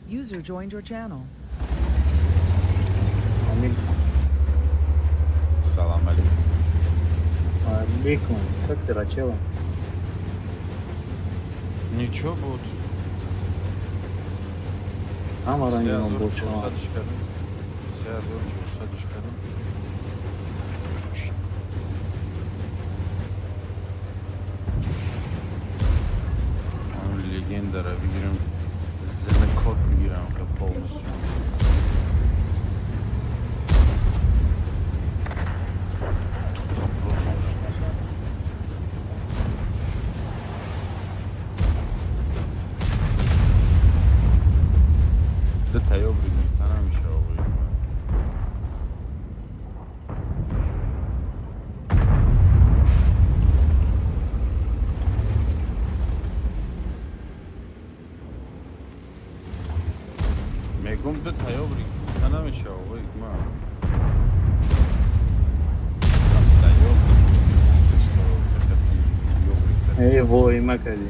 User joined your channel. امین Salam alaikum. علیکم как ты рачела Ничего بود. همه رنگینا بود 3400 ish kardیم. 3400 ish kardیم. اون لگند داره بگیرم زن کات بگیرم که полностью. ده تیاب ریزیتن همیشه آقایی میگم ده تیاب ریزیتن همیشه آقایی من تیاب ای وای مکردی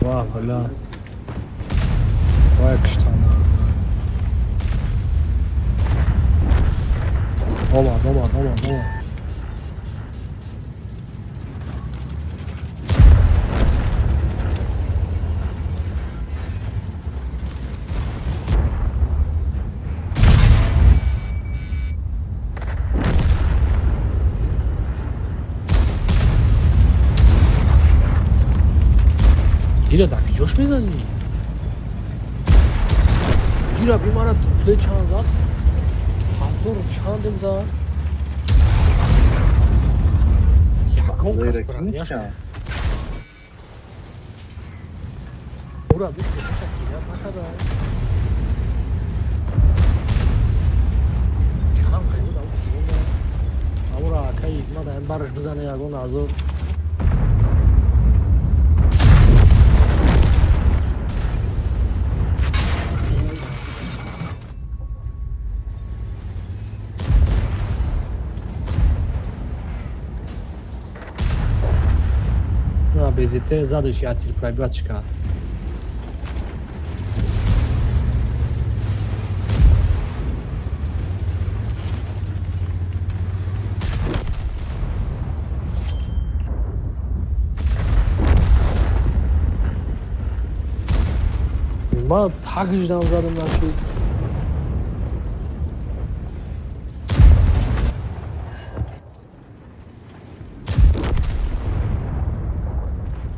واه بلا وای کشتانه اومد گیره در جوش میزنی گیره بیمارت توی چند زد حضور چندم زد یکم کس برانیش اورا بیش شکلیت نکرده چند خیلی داو کشونده اورا که ایگما دا این برش بزنه یکون حضور Bezite zadeš ja ti pravi bračka. Ma takždan zadem naši.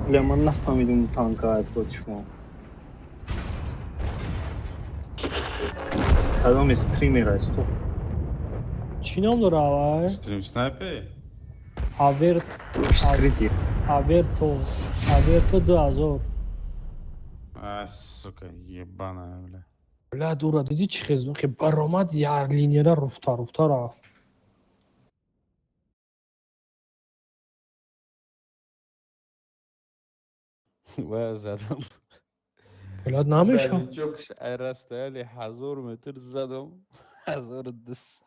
ولی من نفهمیدم تانکا اتفاق شما کدام استریمر است تو چی نام داره آوای؟ Stream sniper? скрытие Аверто 2000. Сука, ебаная, бля. Бля, дура, دیدی چی خیزون که برآمد یه لینیره رفتا رفت. و زدم بلا نمیشه. جوکش راسته 1000 متر زدم 1200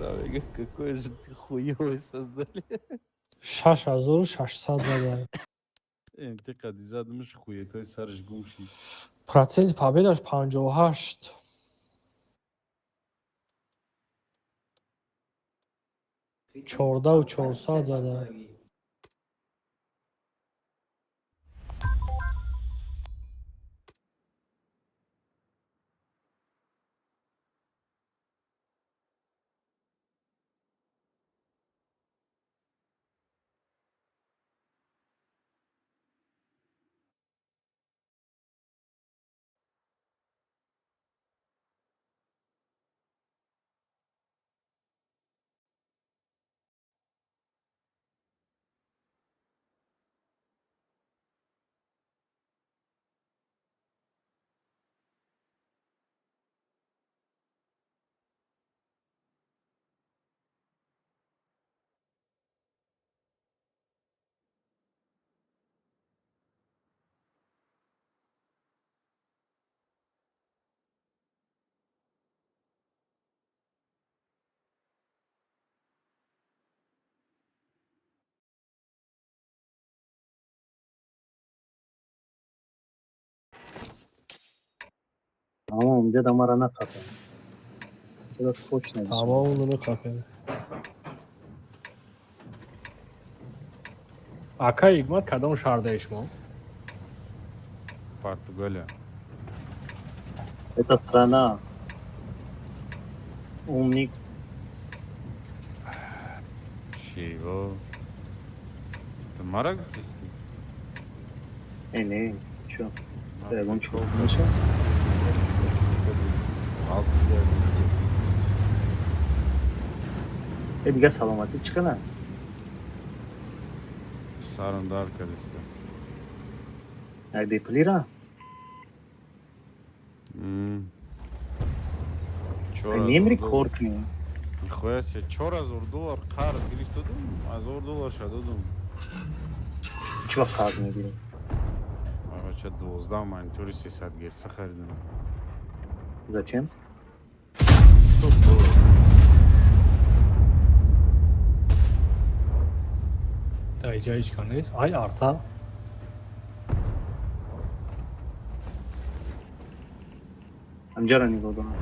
بگه که کوش خویی های سازدلی 6600 زده. انتی قدی زدمش خویی توی سرش گم شید پرسنت победаш 58. 14400 زده. Ama اونجا ما را نخطا چرا خوش نمیشه Tamam onu kapıyı. Aka Hikmat kadın şarda işmo. Португалия. Это страна умник Чего? Ты марак здесь? не что Марак. чего наше دیگه سلامتی چکنه Sarında arkadaşlar. ایدی پلیرا немри кор кунем Нихуя себе, $4000 қарз гирифтадум, $1000 шададум. чӣ вақт қарз мегирем Арача 12 монитори 300 герца харидам. зачем Dayıca hiç kanıyız. Ay arta. همجا را نگاه کنم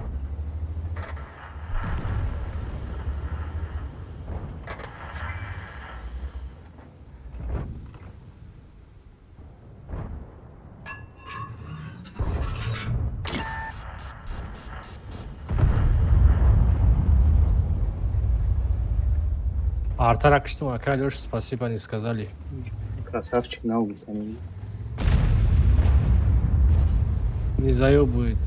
Арта ракштым, Ака, Лёш, спасибо не сказали. красавчик на улице Не заебывает.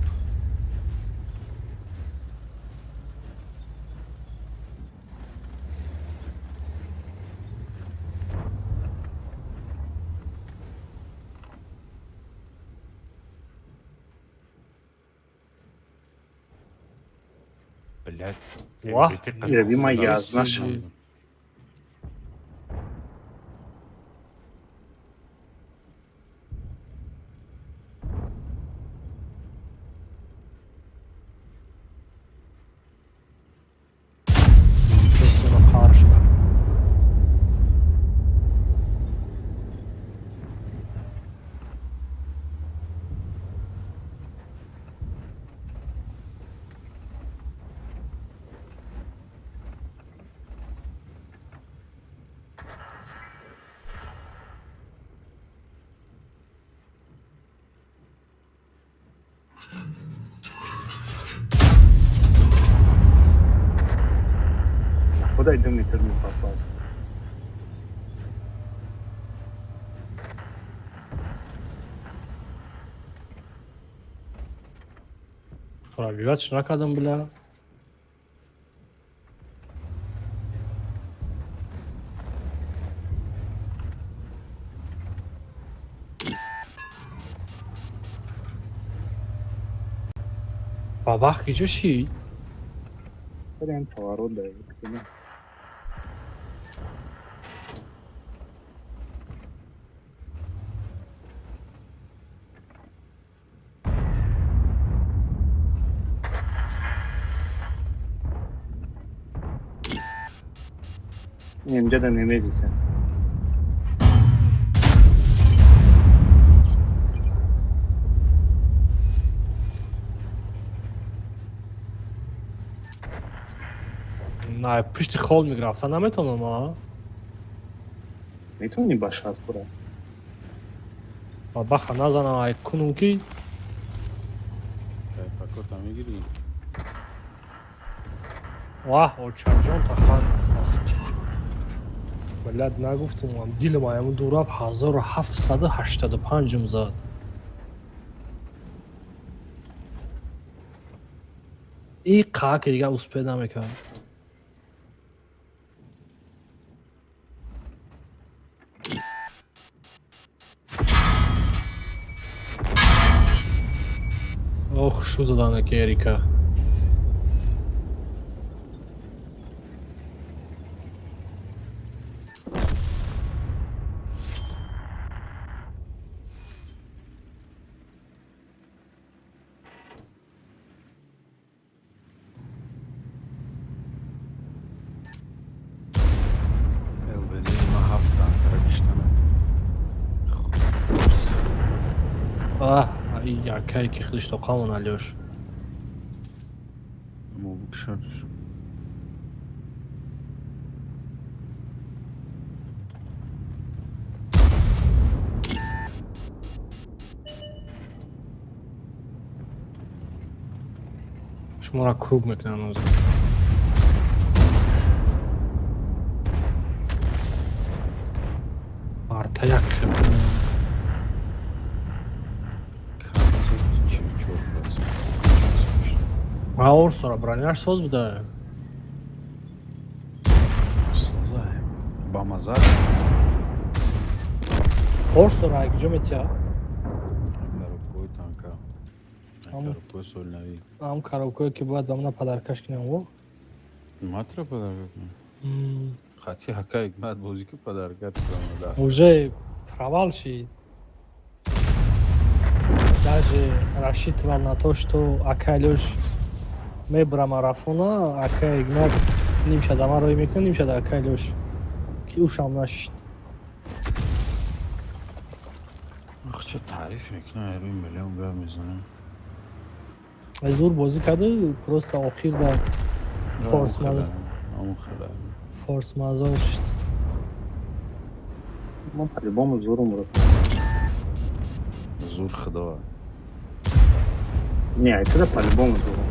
Блядь. Вах, любимая я, знаешь. Собственно, karşıda. خدای 2 متر می попался Пробивать накадом, бля. Бабах, где ши? прям поворот дает اینجا da نمیزیسه На пышти холл миграфта наметонам, а? میتونی با شات کنه Бабаха назанам, ай кунум ки Пакота мигири. ваҳ, очарҷон тахан. Блядь, нагуфтам, дили мояму дураб 1785 зад. И как дига успеда мекард. Ох, шу задане ки Эрика. ЛБД има ҳафта рагиштана. Ай, якай ки худиш тоқамон, Алёш. Mobukşarır. شما را کروب میکنن اوزا آرتا یک خیلی آور سورا برانیاش سوز بوده Bamazar. اور سورا اگه جو میتیا Karokoy tanka. Ama- Karokoy solnavi. ам каравкое ки бояд ба мана падаркаш кинам во Матра подаркат. Хати ҳакаик баъд бозӣ ки падаркат кунам. уже провал шид даже рассчитывал на то что акай лёш мебра марафона акай игнат нимшада маро мекунад нимшада акай лёш ки ушам нашид Ахча таъриф мекунам, яро миллион гап мезанам. зур бозӣ карда просто охир да форс мазор шид Ман по-любому зурум ро. Зур худо. Не, это по-любому зурум.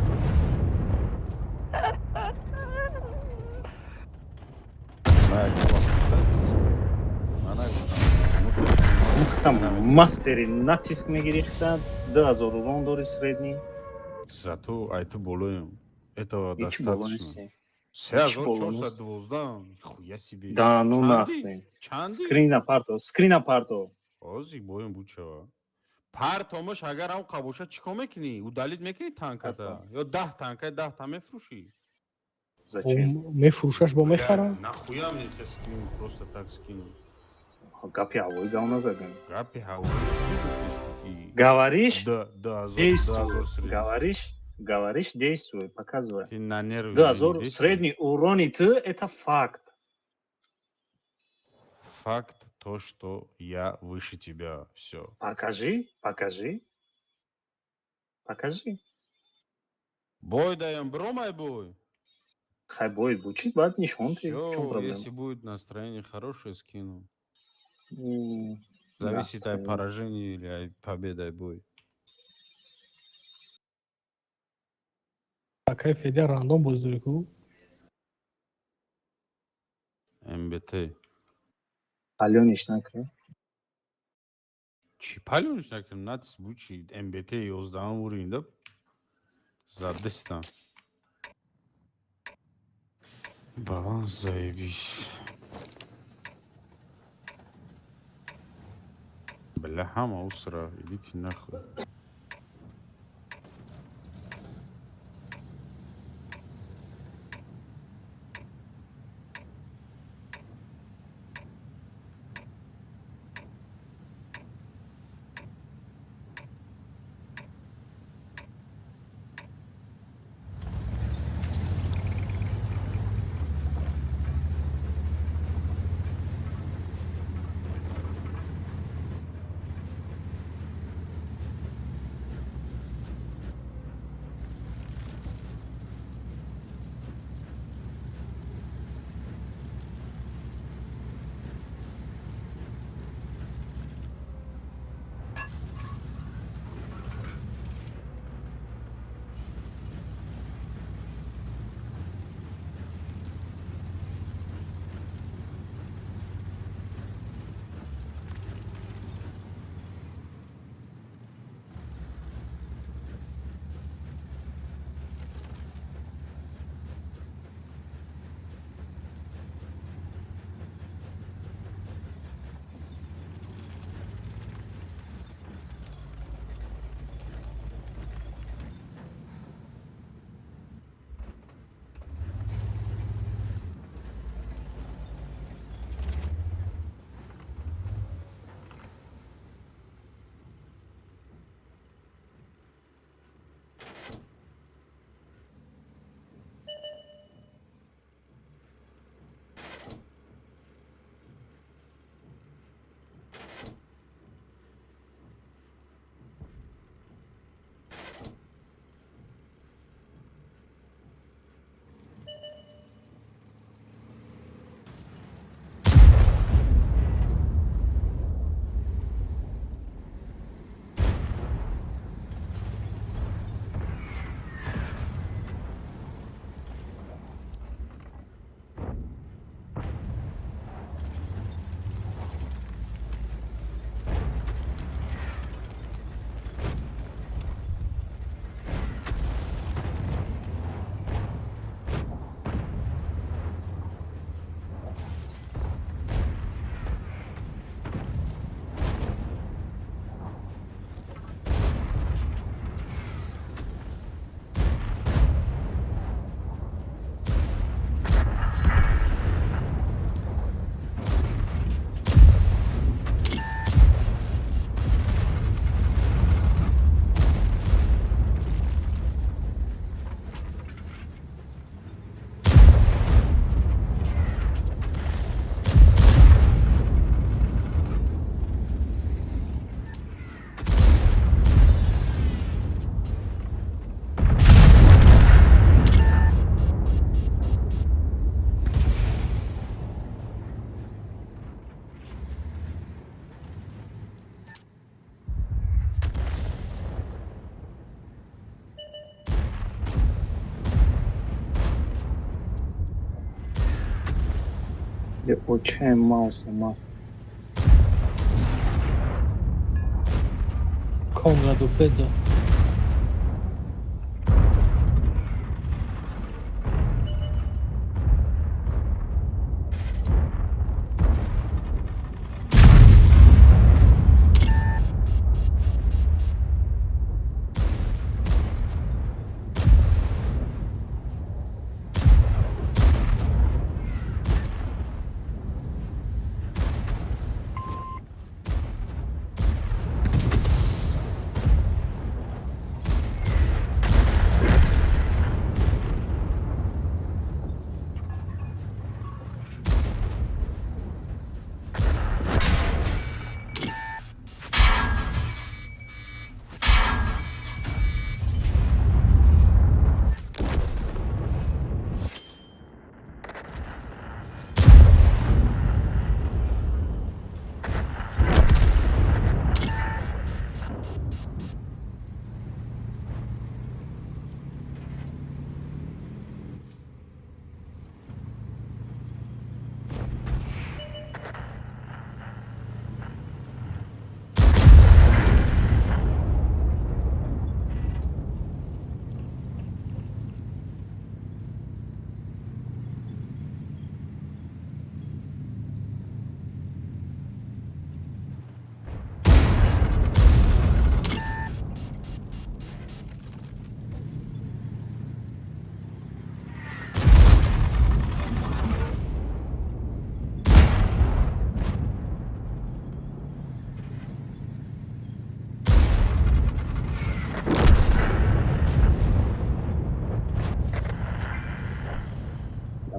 Там мастери натиск мегирифтанд 2000 рублон дори средний. Зато айто болоем. Это Ич боло достаточно. нестем. 3412. Нихуя себе. Да, ну Чанди? нахрен. Чанди? Скрин апарто. Ози боем бучава. Партомош агар ам қабоша чико мекунӣ? Удалид мекунӣ танката? Ё 10 танка 10 та мефурӯшӣ? Зачем? мефурӯшаш бо мехара Нахуя мне это скину? Просто так скину. Гапи ҳавои давно задем. Гапи ҳаво. Говоришь? Да, Действуй. средний. Говоришь, действуй, показывай. Ты на нервы. 2000 средний урон и ты это факт. Факт то, что я выше тебя. Все. Покажи. Бой даем, бромай бой. Хай будет бучить, бат нишон ты. В чем Все, проблема? если будет настроение хорошее, скину. М, Зависит от настроение. поражения или от победы бой. акай федя рандом боздори ку МБТ. Аленич накрыл. Чи палёниш накрем, натис бучи МБТ 11 уровень, да? Задестан. Баланс заебись. Бля, хама усра, идите нахуй. به اوچه ماوس اومد. Konrad و پدر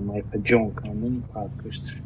Mai pe John Cannon, parcă știu.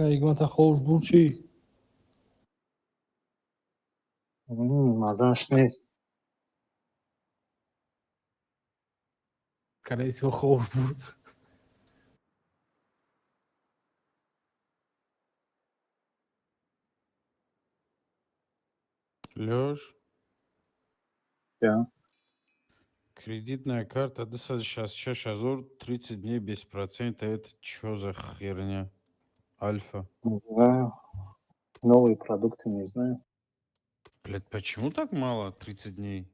Kayıkmata خوش بود چی؟ مزهش نیست. کلیسی خوش بود. لوش یا Кредитная карта 266 000, 30 дней без процента. Это что за херня? Альфа. Не знаю. Новые продукты не знаю. Блядь, почему так мало 30 дней?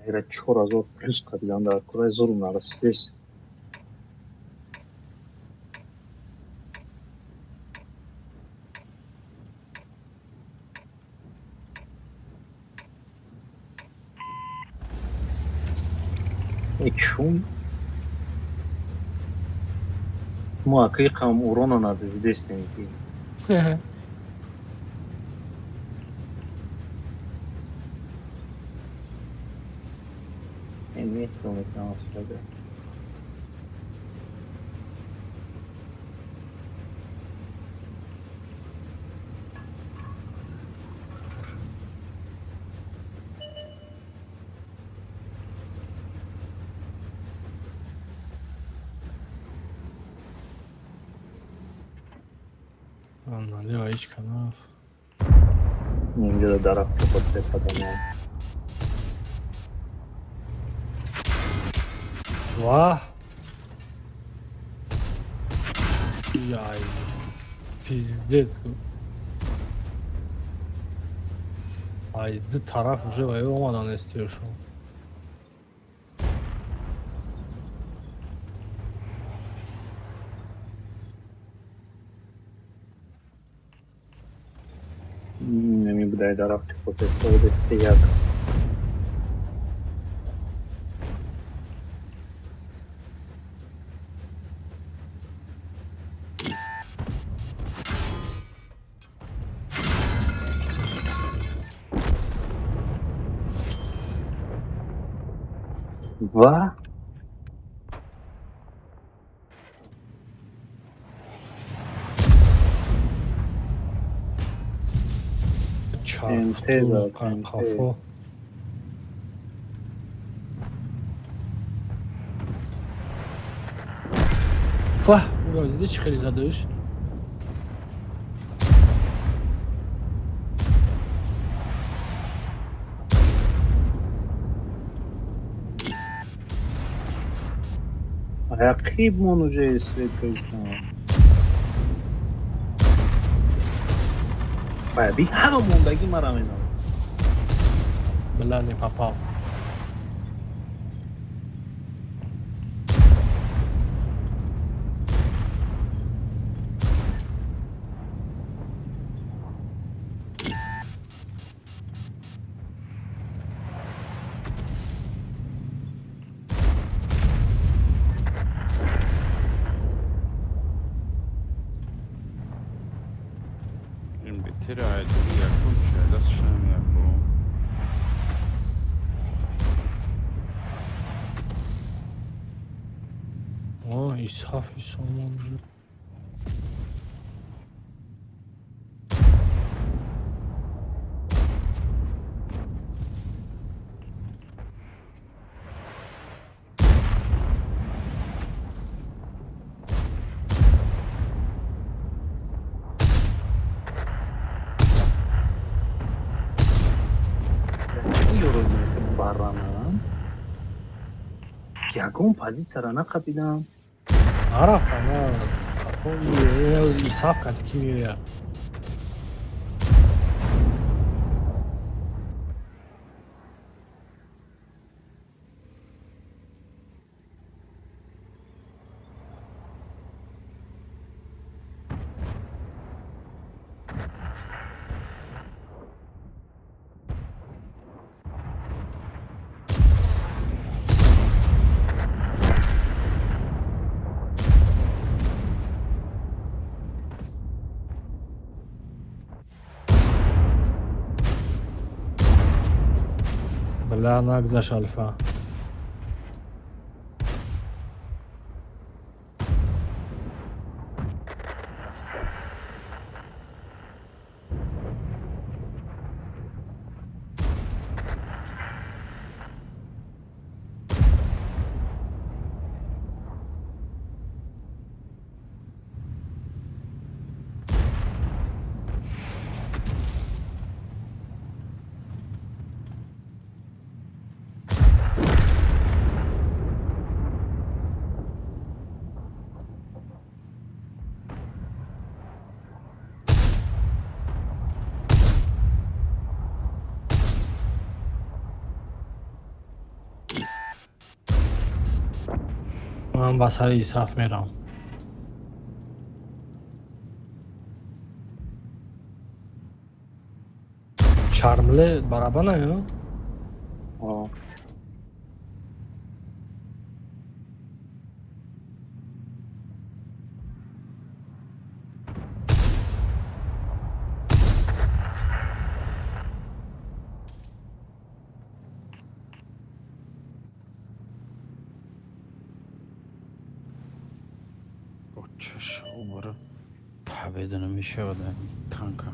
Era 4 плюс, когда анда курай зурум нарастешь. И чум? Ну, а каким урона надо здесь найти? Нет, он это нас тогда. Налево есть канав. Не где-то дарах под подумал. Ва! Яй. Пиздец. Ай, да тарaf уже воевал istiyor. Не бдай дарах под это стоят. Два? Çarptı kafa. Fah! Ulan dedi çıkar izadış. Ракиб мон уже светлый. Баби, хамон даги марамена. Бля, не попал. Теряет якучая, das шам яку. О, İsaf İslam'ın. Якон позиция нақабидам. Арафтан, кафо İsaf katı kim ya? لعنت گذاشت الفا. من با سر ایساف میرم. چارمله برابر نه؟ آه. چش او برای پبیده نمیشه آدم تانکا.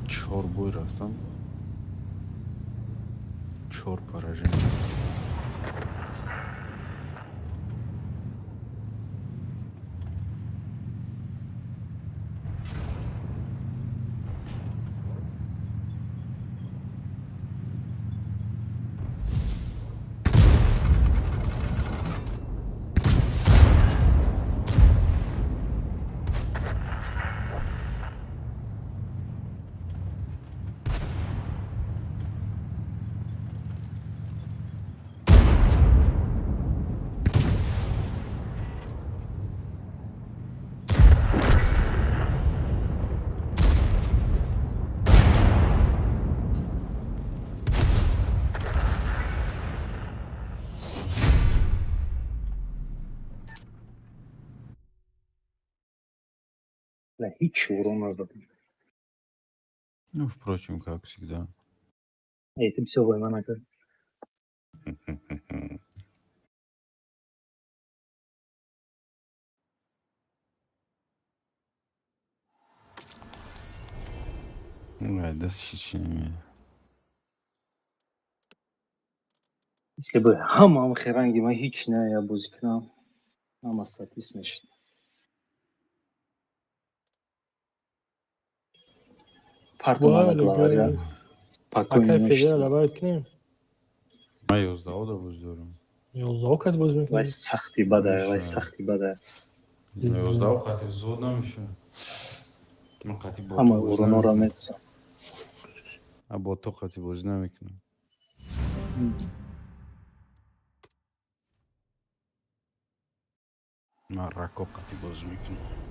چهار بوی رفتم، چهار پراژه. نه هیچ شعور نزدم. Ну, впрочем, как всегда. Ey, ty все война на как. Дست چی نمیاد. Если бы хамам херанги мы хичная я бузикна, ама статис мешит. Партумана главаря. Спокойно Акай Федера мешит. добавить к ним. من 11 دا بوز دارم. 11 кад боз Вай мекунем. сахти бада, вай сахти бада. 11 قطعی زود نمیشه. من قطعی با Ама تو بوز уронора نمیکنم. меца. با تو قطعی بوز نمیکنم. من رکاب قطعی بوز میکنم.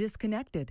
Disconnected.